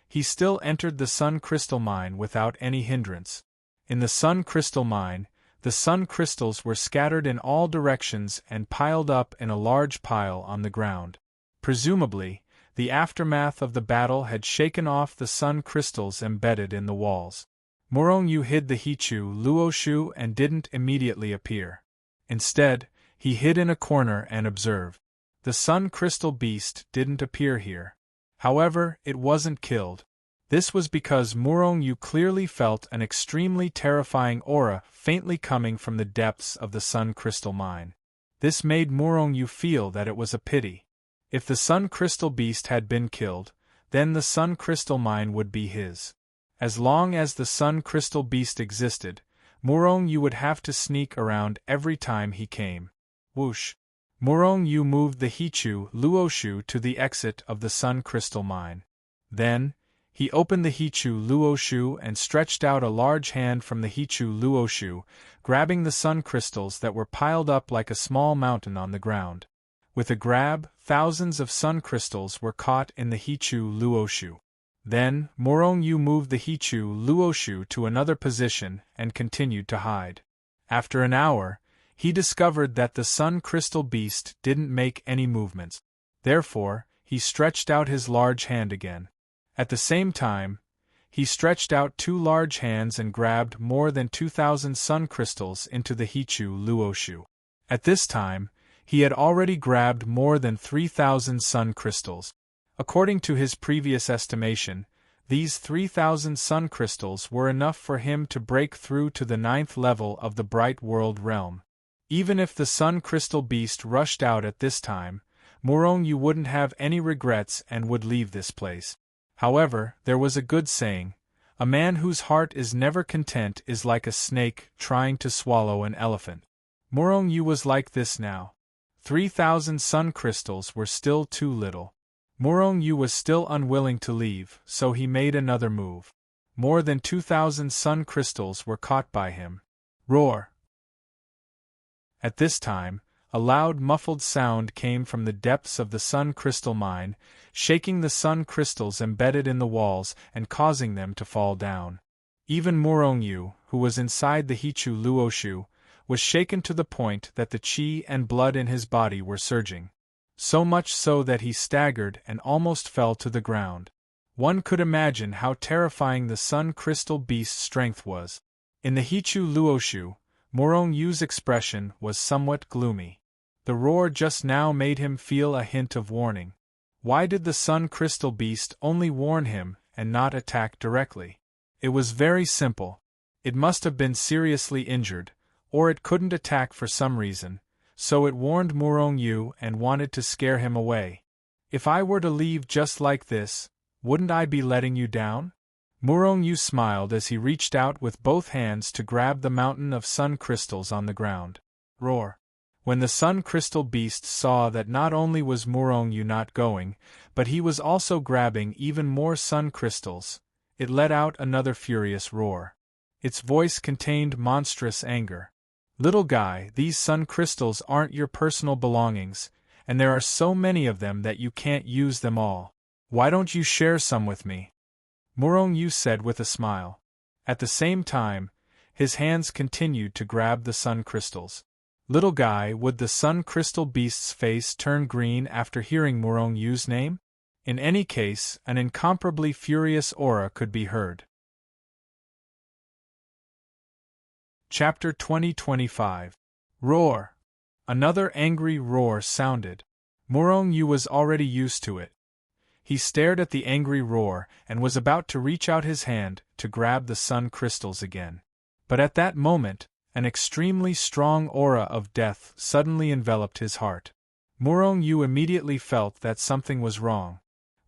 S1: he still entered the sun crystal mine without any hindrance. In the sun crystal mine, the sun crystals were scattered in all directions and piled up in a large pile on the ground. Presumably, the aftermath of the battle had shaken off the sun crystals embedded in the walls. Murong Yu hid the Hichu Luoshu and didn't immediately appear. Instead, he hid in a corner and observed. The sun crystal beast didn't appear here. However, it wasn't killed. This was because Murong Yu clearly felt an extremely terrifying aura faintly coming from the depths of the sun crystal mine. This made Murong Yu feel that it was a pity. If the sun crystal beast had been killed, then the sun crystal mine would be his. As long as the sun crystal beast existed, Murong Yu would have to sneak around every time he came. Whoosh! Murong Yu moved the Hichu Luoshu to the exit of the sun crystal mine. Then, he opened the Hichu Luoshu and stretched out a large hand from the Hichu Luoshu, grabbing the sun crystals that were piled up like a small mountain on the ground. With a grab, thousands of sun crystals were caught in the Hichu Luoshu. Then, Murong Yu moved the Hichu Luoshu to another position and continued to hide. After an hour, he discovered that the sun crystal beast didn't make any movements. Therefore, he stretched out his large hand again. At the same time, he stretched out two large hands and grabbed more than 2,000 sun crystals into the Hichu Luoshu. At this time, he had already grabbed more than 3,000 sun crystals. According to his previous estimation, these 3,000 sun crystals were enough for him to break through to the 9th level of the Bright World realm. Even if the sun crystal beast rushed out at this time, Murong Yu wouldn't have any regrets and would leave this place. However, there was a good saying, a man whose heart is never content is like a snake trying to swallow an elephant. Murong Yu was like this now. 3,000 sun crystals were still too little. Murong Yu was still unwilling to leave, so he made another move. More than 2,000 sun crystals were caught by him. Roar! At this time, a loud muffled sound came from the depths of the sun crystal mine, shaking the sun crystals embedded in the walls and causing them to fall down. Even Murong Yu, who was inside the Hichu Luoshu, was shaken to the point that the qi and blood in his body were surging. So much so that he staggered and almost fell to the ground. One could imagine how terrifying the sun crystal beast's strength was. In the Hichu Luoshu, Murong Yu's expression was somewhat gloomy. The roar just now made him feel a hint of warning. Why did the sun crystal beast only warn him and not attack directly? It was very simple. It must have been seriously injured, or it couldn't attack for some reason, so it warned Murong Yu and wanted to scare him away. If I were to leave just like this, wouldn't I be letting you down? Murong Yu smiled as he reached out with both hands to grab the mountain of sun crystals on the ground. Roar! When the Sun Crystal Beast saw that not only was Murong-yu not going, but he was also grabbing even more sun crystals, it let out another furious roar. Its voice contained monstrous anger. "Little guy, these sun crystals aren't your personal belongings, and there are so many of them that you can't use them all. Why don't you share some with me?" Murong-yu said with a smile. At the same time, his hands continued to grab the sun crystals. "Little guy, would the Sun Crystal Beast's face turn green after hearing Murong-yu's name? In any case, an incomparably furious aura could be heard." Chapter 2025. Roar! Another angry roar sounded. Murong-yu was already used to it. He stared at the angry roar and was about to reach out his hand to grab the sun crystals again. But at that moment, an extremely strong aura of death suddenly enveloped his heart. Murong-yu immediately felt that something was wrong.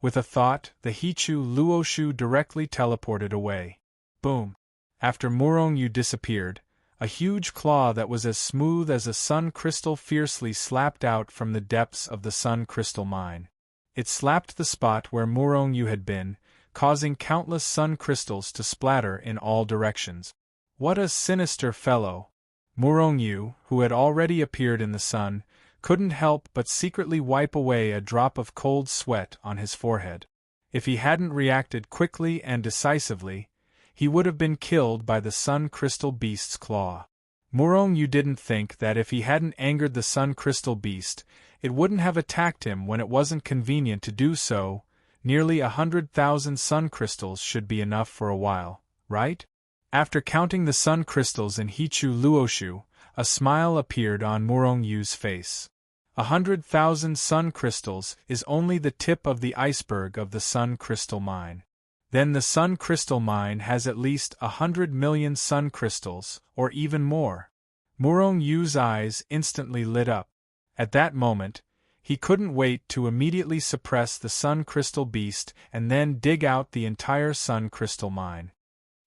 S1: With a thought, the Hichu Luoshu directly teleported away. Boom! After Murong-yu disappeared, a huge claw that was as smooth as a sun crystal fiercely slapped out from the depths of the sun crystal mine. It slapped the spot where Murong-yu had been, causing countless sun crystals to splatter in all directions. What a sinister fellow! Murong-yu, who had already appeared in the sun, couldn't help but secretly wipe away a drop of cold sweat on his forehead. If he hadn't reacted quickly and decisively, he would have been killed by the Sun Crystal Beast's claw. Murong-yu didn't think that if he hadn't angered the Sun Crystal Beast, it wouldn't have attacked him when it wasn't convenient to do so. Nearly 100,000 sun crystals should be enough for a while, right? After counting the sun crystals in Hichu Luoshu, a smile appeared on Murong-yu's face. 100,000 sun crystals is only the tip of the iceberg of the sun crystal mine. Then the sun crystal mine has at least 100 million sun crystals, or even more. Murong-yu's eyes instantly lit up. At that moment, he couldn't wait to immediately suppress the Sun Crystal Beast and then dig out the entire Sun Crystal mine.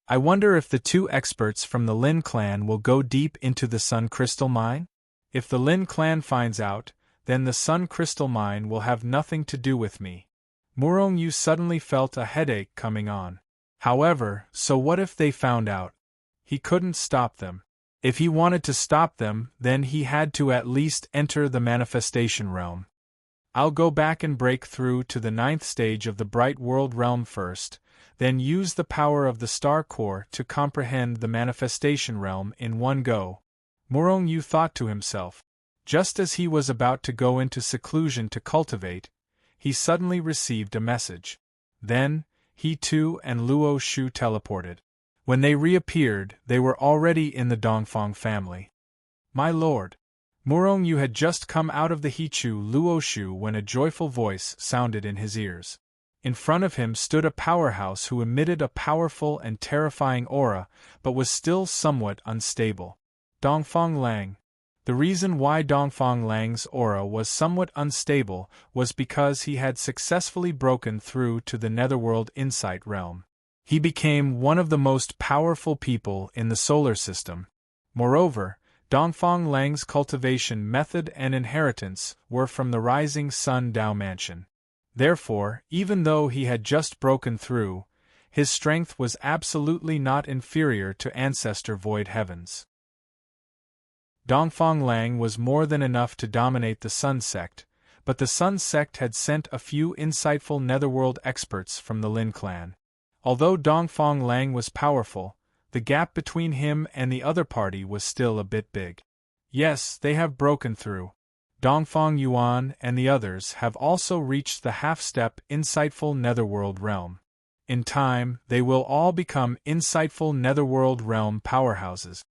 S1: I wonder if the two experts from the Lin clan will go deep into the Sun Crystal mine? If the Lin clan finds out, then the Sun Crystal mine will have nothing to do with me. Murong-yu suddenly felt a headache coming on. However, so what if they found out? He couldn't stop them. If he wanted to stop them, then he had to at least enter the manifestation realm. I'll go back and break through to the 9th stage of the Bright World realm first, then use the power of the Star Core to comprehend the manifestation realm in one go. Murong-yu thought to himself. Just as he was about to go into seclusion to cultivate, he suddenly received a message. Then, he too and Luo Shu teleported. When they reappeared, they were already in the Dongfang family. "My lord!" Murong-yu had just come out of the Hichu Luoshu when a joyful voice sounded in his ears. In front of him stood a powerhouse who emitted a powerful and terrifying aura, but was still somewhat unstable. Dongfang Lang. The reason why Dongfang Lang's aura was somewhat unstable was because he had successfully broken through to the Netherworld Insight realm. He became one of the most powerful people in the solar system. Moreover, Dongfang Lang's cultivation method and inheritance were from the Rising Sun Dao Mansion. Therefore, even though he had just broken through, his strength was absolutely not inferior to Ancestor Void Heavens. Dongfang Lang was more than enough to dominate the Sun Sect, but the Sun Sect had sent a few insightful Netherworld experts from the Lin clan. Although Dongfang Lang was powerful, the gap between him and the other party was still a bit big. Yes, they have broken through. Dongfang Yuan and the others have also reached the half-step insightful Netherworld realm. In time, they will all become insightful Netherworld realm powerhouses.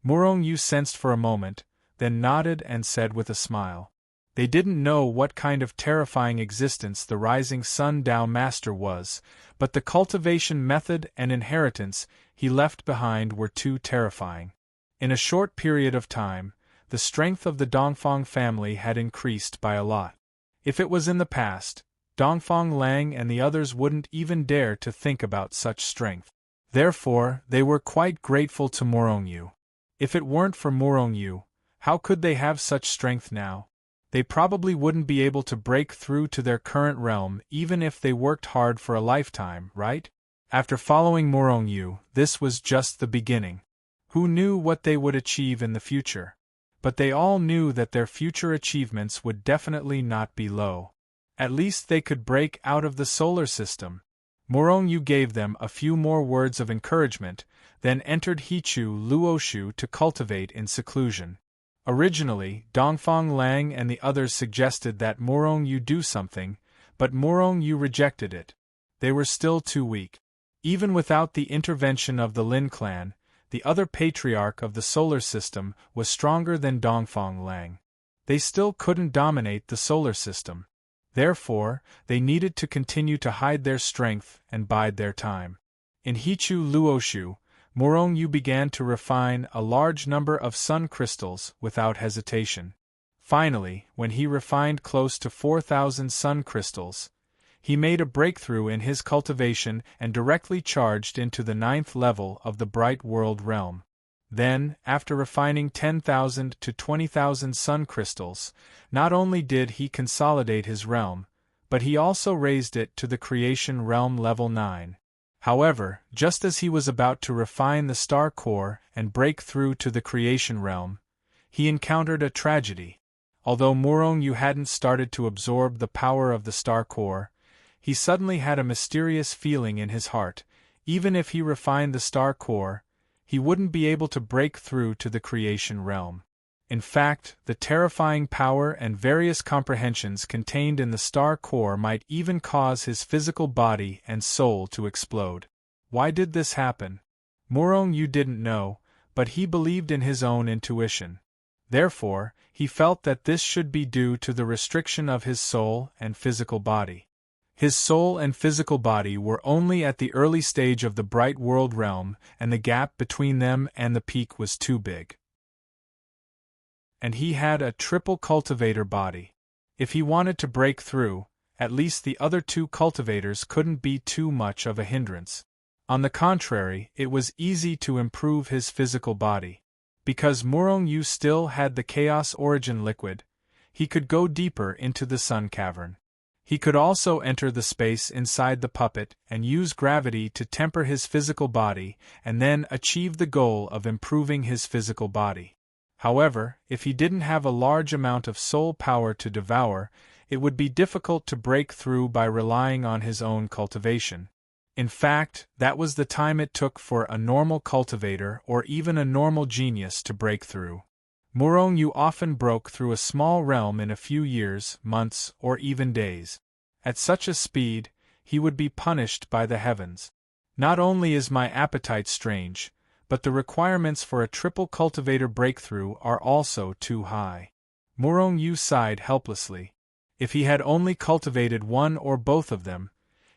S1: Murong-yu sensed for a moment, then nodded and said with a smile. They didn't know what kind of terrifying existence the Rising Sun Dao Master was, but the cultivation method and inheritance he left behind were too terrifying. In a short period of time, the strength of the Dongfang family had increased by a lot. If it was in the past, Dongfang Lang and the others wouldn't even dare to think about such strength. Therefore, they were quite grateful to Murong-yu. If it weren't for Murong-yu, How could they have such strength now? They probably wouldn't be able to break through to their current realm even if they worked hard for a lifetime, right? After following Morongyu, this was just the beginning. Who knew what they would achieve in the future? But they all knew that their future achievements would definitely not be low. At least they could break out of the solar system. Morongyu gave them a few more words of encouragement, then entered Hichu Luoshu to cultivate in seclusion. Originally, Dongfang Lang and the others suggested that Morongyu do something, but Morongyu rejected it. They were still too weak. Even without the intervention of the Lin clan, the other patriarch of the solar system was stronger than Dongfang Lang. They still couldn't dominate the solar system. Therefore, they needed to continue to hide their strength and bide their time. In Hichu Luoshu, Morongyu began to refine a large number of sun crystals without hesitation. Finally, when he refined close to 4,000 sun crystals, he made a breakthrough in his cultivation and directly charged into the 9th level of the Bright World realm. Then, after refining 10,000 to 20,000 sun crystals, not only did he consolidate his realm, but he also raised it to the creation realm level 9. However, just as he was about to refine the star core and break through to the creation realm, he encountered a tragedy. Although Morongyu hadn't started to absorb the power of the star core, he suddenly had a mysterious feeling in his heart. Even if he refined the star core, he wouldn't be able to break through to the creation realm. In fact, the terrifying power and various comprehensions contained in the star core might even cause his physical body and soul to explode. Why did this happen? Morongyu didn't know, but he believed in his own intuition. Therefore, he felt that this should be due to the restriction of his soul and physical body. His soul and physical body were only at the early stage of the Bright World realm, and the gap between them and the peak was too big. And he had a triple cultivator body. If he wanted to break through, at least the other two cultivators couldn't be too much of a hindrance. On the contrary, it was easy to improve his physical body. Because Morongyu still had the Chaos Origin liquid, he could go deeper into the Sun Cavern. He could also enter the space inside the puppet and use gravity to temper his physical body and then achieve the goal of improving his physical body. However, if he didn't have a large amount of soul power to devour, it would be difficult to break through by relying on his own cultivation. In fact, that was the time it took for a normal cultivator or even a normal genius to break through. Morongyu often broke through a small realm in a few years, months, or even days. At such a speed, he would be punished by the heavens. Not only is my appetite strange, but the requirements for a triple cultivator breakthrough are also too high. Morongyu sighed helplessly. If he had only cultivated one or both of them,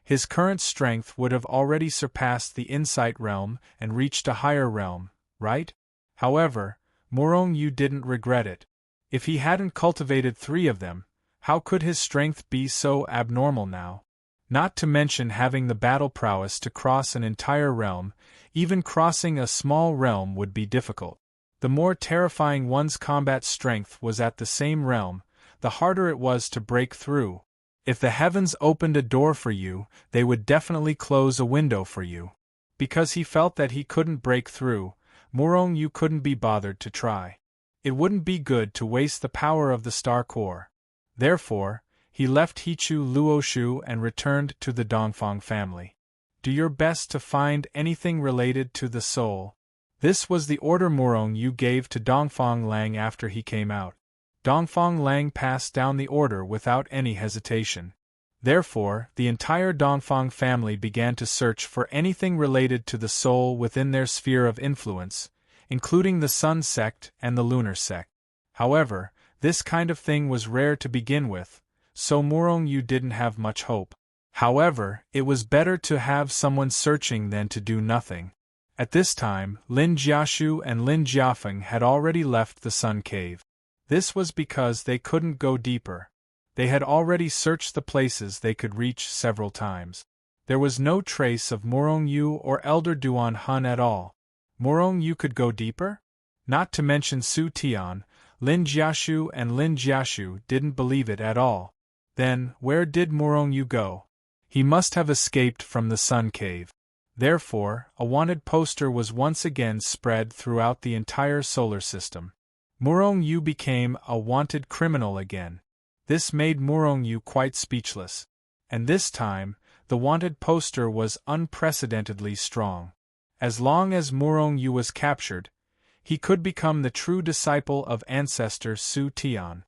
S1: his current strength would have already surpassed the insight realm and reached a higher realm, right? However, Morongyu didn't regret it. If he hadn't cultivated 3 of them, how could his strength be so abnormal now? Not to mention having the battle prowess to cross an entire realm, even crossing a small realm would be difficult. The more terrifying one's combat strength was at the same realm, the harder it was to break through. If the heavens opened a door for you, they would definitely close a window for you. Because he felt that he couldn't break through, Morongyu couldn't be bothered to try. It wouldn't be good to waste the power of the star core. Therefore, he left Hichu Luoshu and returned to the Dongfang family. Do your best to find anything related to the soul. This was the order Morongyu gave to Dongfang Lang after he came out. Dongfang Lang passed down the order without any hesitation. Therefore, the entire Dongfang family began to search for anything related to the soul within their sphere of influence, including the Sun sect and the Lunar sect. However, this kind of thing was rare to begin with, so Morongyu didn't have much hope. However, it was better to have someone searching than to do nothing. At this time, Lin Jiashu and Lin Jiafeng had already left the Sun Cave. This was because they couldn't go deeper. They had already searched the places they could reach several times. There was no trace of Morongyu or Elder Duan Hun at all. Morongyu could go deeper? Not to mention Su Tian, Lin Jiashu and Lin Jiashu didn't believe it at all. Then, where did Murong Yu go? He must have escaped from the Sun Cave. Therefore, a wanted poster was once again spread throughout the entire solar system. Murong Yu became a wanted criminal again. This made Murong Yu quite speechless. And this time, the wanted poster was unprecedentedly strong. As long as Murong Yu was captured, he could become the true disciple of ancestor Su Tian.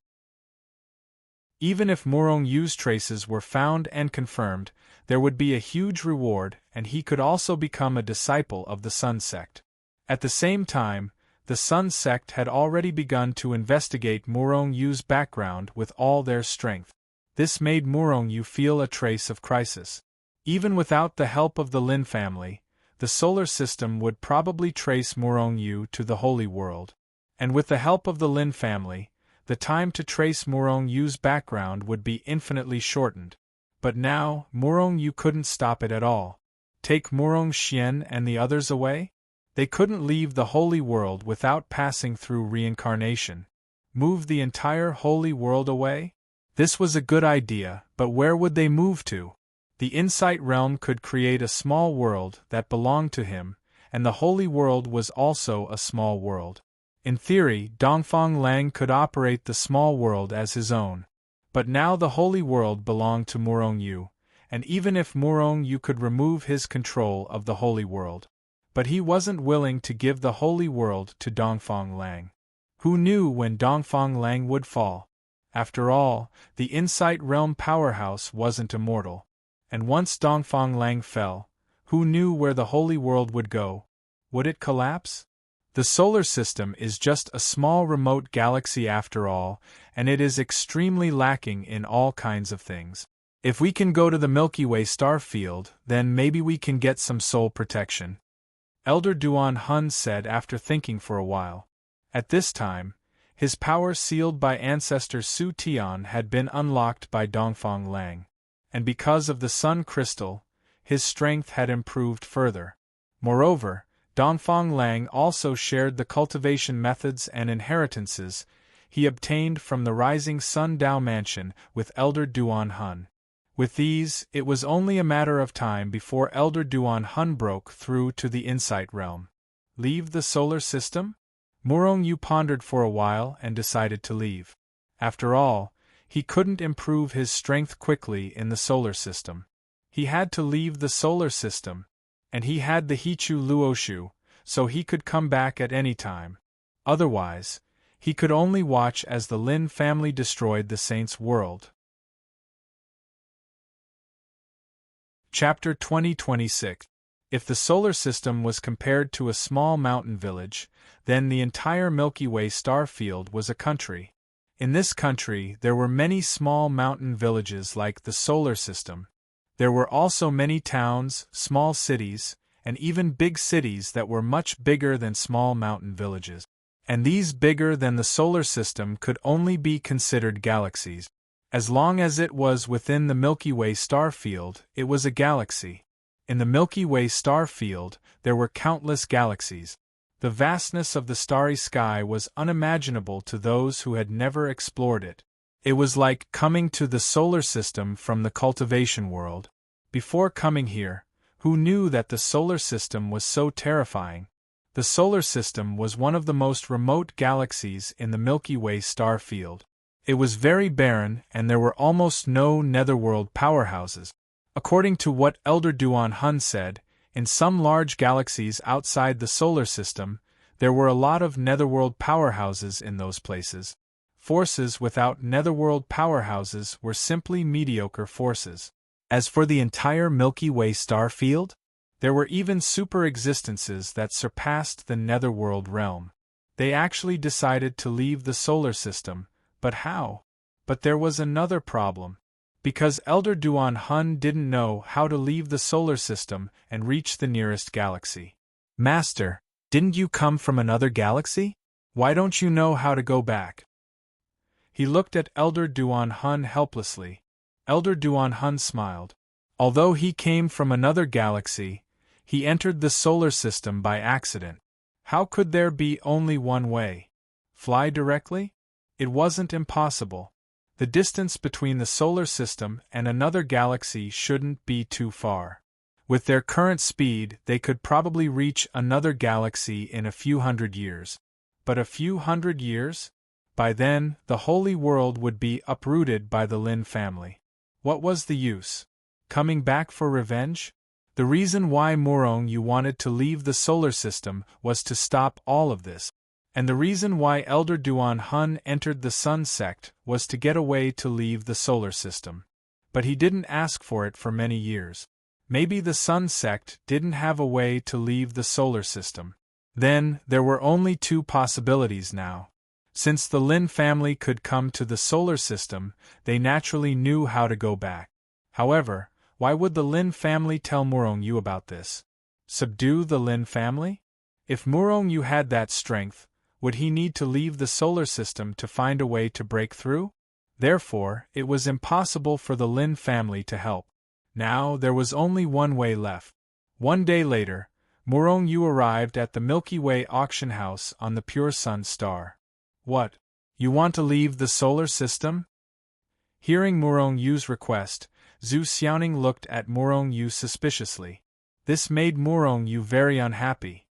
S1: Even if Murong Yu's traces were found and confirmed, there would be a huge reward, and he could also become a disciple of the Sun Sect. At the same time, the Sun Sect had already begun to investigate Murong Yu's background with all their strength. This made Murong Yu feel a trace of crisis. Even without the help of the Lin family, the solar system would probably trace Murong Yu to the Holy World. And with the help of the Lin family, the time to trace Murong Yu's background would be infinitely shortened. But now, Murong Yu couldn't stop it at all. Take Murong Xian and the others away? They couldn't leave the Holy World without passing through reincarnation. Move the entire Holy World away? This was a good idea, but where would they move to? The Insight Realm could create a small world that belonged to him, and the Holy World was also a small world. In theory, Dongfang Lang could operate the small world as his own. But now the Holy World belonged to Murong Yu, and even if Murong Yu could remove his control of the Holy World, but he wasn't willing to give the Holy World to Dongfang Lang. Who knew when Dongfang Lang would fall? After all, the Insight Realm powerhouse wasn't immortal. And once Dongfang Lang fell, who knew where the Holy World would go? Would it collapse? The solar system is just a small remote galaxy after all, and it is extremely lacking in all kinds of things. If we can go to the Milky Way star field, then maybe we can get some soul protection. Elder Duan Hun said after thinking for a while. At this time, his power sealed by ancestor Su Tian had been unlocked by Dongfang Lang. And because of the Sun Crystal, his strength had improved further. Moreover, Dongfang Lang also shared the cultivation methods and inheritances he obtained from the Rising Sun Dao Mansion with Elder Duan Hun. With these, it was only a matter of time before Elder Duan Hun broke through to the Insight Realm. Leave the solar system? Murong Yu pondered for a while and decided to leave. After all, he couldn't improve his strength quickly in the solar system. He had to leave the solar system, and he had the Hichu Luoshu, so he could come back at any time. Otherwise, he could only watch as the Lin family destroyed the Saint's world. Chapter 2026. If the solar system was compared to a small mountain village, then the entire Milky Way star field was a country. In this country there were many small mountain villages like the solar system. There were also many towns, small cities, and even big cities that were much bigger than small mountain villages. And these bigger than the solar system could only be considered galaxies. As long as it was within the Milky Way star field, it was a galaxy. In the Milky Way star field, there were countless galaxies. The vastness of the starry sky was unimaginable to those who had never explored it. It was like coming to the solar system from the cultivation world. Before coming here, who knew that the solar system was so terrifying? The solar system was one of the most remote galaxies in the Milky Way star field. It was very barren, and there were almost no netherworld powerhouses. According to what Elder Duan Hun said, in some large galaxies outside the solar system, there were a lot of netherworld powerhouses in those places. Forces without netherworld powerhouses were simply mediocre forces. As for the entire Milky Way star field, there were even super-existences that surpassed the netherworld realm. They actually decided to leave the solar system. But how? But there was another problem. Because Elder Duan Hun didn't know how to leave the solar system and reach the nearest galaxy. Master, didn't you come from another galaxy? Why don't you know how to go back? He looked at Elder Duan Hun helplessly. Elder Duan Hun smiled. Although he came from another galaxy, he entered the solar system by accident. How could there be only one way? Fly directly? It wasn't impossible. The distance between the solar system and another galaxy shouldn't be too far. With their current speed, they could probably reach another galaxy in a few hundred years. But a few hundred years? By then, the holy world would be uprooted by the Lin family. What was the use? Coming back for revenge? The reason why Morong Yu wanted to leave the solar system was to stop all of this. And the reason why Elder Duan Hun entered the Sun sect was to get away to leave the solar system. But he didn't ask for it for many years. Maybe the Sun sect didn't have a way to leave the solar system. Then, there were only two possibilities now. Since the Lin family could come to the solar system, they naturally knew how to go back. However, why would the Lin family tell Morong Yu about this? Subdue the Lin family? If Morong Yu had that strength, would he need to leave the solar system to find a way to break through? Therefore, it was impossible for the Lin family to help. Now, there was only one way left. One day later, Morong Yu arrived at the Milky Way auction house on the Pure Sun star. What? You want to leave the solar system? Hearing Morong Yu's request, Zhu Xiaoning looked at Morong Yu suspiciously. This made Morong Yu very unhappy.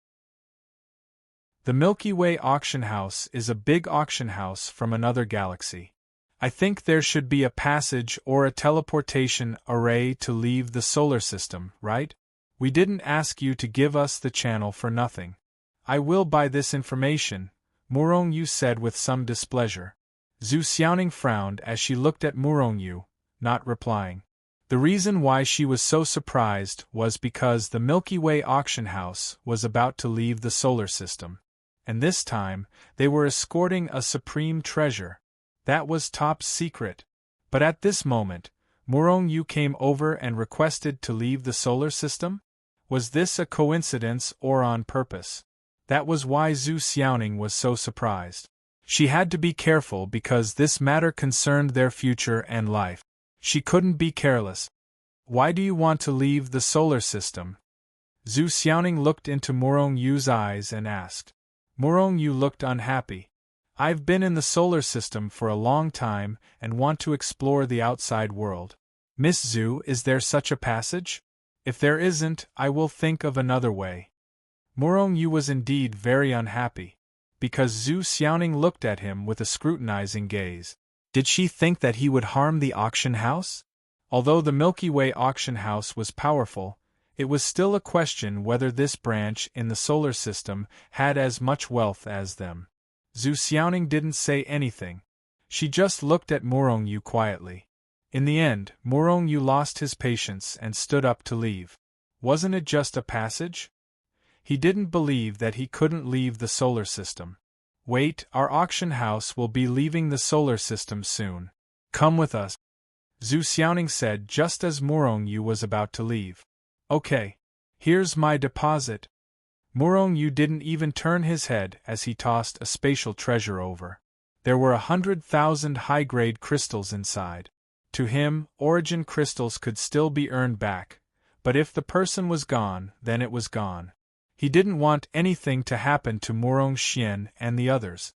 S1: The Milky Way auction house is a big auction house from another galaxy. I think there should be a passage or a teleportation array to leave the solar system, right? We didn't ask you to give us the channel for nothing. I will buy this information, Morong Yu said with some displeasure. Zhu Xiaoning frowned as she looked at Morong Yu, not replying. The reason why she was so surprised was because the Milky Way auction house was about to leave the solar system. And this time, they were escorting a supreme treasure. That was top secret. But at this moment, Morong Yu came over and requested to leave the solar system? Was this a coincidence or on purpose? That was why Zhu Xiaoning was so surprised. She had to be careful because this matter concerned their future and life. She couldn't be careless. Why do you want to leave the solar system? Zhu Xiaoning looked into Morong Yu's eyes and asked. Morong Yu looked unhappy. I've been in the solar system for a long time and want to explore the outside world. Miss Zhu, is there such a passage? If there isn't, I will think of another way. Morong Yu was indeed very unhappy, because Zhu Xiaoning looked at him with a scrutinizing gaze. Did she think that he would harm the auction house? Although the Milky Way auction house was powerful, it was still a question whether this branch in the solar system had as much wealth as them. Zhu Xiaoning didn't say anything. She just looked at Morong Yu quietly. In the end, Morong Yu lost his patience and stood up to leave. Wasn't it just a passage? He didn't believe that he couldn't leave the solar system. Wait, our auction house will be leaving the solar system soon. Come with us, Zhu Xiaoning said just as Morong Yu was about to leave. Okay. Here's my deposit. Morong Yu didn't even turn his head as he tossed a spatial treasure over. There were 100,000 high-grade crystals inside. To him, origin crystals could still be earned back, but if the person was gone, then it was gone. He didn't want anything to happen to Morong Xian and the others.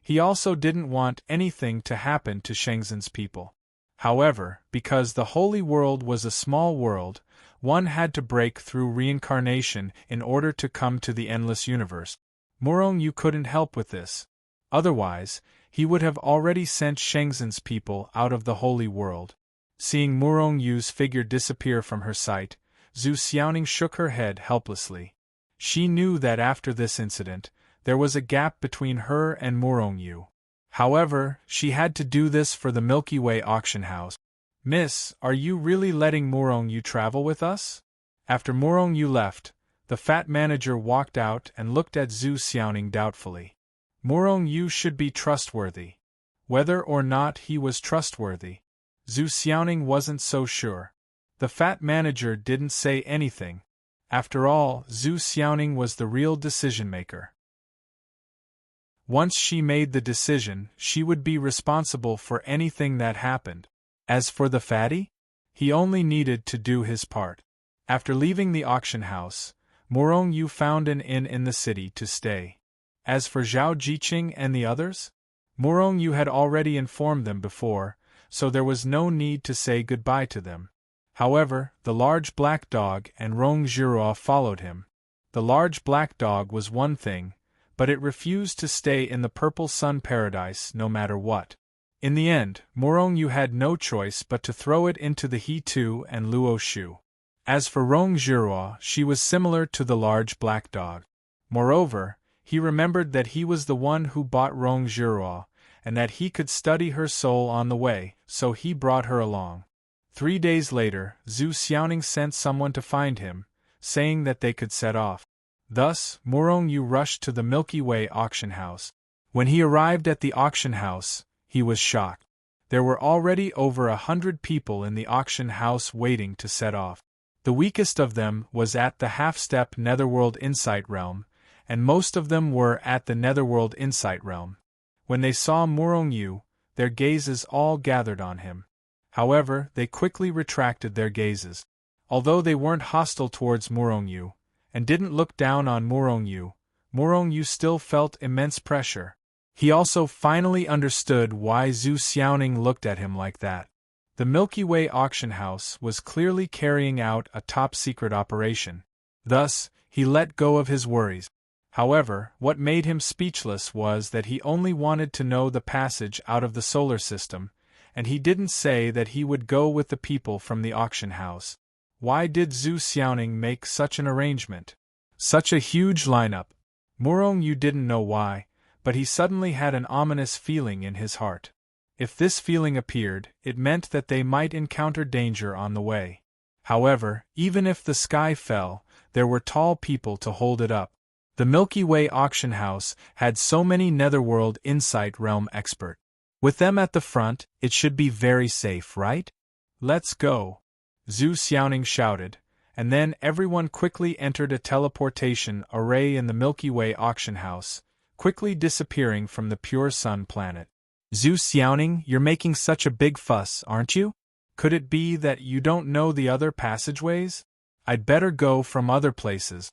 S1: He also didn't want anything to happen to Shenzhen's people. However, because the holy world was a small world, one had to break through reincarnation in order to come to the endless universe. Morong Yu couldn't help with this. Otherwise, he would have already sent Shenzhen's people out of the holy world. Seeing Morong Yu's figure disappear from her sight, Zhu Xiaoning shook her head helplessly. She knew that after this incident, there was a gap between her and Morong Yu. However, she had to do this for the Milky Way auction house. Miss, are you really letting Morong Yu travel with us? After Morong Yu left, the fat manager walked out and looked at Zhu Xiaoning doubtfully. Morong Yu should be trustworthy. Whether or not he was trustworthy, Zhu Xiaoning wasn't so sure. The fat manager didn't say anything. After all, Zhu Xiaoning was the real decision-maker. Once she made the decision, she would be responsible for anything that happened. As for the fatty, he only needed to do his part. After leaving the auction house, Morong Yu found an inn in the city to stay. As for Zhao Jiqing and the others, Morong Yu had already informed them before, so there was no need to say goodbye to them. However, the large black dog and Rong Zhiruo followed him. The large black dog was one thing, but it refused to stay in the purple sun paradise no matter what. In the end, Morong Yu had no choice but to throw it into the He-Tu and Luo Shu. As for Rong Zhiruo, she was similar to the large black dog. Moreover, he remembered that he was the one who bought Rong Zhiruo, and that he could study her soul on the way, so he brought her along. 3 days later, Zhu Xiaoning sent someone to find him, saying that they could set off. Thus, Morong Yu rushed to the Milky Way auction house. When he arrived at the auction house, he was shocked. There were already over 100 people in the auction house waiting to set off. The weakest of them was at the half-step Netherworld Insight Realm, and most of them were at the Netherworld Insight Realm. When they saw Morong Yu, their gazes all gathered on him. However, they quickly retracted their gazes. Although they weren't hostile towards Morong Yu, and didn't look down on Morong Yu still felt immense pressure. He also finally understood why Zhu Xiaoning looked at him like that. The Milky Way auction house was clearly carrying out a top-secret operation. Thus, he let go of his worries. However, what made him speechless was that he only wanted to know the passage out of the solar system, and he didn't say that he would go with the people from the auction house. Why did Zhu Xiaoning make such an arrangement? Such a huge lineup. Morong Yu didn't know why, but he suddenly had an ominous feeling in his heart. If this feeling appeared, it meant that they might encounter danger on the way. However, even if the sky fell, there were tall people to hold it up. The Milky Way auction house had so many Netherworld Insight Realm experts. With them at the front, it should be very safe, right? Let's go! Zhu Xiaoning shouted, and then everyone quickly entered a teleportation array in the Milky Way auction house, quickly disappearing from the pure sun planet. Zhu Xiaoning, you're making such a big fuss, aren't you? Could it be that you don't know the other passageways? I'd better go from other places.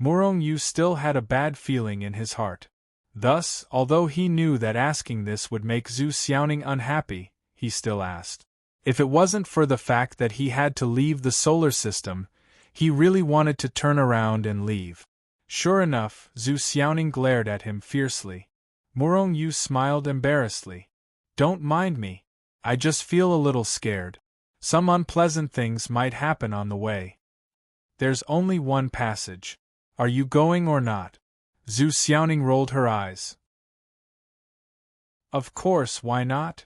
S1: Morong Yu still had a bad feeling in his heart. Thus, although he knew that asking this would make Zhu Xiaoning unhappy, he still asked. If it wasn't for the fact that he had to leave the solar system, he really wanted to turn around and leave. Sure enough, Zhu Xiaoning glared at him fiercely. Morong Yu smiled embarrassedly. Don't mind me. I just feel a little scared. Some unpleasant things might happen on the way. There's only one passage. Are you going or not? Zhu Xiaoning rolled her eyes. Of course, why not?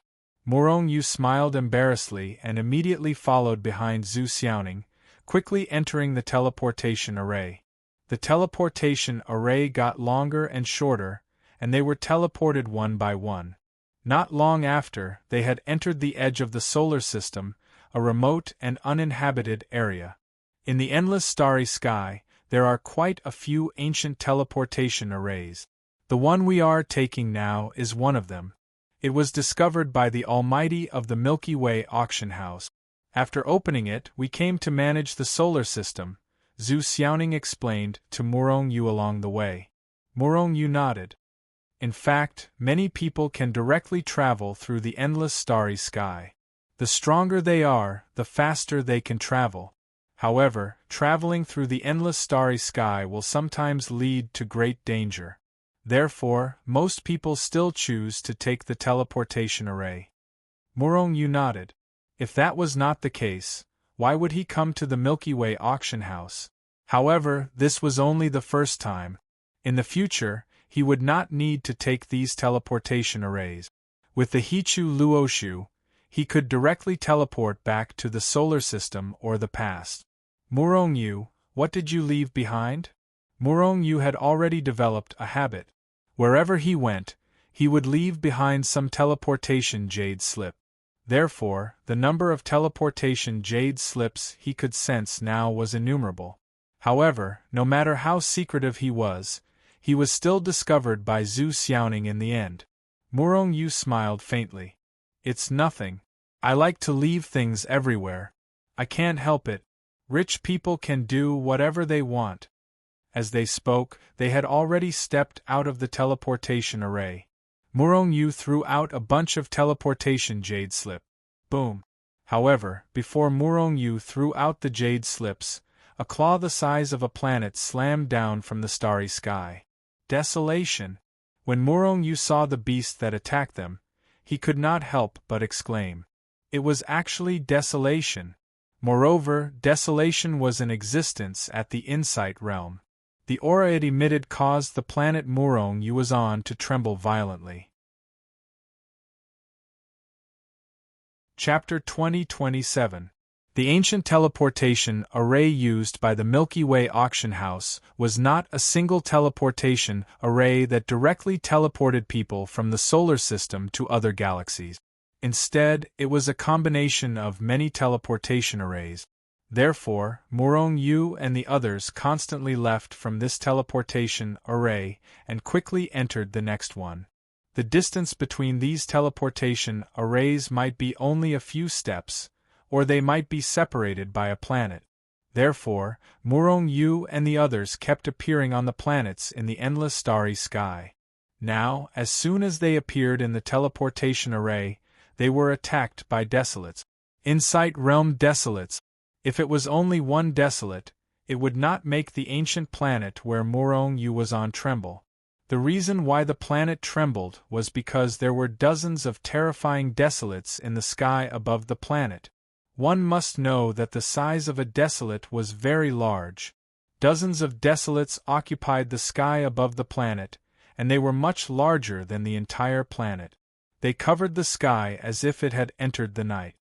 S1: Morong Yu smiled embarrassedly and immediately followed behind Zhu Xiaoning, quickly entering the teleportation array. The teleportation array got longer and shorter, and they were teleported one by one. Not long after, they had entered the edge of the solar system, a remote and uninhabited area. In the endless starry sky, there are quite a few ancient teleportation arrays. The one we are taking now is one of them. It was discovered by the Almighty of the Milky Way auction house. After opening it, we came to manage the solar system, Zhu Xiaoning explained to Morong Yu along the way. Morong Yu nodded. In fact, many people can directly travel through the endless starry sky. The stronger they are, the faster they can travel. However, traveling through the endless starry sky will sometimes lead to great danger. Therefore, most people still choose to take the teleportation array. Morong Yu nodded. If that was not the case, why would he come to the Milky Way auction house? However, this was only the first time. In the future, he would not need to take these teleportation arrays. With the He-Tu Luoshu, he could directly teleport back to the solar system or the past. Morong Yu, what did you leave behind? Morong Yu had already developed a habit. Wherever he went, he would leave behind some teleportation jade slip. Therefore, the number of teleportation jade slips he could sense now was innumerable. However, no matter how secretive he was still discovered by Zhu Xiaoning in the end. Morong Yu smiled faintly. It's nothing. I like to leave things everywhere. I can't help it. Rich people can do whatever they want. As they spoke, they had already stepped out of the teleportation array. Murong Yu threw out a bunch of teleportation jade slip. Boom. However, before Murong Yu threw out the jade slips, a claw the size of a planet slammed down from the starry sky. Desolation! When Murong Yu saw the beast that attacked them, he could not help but exclaim. It was actually desolation. Moreover, desolation was in existence at the Insight realm. The aura it emitted caused the planet Murong Yu was on to tremble violently. Chapter 2027. The ancient teleportation array used by the Milky Way auction house was not a single teleportation array that directly teleported people from the solar system to other galaxies. Instead, it was a combination of many teleportation arrays. Therefore, Murong Yu and the others constantly left from this teleportation array and quickly entered the next one. The distance between these teleportation arrays might be only a few steps, or they might be separated by a planet. Therefore, Murong Yu and the others kept appearing on the planets in the endless starry sky. Now, as soon as they appeared in the teleportation array, they were attacked by desolates. Insight realm desolates. If it was only one desolate, it would not make the ancient planet where Murong Yu was on tremble. The reason why the planet trembled was because there were dozens of terrifying desolates in the sky above the planet. One must know that the size of a desolate was very large. Dozens of desolates occupied the sky above the planet, and they were much larger than the entire planet. They covered the sky as if it had entered the night.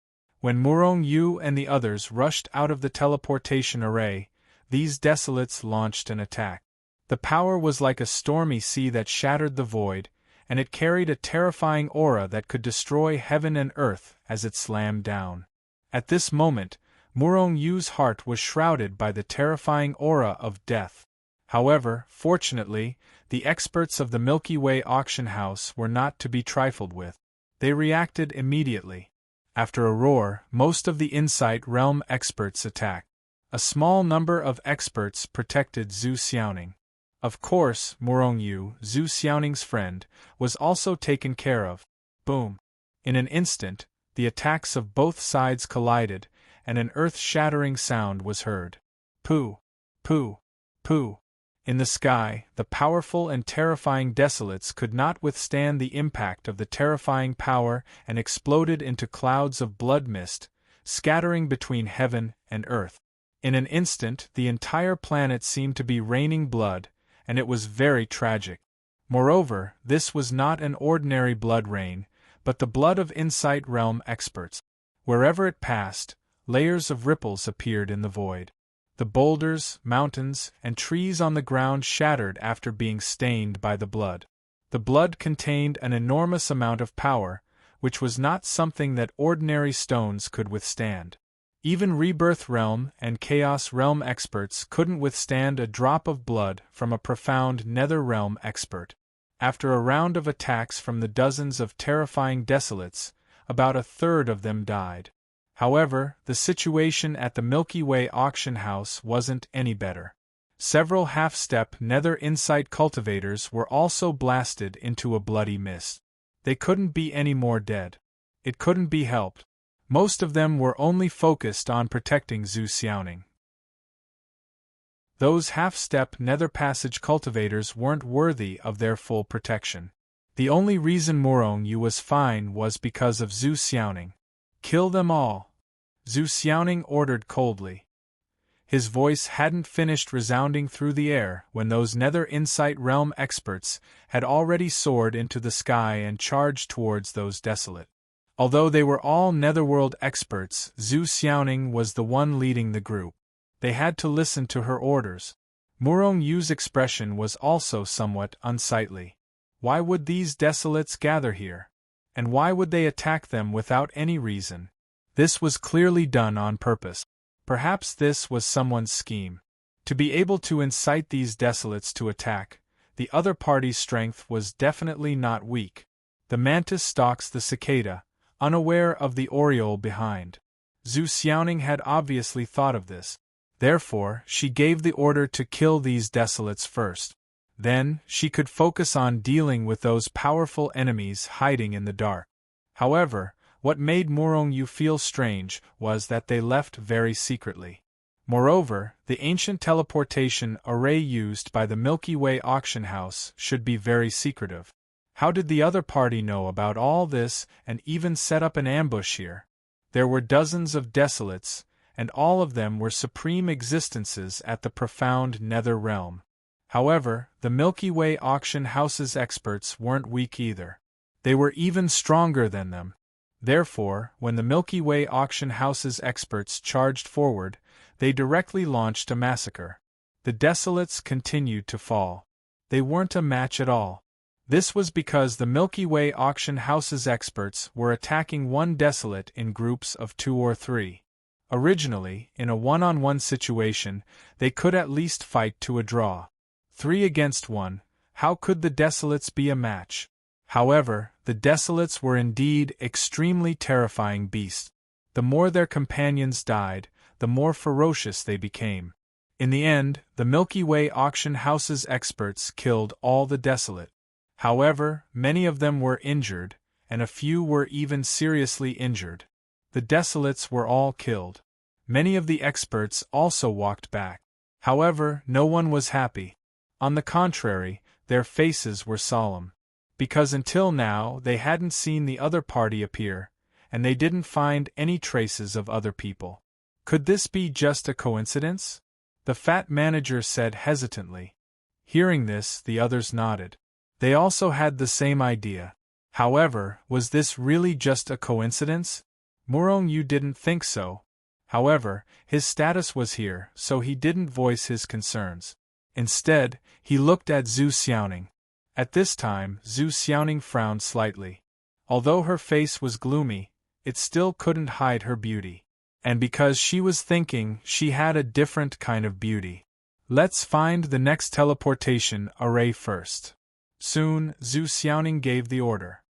S1: When Murong Yu and the others rushed out of the teleportation array, these desolates launched an attack. The power was like a stormy sea that shattered the void, and it carried a terrifying aura that could destroy heaven and earth as it slammed down. At this moment, Murong Yu's heart was shrouded by the terrifying aura of death. However, fortunately, the experts of the Milky Way auction house were not to be trifled with. They reacted immediately. After a roar, most of the Insight realm experts attacked. A small number of experts protected Zhu Xiaoning. Of course, Murong Yu, Zhu Xiaoning's friend, was also taken care of. Boom! In an instant, the attacks of both sides collided, and an earth-shattering sound was heard. Pooh! Pooh! Pooh! In the sky, the powerful and terrifying desolates could not withstand the impact of the terrifying power and exploded into clouds of blood mist, scattering between heaven and earth. In an instant, the entire planet seemed to be raining blood, and it was very tragic. Moreover, this was not an ordinary blood rain, but the blood of Insight realm experts. Wherever it passed, layers of ripples appeared in the void. The boulders, mountains, and trees on the ground shattered after being stained by the blood. The blood contained an enormous amount of power, which was not something that ordinary stones could withstand. Even Rebirth Realm and Chaos Realm experts couldn't withstand a drop of blood from a profound Nether Realm expert. After a round of attacks from the dozens of terrifying desolates, about a third of them died. However, the situation at the Milky Way auction house wasn't any better. Several half-step Nether Insight cultivators were also blasted into a bloody mist. They couldn't be any more dead. It couldn't be helped. Most of them were only focused on protecting Zhu Xiaoning. Those half-step Nether Passage cultivators weren't worthy of their full protection. The only reason Murong Yu was fine was because of Zhu Xiaoning. Kill them all! Zhu Xiaoning ordered coldly. His voice hadn't finished resounding through the air when those Nether Insight realm experts had already soared into the sky and charged towards those desolate. Although they were all Netherworld experts, Zhu Xiaoning was the one leading the group. They had to listen to her orders. Murong Yu's expression was also somewhat unsightly. Why would these desolates gather here? And why would they attack them without any reason? This was clearly done on purpose. Perhaps this was someone's scheme. To be able to incite these desolates to attack, the other party's strength was definitely not weak. The mantis stalks the cicada, unaware of the oriole behind. Zhu Xiaoning had obviously thought of this. Therefore, she gave the order to kill these desolates first. Then, she could focus on dealing with those powerful enemies hiding in the dark. However, what made Morongyu feel strange was that they left very secretly. Moreover, the ancient teleportation array used by the Milky Way auction house should be very secretive. How did the other party know about all this and even set up an ambush here? There were dozens of desolates, and all of them were supreme existences at the profound nether realm. However, the Milky Way auction house's experts weren't weak either. They were even stronger than them. Therefore, when the Milky Way auction house's experts charged forward, they directly launched a massacre. The desolates continued to fall. They weren't a match at all. This was because the Milky Way auction house's experts were attacking one desolate in groups of 2 or 3. Originally, in a one-on-one situation, they could at least fight to a draw. 3 against 1, how could the desolates be a match? However, the desolates were indeed extremely terrifying beasts. The more their companions died, the more ferocious they became. In the end, the Milky Way auction house's experts killed all the desolate. However, many of them were injured, and a few were even seriously injured. The desolates were all killed. Many of the experts also walked back. However, no one was happy. On the contrary, their faces were solemn. Because until now they hadn't seen the other party appear, and they didn't find any traces of other people. Could this be just a coincidence? The fat manager said hesitantly. Hearing this, the others nodded. They also had the same idea. However, was this really just a coincidence? Morongyu didn't think so. However, his status was here, so he didn't voice his concerns. Instead, he looked at Zhu Xiaoning. At this time, Zhu Xiaoning frowned slightly. Although her face was gloomy, it still couldn't hide her beauty. And because she was thinking, she had a different kind of beauty. Let's find the next teleportation array first. Soon, Zhu Xiaoning gave the order.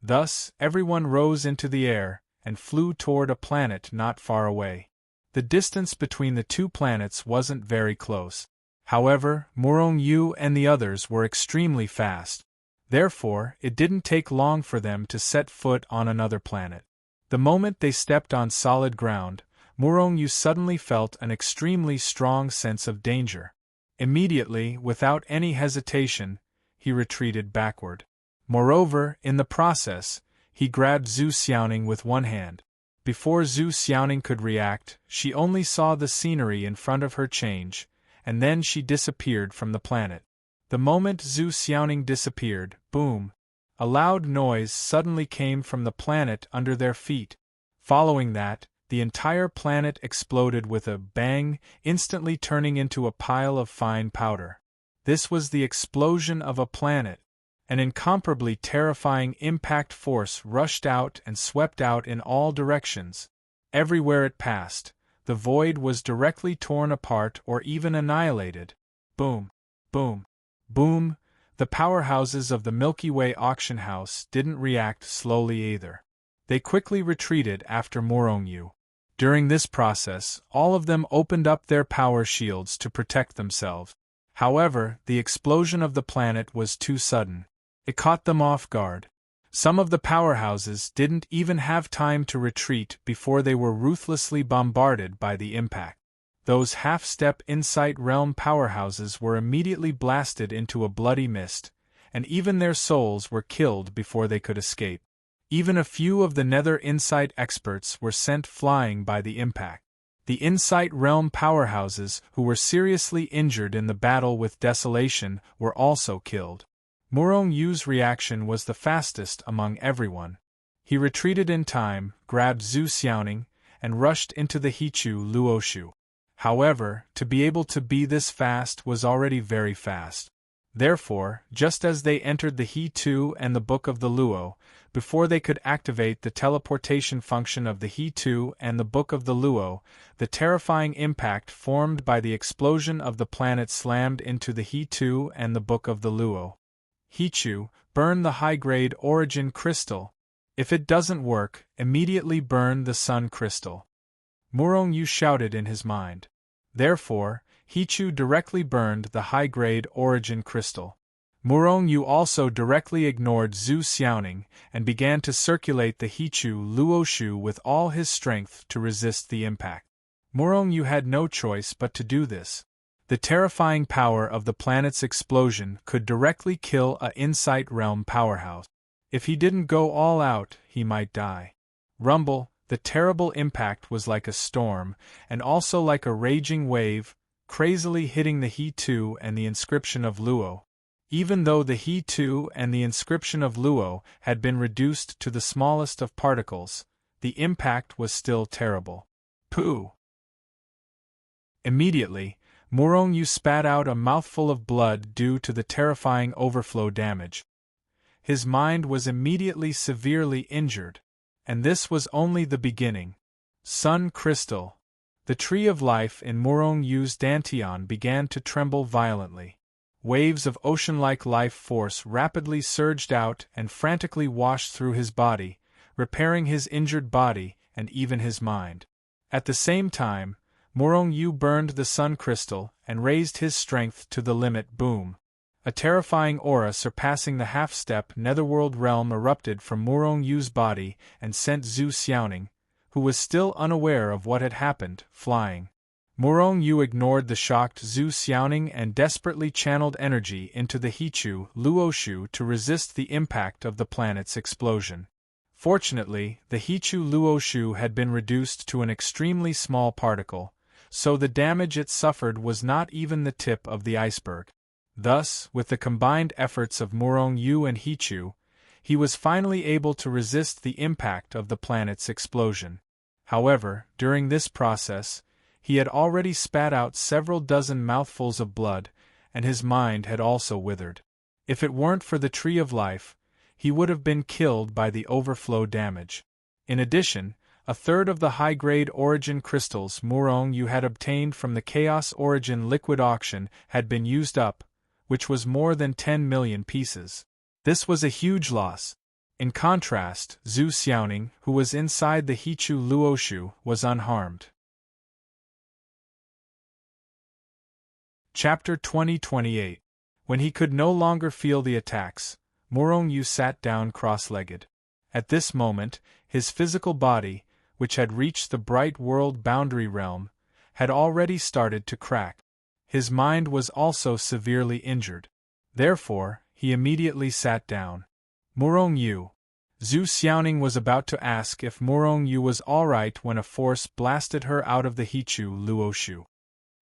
S1: Thus, everyone rose into the air and flew toward a planet not far away. The distance between the 2 planets wasn't very close. However, Morongyu and the others were extremely fast. Therefore, it didn't take long for them to set foot on another planet. The moment they stepped on solid ground, Morongyu suddenly felt an extremely strong sense of danger. Immediately, without any hesitation, he retreated backward. Moreover, in the process, he grabbed Zhu Xiaoning with one hand. Before Zhu Xiaoning could react, she only saw the scenery in front of her change, and then she disappeared from the planet. The moment Zhu Xiaoning disappeared, boom! A loud noise suddenly came from the planet under their feet. Following that, the entire planet exploded with a bang, instantly turning into a pile of fine powder. This was the explosion of a planet. An incomparably terrifying impact force rushed out and swept out in all directions. Everywhere it passed, the void was directly torn apart or even annihilated. Boom! Boom! Boom! The powerhouses of the Milky Way auction house didn't react slowly either. They quickly retreated after Morongyu. During this process, all of them opened up their power shields to protect themselves. However, the explosion of the planet was too sudden. It caught them off guard. Some of the powerhouses didn't even have time to retreat before they were ruthlessly bombarded by the impact. Those half-step Insight Realm powerhouses were immediately blasted into a bloody mist, and even their souls were killed before they could escape. Even a few of the Nether Insight experts were sent flying by the impact. The Insight Realm powerhouses who were seriously injured in the battle with Desolation were also killed. Morongyu's reaction was the fastest among everyone. He retreated in time, grabbed Zhu Xiaoning, and rushed into the Hichu Luoshu. However, to be able to be this fast was already very fast. Therefore, just as they entered the He-2 and the Book of the Luo, before they could activate the teleportation function of the He-2 and the Book of the Luo, the terrifying impact formed by the explosion of the planet slammed into the He-2 and the Book of the Luo. Hichu, burn the high-grade origin crystal. If it doesn't work, immediately burn the sun crystal. Morongyu shouted in his mind. Therefore, Hichu directly burned the high-grade origin crystal. Murong Yu also directly ignored Zhu Xiaoning and began to circulate the Hichu Luoshu with all his strength to resist the impact. Murong Yu had no choice but to do this. The terrifying power of the planet's explosion could directly kill a Insight Realm powerhouse. If he didn't go all out, he might die. Rumble, the terrible impact was like a storm, and also like a raging wave, crazily hitting the He-2 and the inscription of Luo. Even though the He-2 and the inscription of Luo had been reduced to the smallest of particles, the impact was still terrible. Pooh! Immediately, Murong Yu spat out a mouthful of blood due to the terrifying overflow damage. His mind was immediately severely injured. And this was only the beginning. Sun Crystal. The tree of life in Murong Yu's dantian began to tremble violently. Waves of ocean-like life force rapidly surged out and frantically washed through his body, repairing his injured body and even his mind. At the same time, Murong Yu burned the sun crystal and raised his strength to the limit. Boom! A terrifying aura surpassing the half-step netherworld realm erupted from Murong Yu's body and sent Zhu Xiaoning, who was still unaware of what had happened, flying. Murong Yu ignored the shocked Zhu Xiaoning and desperately channeled energy into the Hichu Luoshu to resist the impact of the planet's explosion. Fortunately, the Hichu Luoshu had been reduced to an extremely small particle, so the damage it suffered was not even the tip of the iceberg. Thus, with the combined efforts of Murong Yu and Hichu, he was finally able to resist the impact of the planet's explosion. However, during this process, he had already spat out several dozen mouthfuls of blood, and his mind had also withered. If it weren't for the Tree of Life, he would have been killed by the overflow damage. In addition, a third of the high-grade origin crystals Murong Yu had obtained from the Chaos Origin liquid auction had been used up, which was more than 10 million pieces. This was a huge loss. In contrast, Zhu Xiaoning, who was inside the Hichu Luoshu, was unharmed. Chapter 2028. When he could no longer feel the attacks, Murong Yu sat down cross-legged. At this moment, his physical body, which had reached the bright world boundary realm, had already started to crack. His mind was also severely injured. Therefore, he immediately sat down. Murong Yu. Zhu Xiaoning was about to ask if Murong Yu was alright when a force blasted her out of the Hichu Luoshu.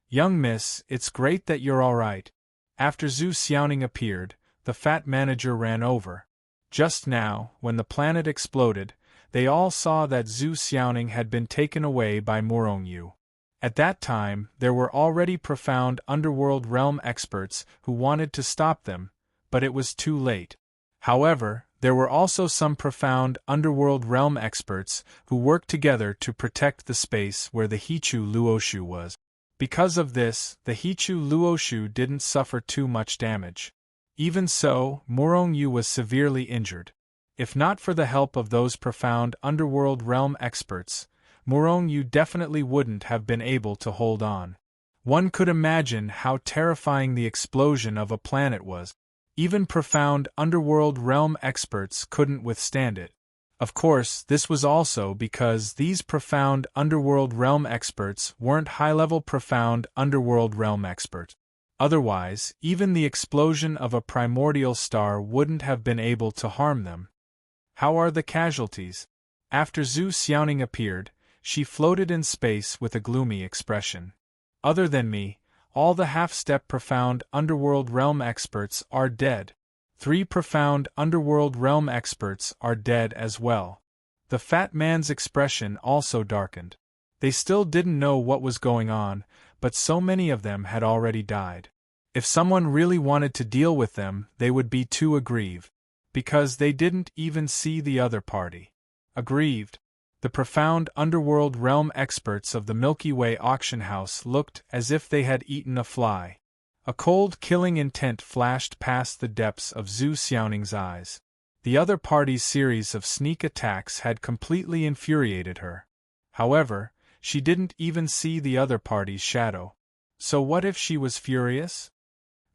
S1: "Young miss, it's great that you're alright." After Zhu Xiaoning appeared, the fat manager ran over. Just now, when the planet exploded, they all saw that Zhu Xiaoning had been taken away by Murong Yu. At that time, there were already profound underworld realm experts who wanted to stop them, but it was too late. However, there were also some profound underworld realm experts who worked together to protect the space where the Hichu Luoshu was. Because of this, the Hichu Luoshu didn't suffer too much damage. Even so, Murong Yu was severely injured. If not for the help of those profound underworld realm experts, Murong Yu definitely wouldn't have been able to hold on. One could imagine how terrifying the explosion of a planet was. Even profound underworld realm experts couldn't withstand it. Of course, this was also because these profound underworld realm experts weren't high-level profound underworld realm experts. Otherwise, even the explosion of a primordial star wouldn't have been able to harm them. How are the casualties? After Zhu Xiaoning appeared, she floated in space with a gloomy expression. Other than me, all the half-step profound underworld realm experts are dead. 3 profound underworld realm experts are dead as well. The fat man's expression also darkened. They still didn't know what was going on, but so many of them had already died. If someone really wanted to deal with them, they would be too aggrieved. Because they didn't even see the other party. Aggrieved. The profound underworld realm experts of the Milky Way auction house looked as if they had eaten a fly. A cold killing intent flashed past the depths of Zhu Xiaoning's eyes. The other party's series of sneak attacks had completely infuriated her. However, she didn't even see the other party's shadow. So what if she was furious?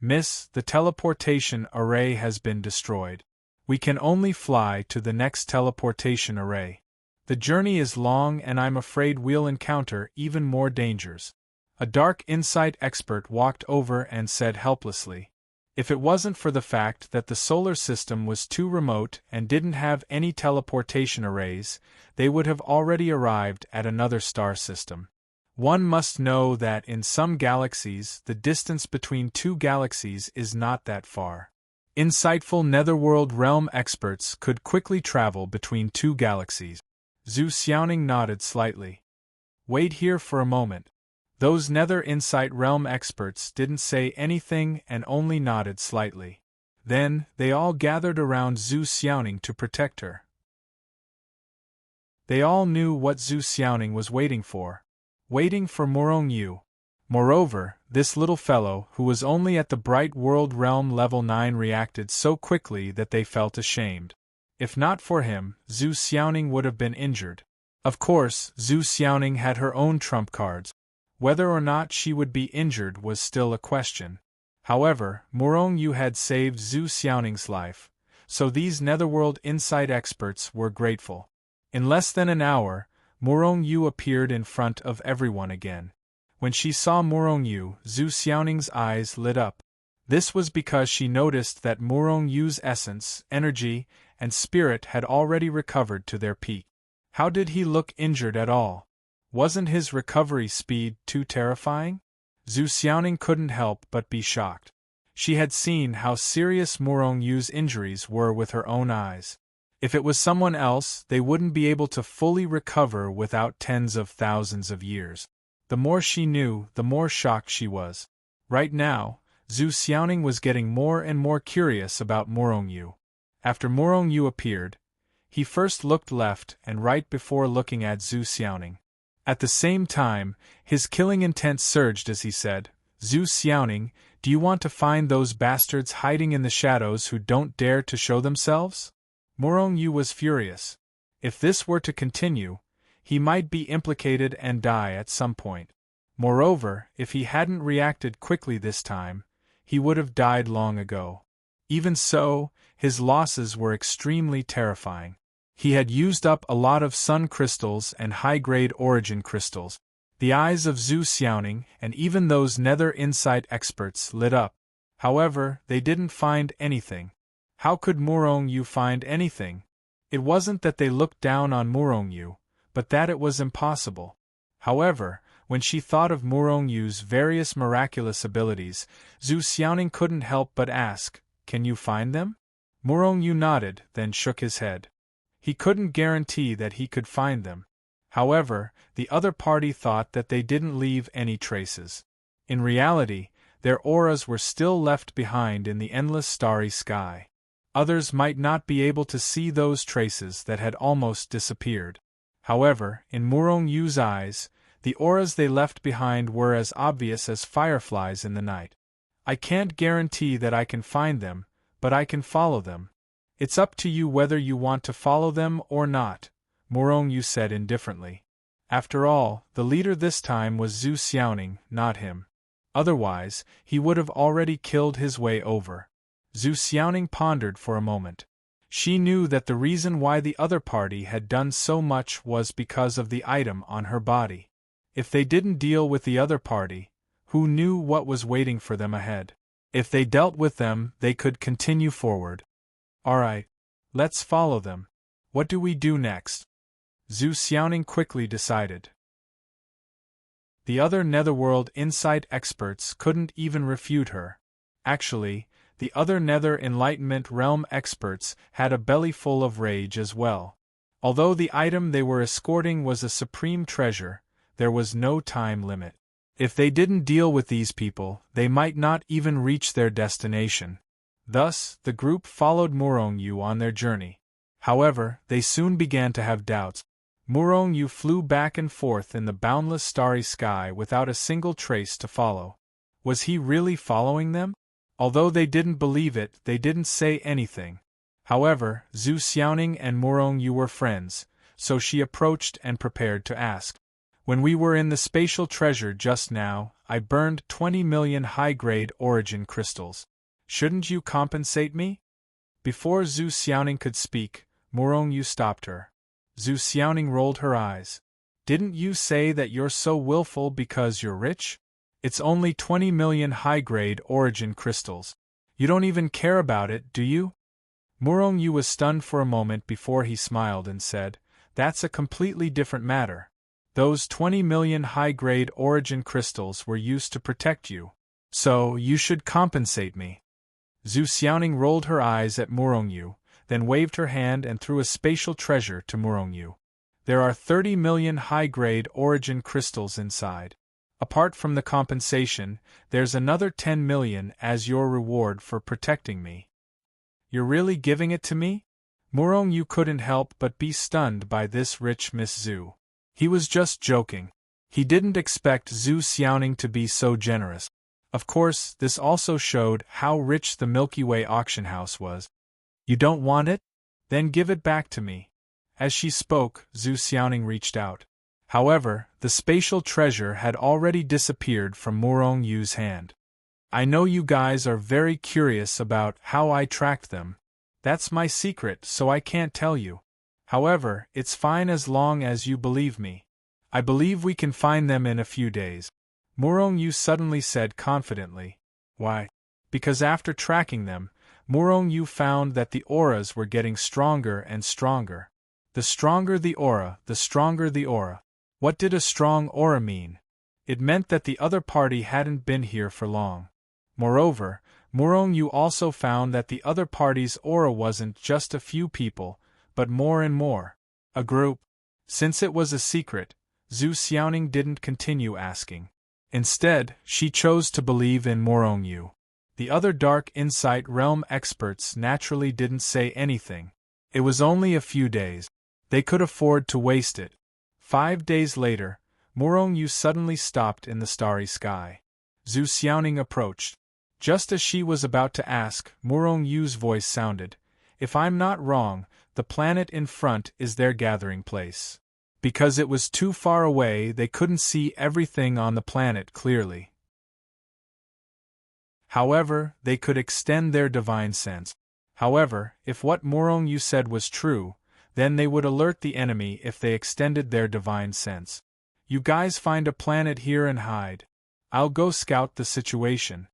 S1: Miss, the teleportation array has been destroyed. We can only fly to the next teleportation array. The journey is long and I'm afraid we'll encounter even more dangers. A dark insight expert walked over and said helplessly. If it wasn't for the fact that the solar system was too remote and didn't have any teleportation arrays, they would have already arrived at another star system. One must know that in some galaxies the distance between two galaxies is not that far. Insightful netherworld realm experts could quickly travel between two galaxies. Zhu Xiaoning nodded slightly. Wait here for a moment. Those nether insight realm experts didn't say anything and only nodded slightly. Then, they all gathered around Zhu Xiaoning to protect her. They all knew what Zhu Xiaoning was waiting for. Waiting for Morong Yu. Moreover, this little fellow, who was only at the Bright World Realm level 9, reacted so quickly that they felt ashamed. If not for him, Zhu Xiaoning would have been injured. Of course, Zhu Xiaoning had her own trump cards. Whether or not she would be injured was still a question. However, Morong Yu had saved Zhu Xiaoning's life, so these netherworld insight experts were grateful. In less than an hour, Morong Yu appeared in front of everyone again. When she saw Morong Yu, Zhu Xiaoning's eyes lit up. This was because she noticed that Morong Yu's essence, energy, and spirit had already recovered to their peak. How did he look injured at all? Wasn't his recovery speed too terrifying? Zhu Xiaoning couldn't help but be shocked. She had seen how serious Morong Yu's injuries were with her own eyes. If it was someone else, they wouldn't be able to fully recover without tens of thousands of years. The more she knew, the more shocked she was. Right now, Zhu Xiaoning was getting more and more curious about Morong Yu. After Morong Yu appeared, he first looked left and right before looking at Zhu Xiaoning. At the same time, his killing intent surged as he said, Zhu Xiaoning, do you want to find those bastards hiding in the shadows who don't dare to show themselves? Morong Yu was furious. If this were to continue, he might be implicated and die at some point. Moreover, if he hadn't reacted quickly this time, he would have died long ago. Even so, his losses were extremely terrifying. He had used up a lot of sun crystals and high-grade origin crystals. The eyes of Zhu Xiaoning and even those nether insight experts lit up. However, they didn't find anything. How could Morong Yu find anything? It wasn't that they looked down on Morong Yu, but that it was impossible. However, when she thought of Morong Yu's various miraculous abilities, Zhu Xiaoning couldn't help but ask, can you find them? Morong Yu nodded, then shook his head. He couldn't guarantee that he could find them. However, the other party thought that they didn't leave any traces. In reality, their auras were still left behind in the endless starry sky. Others might not be able to see those traces that had almost disappeared. However, in Morong Yu's eyes, the auras they left behind were as obvious as fireflies in the night. I can't guarantee that I can find them, but I can follow them. It's up to you whether you want to follow them or not, Morong Yu said indifferently. After all, the leader this time was Zhu Xiaoning, not him. Otherwise, he would have already killed his way over. Zhu Xiaoning pondered for a moment. She knew that the reason why the other party had done so much was because of the item on her body. If they didn't deal with the other party, who knew what was waiting for them ahead? If they dealt with them, they could continue forward. Alright, let's follow them. What do we do next? Zhu Xiaoning quickly decided. The other netherworld insight experts couldn't even refute her. Actually, the other nether enlightenment realm experts had a belly full of rage as well. Although the item they were escorting was a supreme treasure, there was no time limit. If they didn't deal with these people, they might not even reach their destination. Thus, the group followed Morong Yu on their journey. However, they soon began to have doubts. Morong Yu flew back and forth in the boundless starry sky without a single trace to follow. Was he really following them? Although they didn't believe it, they didn't say anything. However, Zhu Xiaoning and Morong Yu were friends, so she approached and prepared to ask. When we were in the spatial treasure just now, I burned 20 million high-grade origin crystals. Shouldn't you compensate me? Before Zhu Xiaoning could speak, Murong Yu stopped her. Zhu Xiaoning rolled her eyes. Didn't you say that you're so willful because you're rich? It's only 20 million high-grade origin crystals. You don't even care about it, do you? Murong Yu was stunned for a moment before he smiled and said, That's a completely different matter. Those 20 million high-grade origin crystals were used to protect you. So, you should compensate me. Zhu Xiaoning rolled her eyes at Murong Yu, then waved her hand and threw a spatial treasure to Murong Yu. There are 30 million high-grade origin crystals inside. Apart from the compensation, there's another 10 million as your reward for protecting me. You're really giving it to me? Murong Yu couldn't help but be stunned by this rich Miss Zhu. He was just joking. He didn't expect Zhu Xiaoning to be so generous. Of course, this also showed how rich the Milky Way auction house was. You don't want it? Then give it back to me. As she spoke, Zhu Xiaoning reached out. However, the spatial treasure had already disappeared from Murong Yu's hand. I know you guys are very curious about how I tracked them. That's my secret, so I can't tell you. However, it's fine as long as you believe me. I believe we can find them in a few days. Murong Yu suddenly said confidently. Why? Because after tracking them, Murong Yu found that the auras were getting stronger and stronger. The stronger the aura, the stronger the aura. What did a strong aura mean? It meant that the other party hadn't been here for long. Moreover, Murong Yu also found that the other party's aura wasn't just a few people, but more and more. A group. Since it was a secret, Zhu Xiaoning didn't continue asking. Instead, she chose to believe in Murong Yu. The other Dark Insight Realm experts naturally didn't say anything. It was only a few days. They could afford to waste it. 5 days later, Murong Yu suddenly stopped in the starry sky. Zhu Xiaoning approached. Just as she was about to ask, Murong Yu's voice sounded. If I'm not wrong, the planet in front is their gathering place. Because it was too far away, they couldn't see everything on the planet clearly. However, they could extend their divine sense. However, if what Murong Yu said was true, then they would alert the enemy if they extended their divine sense. You guys find a planet here and hide. I'll go scout the situation.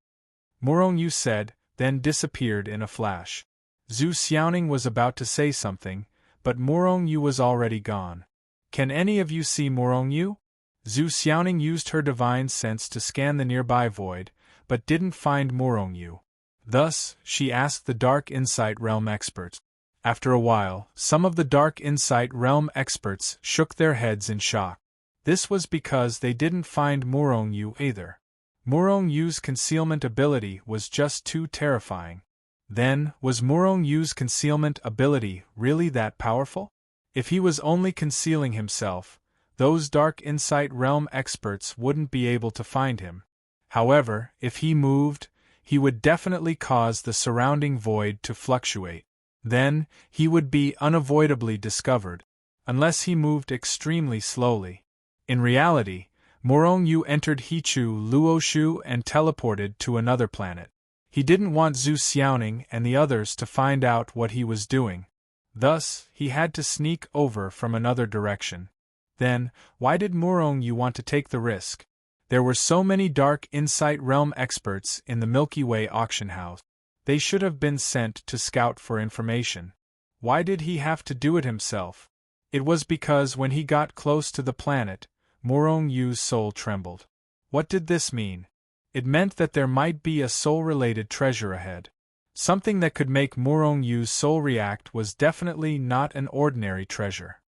S1: Murong Yu said, then disappeared in a flash. Zhu Xiaoning was about to say something, but Murong Yu was already gone. Can any of you see Murong Yu? Zhu Xiaoning used her divine sense to scan the nearby void, but didn't find Murong Yu. Thus, she asked the Dark Insight Realm experts. After a while, some of the Dark Insight Realm experts shook their heads in shock. This was because they didn't find Murong Yu either. Murong Yu's concealment ability was just too terrifying. Then, was Murong Yu's concealment ability really that powerful? If he was only concealing himself, those Dark Insight Realm experts wouldn't be able to find him. However, if he moved, he would definitely cause the surrounding void to fluctuate. Then, he would be unavoidably discovered, unless he moved extremely slowly. In reality, Murong Yu entered Hichu Luoshu and teleported to another planet. He didn't want Zhu Xiaoning and the others to find out what he was doing. Thus, he had to sneak over from another direction. Then, why did Murong Yu want to take the risk? There were so many Dark Insight Realm experts in the Milky Way auction house. They should have been sent to scout for information. Why did he have to do it himself? It was because when he got close to the planet, Murong Yu's soul trembled. What did this mean? It meant that there might be a soul-related treasure ahead. Something that could make Murong Yu's soul react was definitely not an ordinary treasure.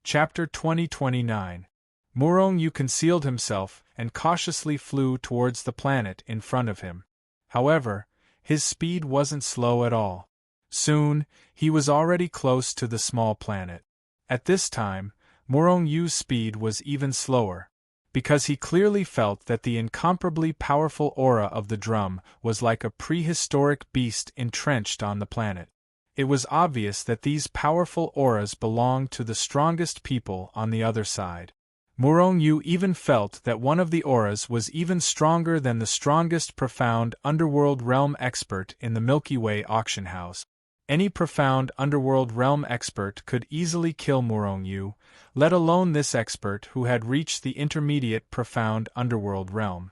S1: Chapter 2029. Murong Yu concealed himself and cautiously flew towards the planet in front of him. However, his speed wasn't slow at all. Soon, he was already close to the small planet. At this time, Murong Yu's speed was even slower, because he clearly felt that the incomparably powerful aura of the drum was like a prehistoric beast entrenched on the planet. It was obvious that these powerful auras belonged to the strongest people on the other side. Murong Yu even felt that one of the auras was even stronger than the strongest profound underworld realm expert in the Milky Way auction house. Any profound underworld realm expert could easily kill Murong Yu, let alone this expert who had reached the intermediate profound underworld realm.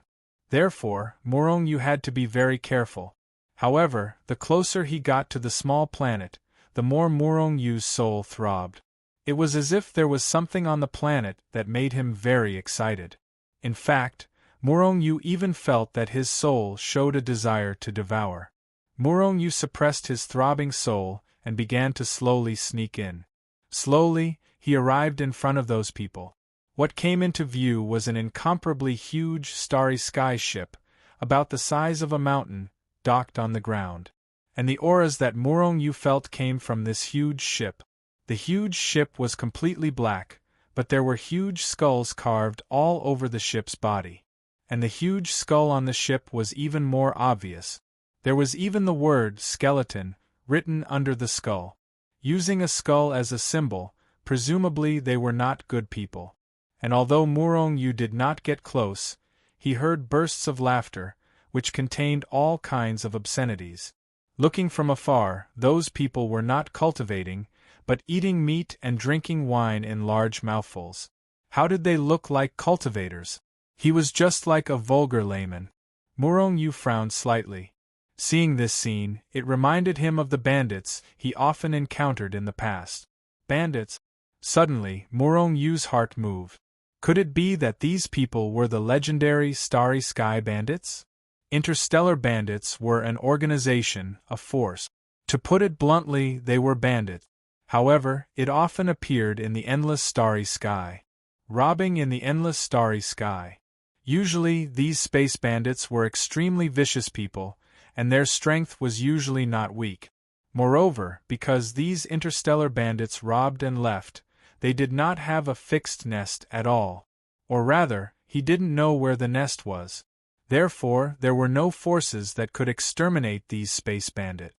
S1: Therefore, Murong Yu had to be very careful. However, the closer he got to the small planet, the more Murong Yu's soul throbbed. It was as if there was something on the planet that made him very excited. In fact, Murong Yu even felt that his soul showed a desire to devour. Murong Yu suppressed his throbbing soul and began to slowly sneak in. Slowly, he arrived in front of those people. What came into view was an incomparably huge starry sky ship, about the size of a mountain, docked on the ground. And the auras that Murong Yu felt came from this huge ship. The huge ship was completely black, but there were huge skulls carved all over the ship's body. And the huge skull on the ship was even more obvious. There was even the word skeleton written under the skull. Using a skull as a symbol, presumably they were not good people. And although Murong Yu did not get close, he heard bursts of laughter, which contained all kinds of obscenities. Looking from afar, those people were not cultivating, but eating meat and drinking wine in large mouthfuls. How did they look like cultivators? He was just like a vulgar layman. Murong Yu frowned slightly. Seeing this scene, it reminded him of the bandits he often encountered in the past. Bandits? Suddenly, Murong Yu's heart moved. Could it be that these people were the legendary Starry Sky Bandits? Interstellar Bandits were an organization, a force. To put it bluntly, they were bandits. However, it often appeared in the endless starry sky. Robbing in the endless starry sky. Usually, these space bandits were extremely vicious people, and their strength was usually not weak. Moreover, because these interstellar bandits robbed and left, they did not have a fixed nest at all. Or rather, he didn't know where the nest was. Therefore, there were no forces that could exterminate these space bandits.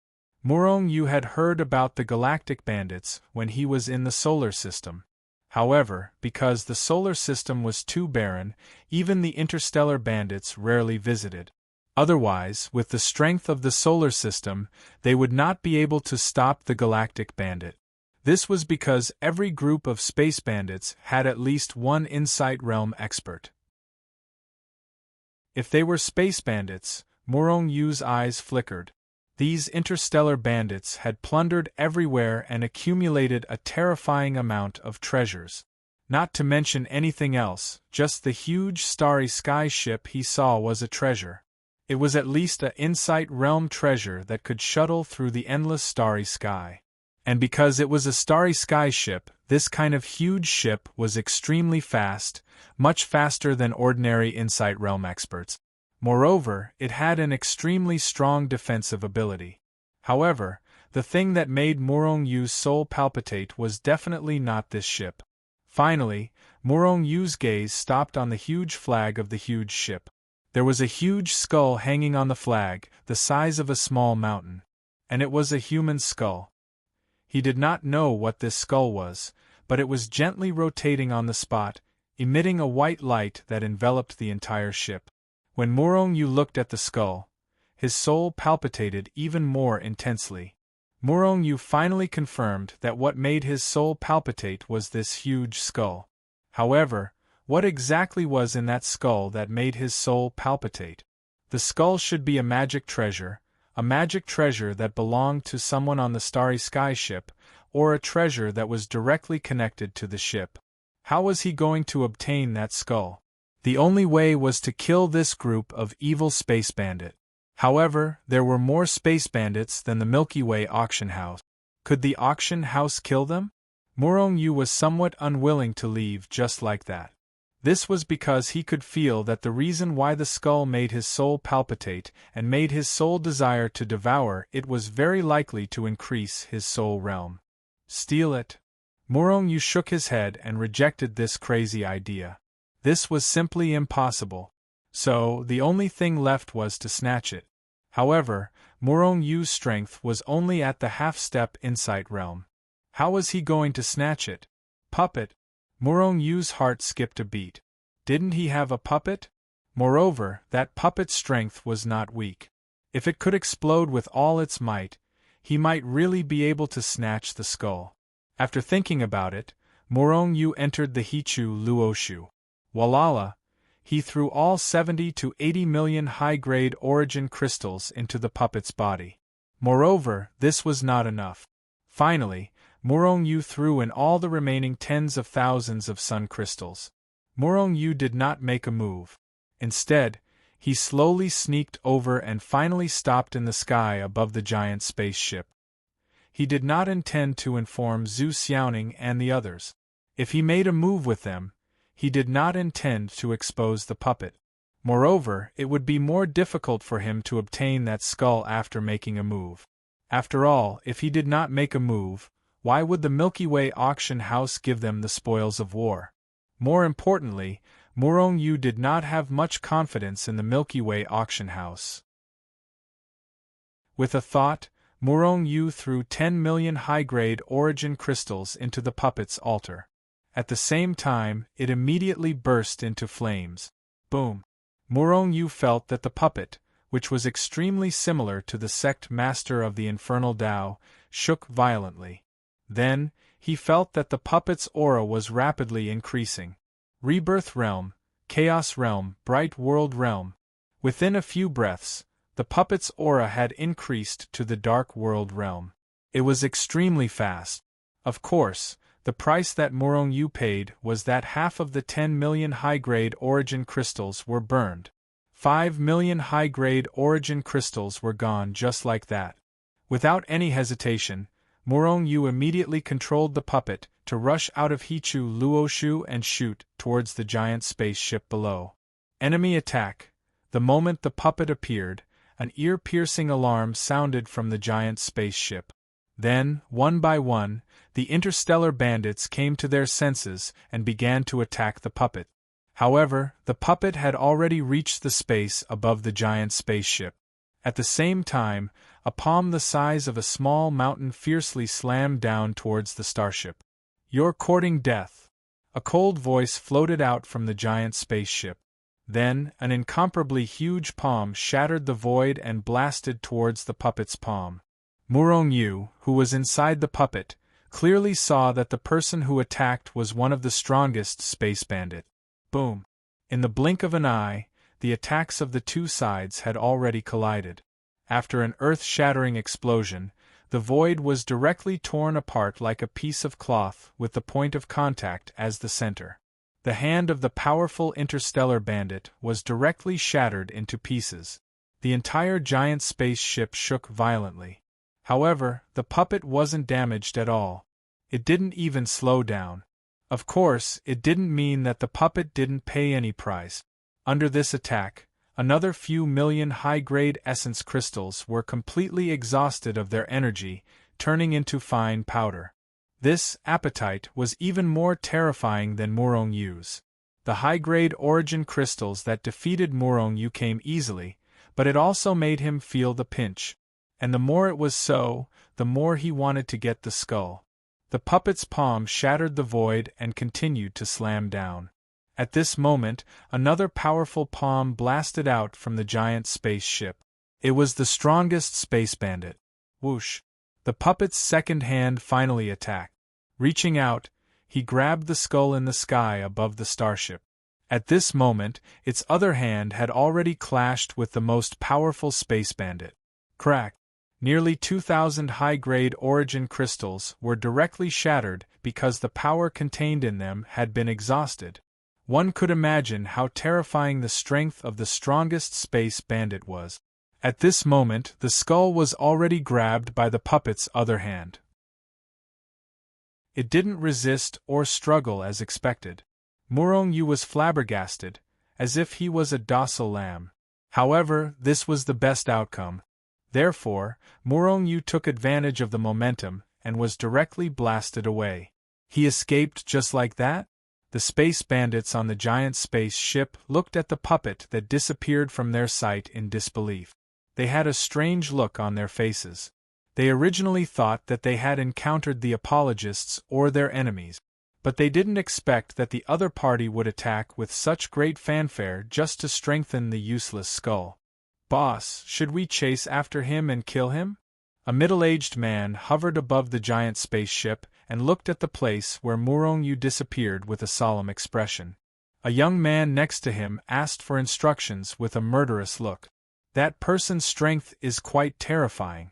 S1: Murong Yu had heard about the galactic bandits when he was in the solar system. However, because the solar system was too barren, even the interstellar bandits rarely visited. Otherwise, with the strength of the solar system, they would not be able to stop the galactic bandit. This was because every group of space bandits had at least one Insight Realm expert. If they were space bandits, Murong Yu's eyes flickered. These interstellar bandits had plundered everywhere and accumulated a terrifying amount of treasures. Not to mention anything else, just the huge starry sky ship he saw was a treasure. It was at least an Insight Realm treasure that could shuttle through the endless starry sky. And because it was a starry sky ship, this kind of huge ship was extremely fast, much faster than ordinary Insight Realm experts. Moreover, it had an extremely strong defensive ability. However, the thing that made Murong Yu's soul palpitate was definitely not this ship. Finally, Murong Yu's gaze stopped on the huge flag of the huge ship. There was a huge skull hanging on the flag, the size of a small mountain. And it was a human skull. He did not know what this skull was, but it was gently rotating on the spot, emitting a white light that enveloped the entire ship. When Murong Yu looked at the skull, his soul palpitated even more intensely. Murong Yu finally confirmed that what made his soul palpitate was this huge skull. However, what exactly was in that skull that made his soul palpitate? The skull should be a magic treasure that belonged to someone on the Starry Sky ship, or a treasure that was directly connected to the ship. How was he going to obtain that skull? The only way was to kill this group of evil space bandit. However, there were more space bandits than the Milky Way auction house. Could the auction house kill them? Murong Yu was somewhat unwilling to leave just like that. This was because he could feel that the reason why the skull made his soul palpitate and made his soul desire to devour it was very likely to increase his soul realm. Steal it? Murong Yu shook his head and rejected this crazy idea. This was simply impossible. So, the only thing left was to snatch it. However, Murong Yu's strength was only at the half-step Insight Realm. How was he going to snatch it? Puppet! Murong Yu's heart skipped a beat. Didn't he have a puppet? Moreover, that puppet's strength was not weak. If it could explode with all its might, he might really be able to snatch the skull. After thinking about it, Murong Yu entered the Hichu Luoshu. Walala, he threw all 70 to 80 million high-grade origin crystals into the puppet's body. Moreover, this was not enough. Finally, Murong Yu threw in all the remaining tens of thousands of sun crystals. Murong Yu did not make a move. Instead, he slowly sneaked over and finally stopped in the sky above the giant spaceship. He did not intend to inform Zhu Xiaoning and the others. If he made a move with them, he did not intend to expose the puppet. Moreover, it would be more difficult for him to obtain that skull after making a move. After all, if he did not make a move, why would the Milky Way auction house give them the spoils of war? More importantly, Murong Yu did not have much confidence in the Milky Way auction house. With a thought, Murong Yu threw 10 million high-grade origin crystals into the puppet's altar. At the same time, it immediately burst into flames. Boom! Murong Yu felt that the puppet, which was extremely similar to the sect master of the infernal Tao, shook violently. Then, he felt that the puppet's aura was rapidly increasing. Rebirth Realm, Chaos Realm, Bright World Realm. Within a few breaths, the puppet's aura had increased to the Dark World Realm. It was extremely fast. Of course, the price that Murong Yu paid was that half of the 10 million high-grade origin crystals were burned. 5 million high-grade origin crystals were gone just like that. Without any hesitation, Murong Yu immediately controlled the puppet to rush out of Hichu Luoshu and shoot towards the giant spaceship below. Enemy attack! The moment the puppet appeared, an ear-piercing alarm sounded from the giant spaceship. Then, one by one, the interstellar bandits came to their senses and began to attack the puppet. However, the puppet had already reached the space above the giant spaceship. At the same time, a palm the size of a small mountain fiercely slammed down towards the starship. "You're courting death." A cold voice floated out from the giant spaceship. Then, an incomparably huge palm shattered the void and blasted towards the puppet's palm. Murong Yu, who was inside the puppet, clearly saw that the person who attacked was one of the strongest space bandit. Boom! In the blink of an eye, the attacks of the two sides had already collided. After an earth-shattering explosion, the void was directly torn apart like a piece of cloth with the point of contact as the center. The hand of the powerful interstellar bandit was directly shattered into pieces. The entire giant spaceship shook violently. However, the puppet wasn't damaged at all. It didn't even slow down. Of course, it didn't mean that the puppet didn't pay any price. Under this attack, another few million high-grade essence crystals were completely exhausted of their energy, turning into fine powder. This appetite was even more terrifying than Murong Yu's. The high-grade origin crystals that defeated Murong Yu came easily, but it also made him feel the pinch. And the more it was so, the more he wanted to get the skull. The puppet's palm shattered the void and continued to slam down. At this moment, another powerful palm blasted out from the giant spaceship. It was the strongest space bandit. Whoosh! The puppet's second hand finally attacked. Reaching out, he grabbed the skull in the sky above the starship. At this moment, its other hand had already clashed with the most powerful space bandit. Crack! Nearly 2,000 high-grade origin crystals were directly shattered because the power contained in them had been exhausted. One could imagine how terrifying the strength of the strongest space bandit was. At this moment, the skull was already grabbed by the puppet's other hand. It didn't resist or struggle as expected. Murong Yu was flabbergasted, as if he was a docile lamb. However, this was the best outcome. Therefore, Murong Yu took advantage of the momentum and was directly blasted away. He escaped just like that? The space bandits on the giant space ship looked at the puppet that disappeared from their sight in disbelief. They had a strange look on their faces. They originally thought that they had encountered the apologists or their enemies. But they didn't expect that the other party would attack with such great fanfare just to strengthen the useless skull. "Boss, should we chase after him and kill him?" A middle-aged man hovered above the giant spaceship and looked at the place where Murong-Yu disappeared with a solemn expression. A young man next to him asked for instructions with a murderous look. "That person's strength is quite terrifying.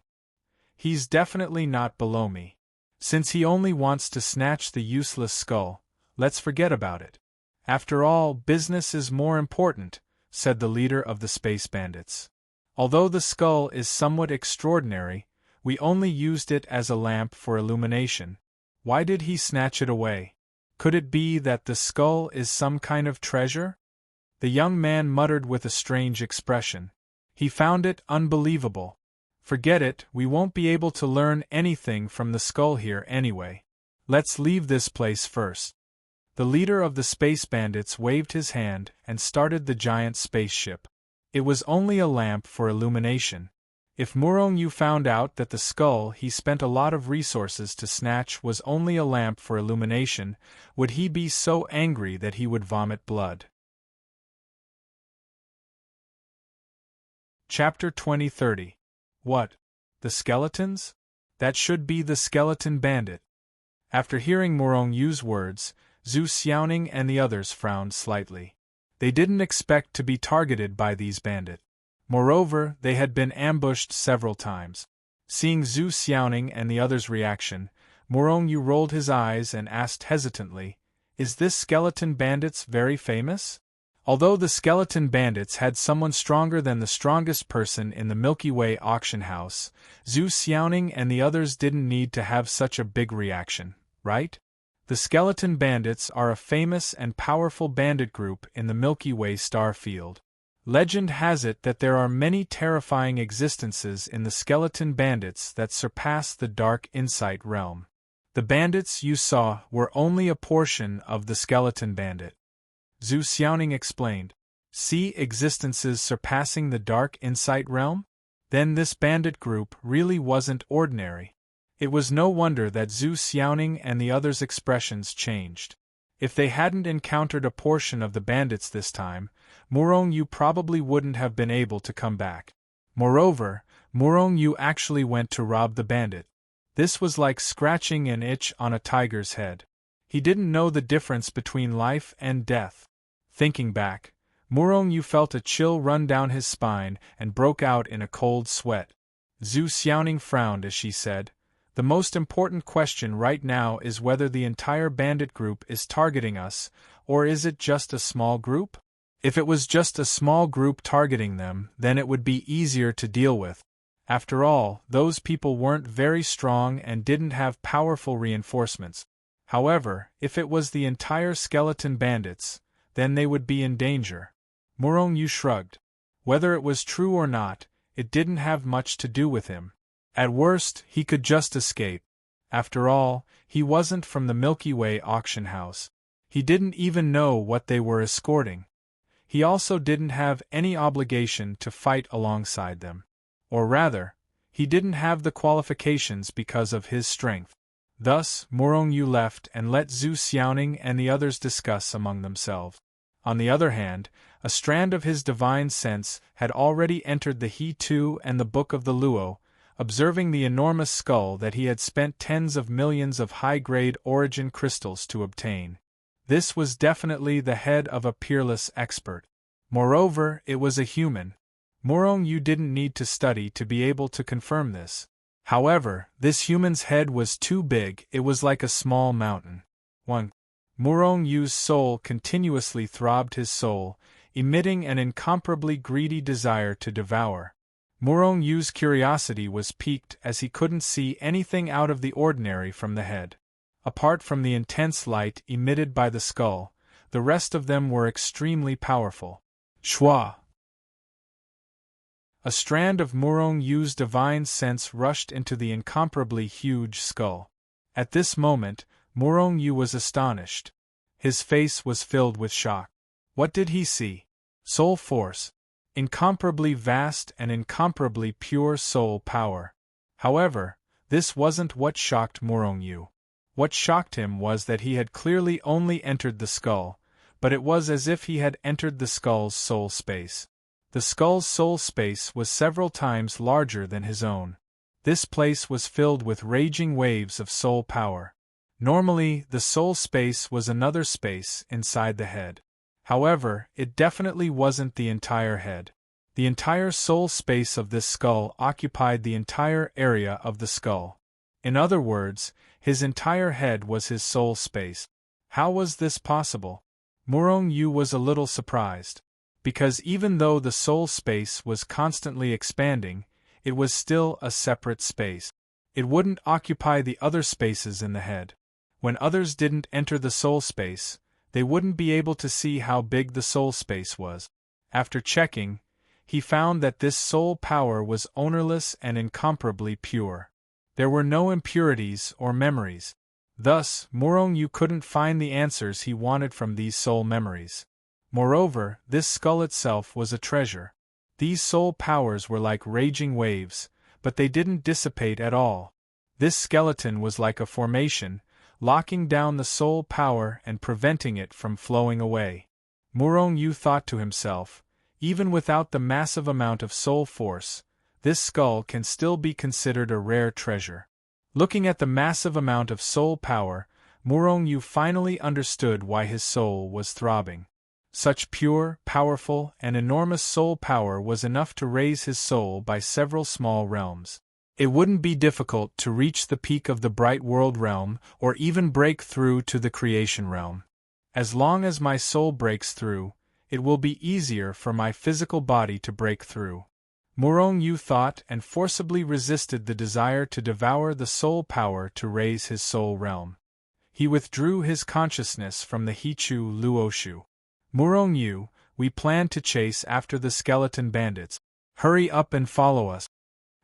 S1: He's definitely not below me. Since he only wants to snatch the useless skull, let's forget about it. After all, business is more important," said the leader of the Space Bandits. "Although the skull is somewhat extraordinary, we only used it as a lamp for illumination. Why did he snatch it away? Could it be that the skull is some kind of treasure?" The young man muttered with a strange expression. He found it unbelievable. "Forget it, we won't be able to learn anything from the skull here anyway. Let's leave this place first." The leader of the Space Bandits waved his hand and started the giant spaceship. It was only a lamp for illumination. If Murong-Yu found out that the skull he spent a lot of resources to snatch was only a lamp for illumination, would he be so angry that he would vomit blood? Chapter 2030. What? The skeletons? That should be the skeleton bandit. After hearing Murong-Yu's words, Zhu Xiaoning and the others frowned slightly. They didn't expect to be targeted by these bandits. Moreover, they had been ambushed several times. Seeing Zhu Xiaoning and the others' reaction, Murong-Yu rolled his eyes and asked hesitantly, "Is this skeleton bandits very famous?" Although the skeleton bandits had someone stronger than the strongest person in the Milky Way auction house, Zhu Xiaoning and the others didn't need to have such a big reaction, right? The skeleton bandits are a famous and powerful bandit group in the Milky Way star field. Legend has it that there are many terrifying existences in the skeleton bandits that surpass the dark insight realm. The bandits you saw were only a portion of the skeleton bandit. Zhu Xiaoning explained. "See existences surpassing the dark insight realm? Then this bandit group really wasn't ordinary." It was no wonder that Zhu Xiaoning and the others' expressions changed. If they hadn't encountered a portion of the bandits this time, Murong-Yu probably wouldn't have been able to come back. Moreover, Murong-Yu actually went to rob the bandit. This was like scratching an itch on a tiger's head. He didn't know the difference between life and death. Thinking back, Murong-Yu felt a chill run down his spine and broke out in a cold sweat. Zhu Xiaoning frowned as she said, "The most important question right now is whether the entire bandit group is targeting us, or is it just a small group? If it was just a small group targeting them, then it would be easier to deal with. After all, those people weren't very strong and didn't have powerful reinforcements. However, if it was the entire skeleton bandits, then they would be in danger." Murong-Yu shrugged. Whether it was true or not, it didn't have much to do with him. At worst, he could just escape. After all, he wasn't from the Milky Way auction house. He didn't even know what they were escorting. He also didn't have any obligation to fight alongside them. Or rather, he didn't have the qualifications because of his strength. Thus, Murong-Yu left and let Zhu Xiaoning and the others discuss among themselves. On the other hand, a strand of his divine sense had already entered the He-Tu and the Book of the Luo, observing the enormous skull that he had spent tens of millions of high-grade origin crystals to obtain. This was definitely the head of a peerless expert. Moreover, it was a human. Murong-Yu didn't need to study to be able to confirm this. However, this human's head was too big, it was like a small mountain. 1. Murong-Yu's soul continuously throbbed his soul, emitting an incomparably greedy desire to devour. Murong-Yu's curiosity was piqued as he couldn't see anything out of the ordinary from the head. Apart from the intense light emitted by the skull, the rest of them were extremely powerful. Shua! A strand of Murong-Yu's divine sense rushed into the incomparably huge skull. At this moment, Murong-Yu was astonished. His face was filled with shock. What did he see? Soul force. Incomparably vast and incomparably pure soul power. However, this wasn't what shocked Murong-Yu. What shocked him was that he had clearly only entered the skull, but it was as if he had entered the skull's soul space. The skull's soul space was several times larger than his own. This place was filled with raging waves of soul power. Normally, the soul space was another space inside the head. However, it definitely wasn't the entire head. The entire soul space of this skull occupied the entire area of the skull. In other words, his entire head was his soul space. How was this possible? Murong Yu was a little surprised. Because even though the soul space was constantly expanding, it was still a separate space. It wouldn't occupy the other spaces in the head. When others didn't enter the soul space, they wouldn't be able to see how big the soul space was. After checking, he found that this soul power was ownerless and incomparably pure. There were no impurities or memories. Thus, Murong Yu couldn't find the answers he wanted from these soul memories. Moreover, this skull itself was a treasure. These soul powers were like raging waves, but they didn't dissipate at all. This skeleton was like a formation, locking down the soul power and preventing it from flowing away. Murong Yu thought to himself, even without the massive amount of soul force, this skull can still be considered a rare treasure. Looking at the massive amount of soul power, Murong Yu finally understood why his soul was throbbing. Such pure, powerful, and enormous soul power was enough to raise his soul by several small realms. It wouldn't be difficult to reach the peak of the Bright World realm or even break through to the creation realm. As long as my soul breaks through, it will be easier for my physical body to break through. Murong Yu thought and forcibly resisted the desire to devour the soul power to raise his soul realm. He withdrew his consciousness from the Hichu Luoshu. Murong Yu, we plan to chase after the skeleton bandits. Hurry up and follow us.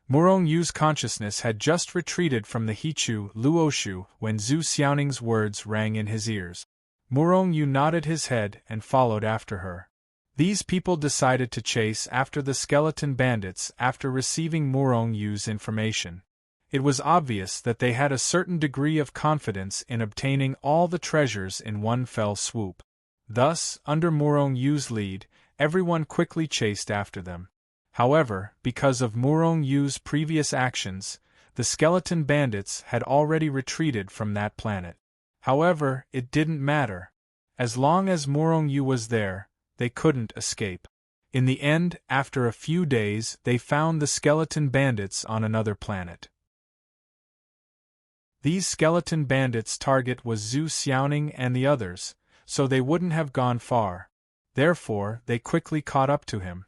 S1: Murong Yu's consciousness had just retreated from the Hichu Luoshu when Zhu Xiaoning's words rang in his ears. Murong Yu nodded his head and followed after her. These people decided to chase after the skeleton bandits after receiving Murong Yu's information. It was obvious that they had a certain degree of confidence in obtaining all the treasures in one fell swoop. Thus, under Murong Yu's lead, everyone quickly chased after them. However, because of Murong Yu's previous actions, the skeleton bandits had already retreated from that planet. However, it didn't matter. As long as Murong Yu was there, they couldn't escape. In the end, after a few days, they found the skeleton bandits on another planet. These skeleton bandits' target was Zhu Xiaoning and the others, so they wouldn't have gone far. Therefore, they quickly caught up to him.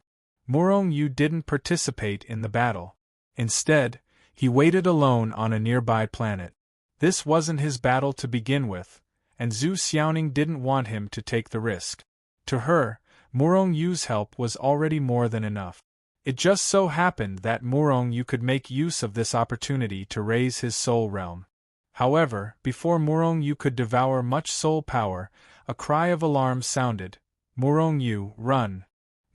S1: Murong Yu didn't participate in the battle. Instead, he waited alone on a nearby planet. This wasn't his battle to begin with, and Zhu Xiaoning didn't want him to take the risk. To her, Murong Yu's help was already more than enough. It just so happened that Murong Yu could make use of this opportunity to raise his soul realm. However, before Murong Yu could devour much soul power, a cry of alarm sounded. Murong Yu, run!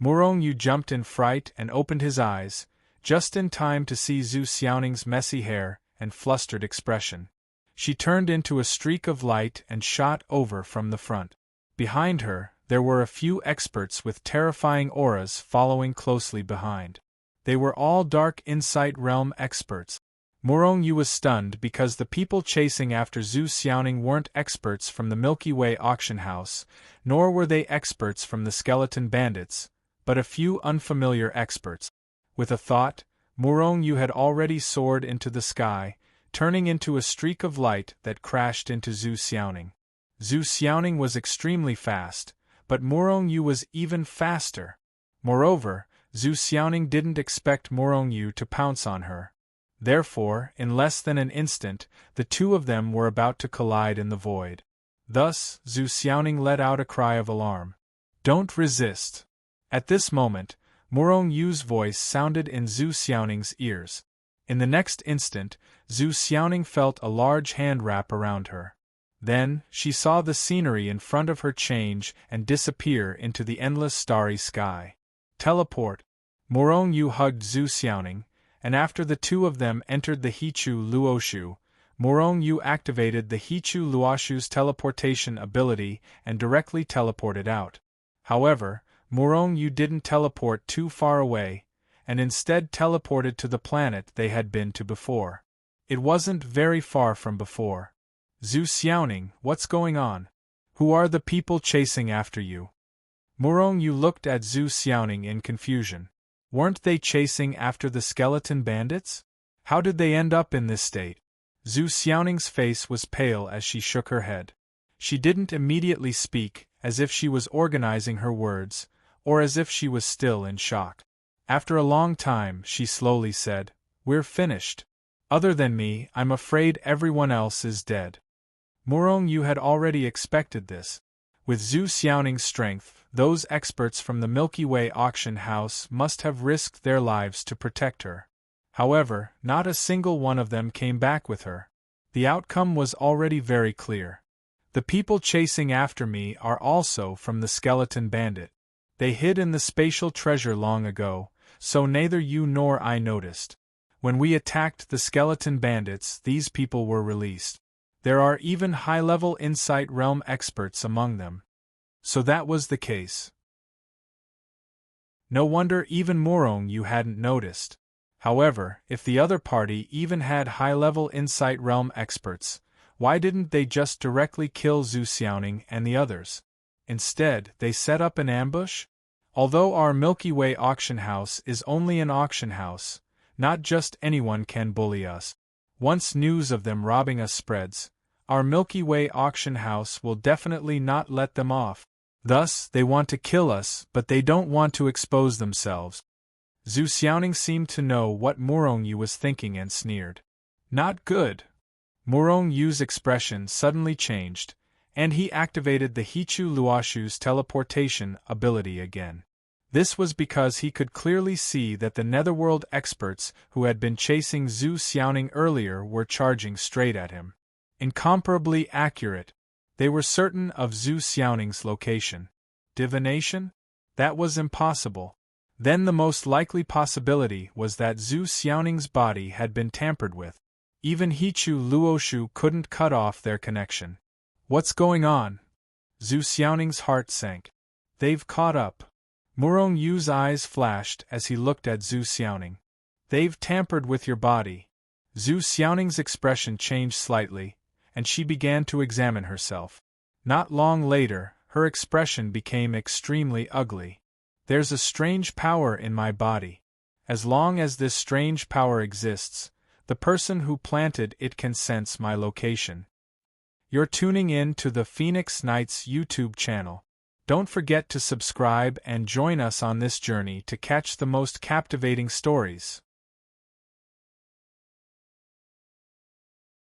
S1: Murong Yu jumped in fright and opened his eyes, just in time to see Zhu Xiaoning's messy hair and flustered expression. She turned into a streak of light and shot over from the front. Behind her, there were a few experts with terrifying auras following closely behind. They were all Dark Insight Realm experts. Murong Yu was stunned because the people chasing after Zhu Xiaoning weren't experts from the Milky Way auction house, nor were they experts from the skeleton bandits, but a few unfamiliar experts. With a thought, Murong Yu had already soared into the sky, turning into a streak of light that crashed into Zhu Xiaoning. Zhu Xiaoning was extremely fast, but Murong Yu was even faster. Moreover, Zhu Xiaoning didn't expect Murong Yu to pounce on her. Therefore, in less than an instant, the two of them were about to collide in the void. Thus, Zhu Xiaoning let out a cry of alarm. Don't resist. At this moment, Murong Yu's voice sounded in Zhu Xiaoning's ears. In the next instant, Zhu Xiaoning felt a large hand wrap around her. Then, she saw the scenery in front of her change and disappear into the endless starry sky. Teleport. Murong Yu hugged Zhu Xiaoning, and after the two of them entered the Hichu Luoshu, Morong Yu activated the Hichu Luoshu's teleportation ability and directly teleported out. However, Morong Yu didn't teleport too far away, and instead teleported to the planet they had been to before. It wasn't very far from before. Zhu Xiaoning, what's going on? Who are the people chasing after you? Morong Yu looked at Zhu Xiaoning in confusion. Weren't they chasing after the skeleton bandits? How did they end up in this state? Zhu Xiaoning's face was pale as she shook her head. She didn't immediately speak, as if she was organizing her words, or as if she was still in shock. After a long time, she slowly said, "We're finished. Other than me, I'm afraid everyone else is dead." Morong Yu had already expected this. With Zhu Xiaoning's strength, those experts from the Milky Way auction house must have risked their lives to protect her. However, not a single one of them came back with her. The outcome was already very clear. The people chasing after me are also from the skeleton bandit. They hid in the spatial treasure long ago, so neither you nor I noticed. When we attacked the skeleton bandits, these people were released. There are even high-level Insight Realm experts among them. So that was the case. No wonder even Morong Yu hadn't noticed. However, if the other party even had high-level Insight Realm experts, why didn't they just directly kill Zhu Xiaoning and the others? Instead, they set up an ambush? Although our Milky Way auction house is only an auction house, not just anyone can bully us. Once news of them robbing us spreads, our Milky Way auction house will definitely not let them off. Thus, they want to kill us, but they don't want to expose themselves. Zhu Xiaoning seemed to know what Morong Yu was thinking and sneered. Not good. Morong Yu's expression suddenly changed, and he activated the Hichu Luoshu's teleportation ability again. This was because he could clearly see that the Netherworld experts who had been chasing Zhu Xiaoning earlier were charging straight at him. Incomparably accurate. They were certain of Zhu Xiaoning's location. Divination? That was impossible. Then the most likely possibility was that Zhu Xiaoning's body had been tampered with. Even Hichu Luoshu couldn't cut off their connection. What's going on? Zhu Xiaoning's heart sank. They've caught up. Morong Yu's eyes flashed as he looked at Zhu Xiaoning. They've tampered with your body. Zhu Xiaoning's expression changed slightly, and she began to examine herself. Not long later, her expression became extremely ugly. There's a strange power in my body. As long as this strange power exists, the person who planted it can sense my location. You're tuning in to the Phoenix Knights YouTube channel. Don't forget to subscribe and join us on this journey to catch the most captivating stories.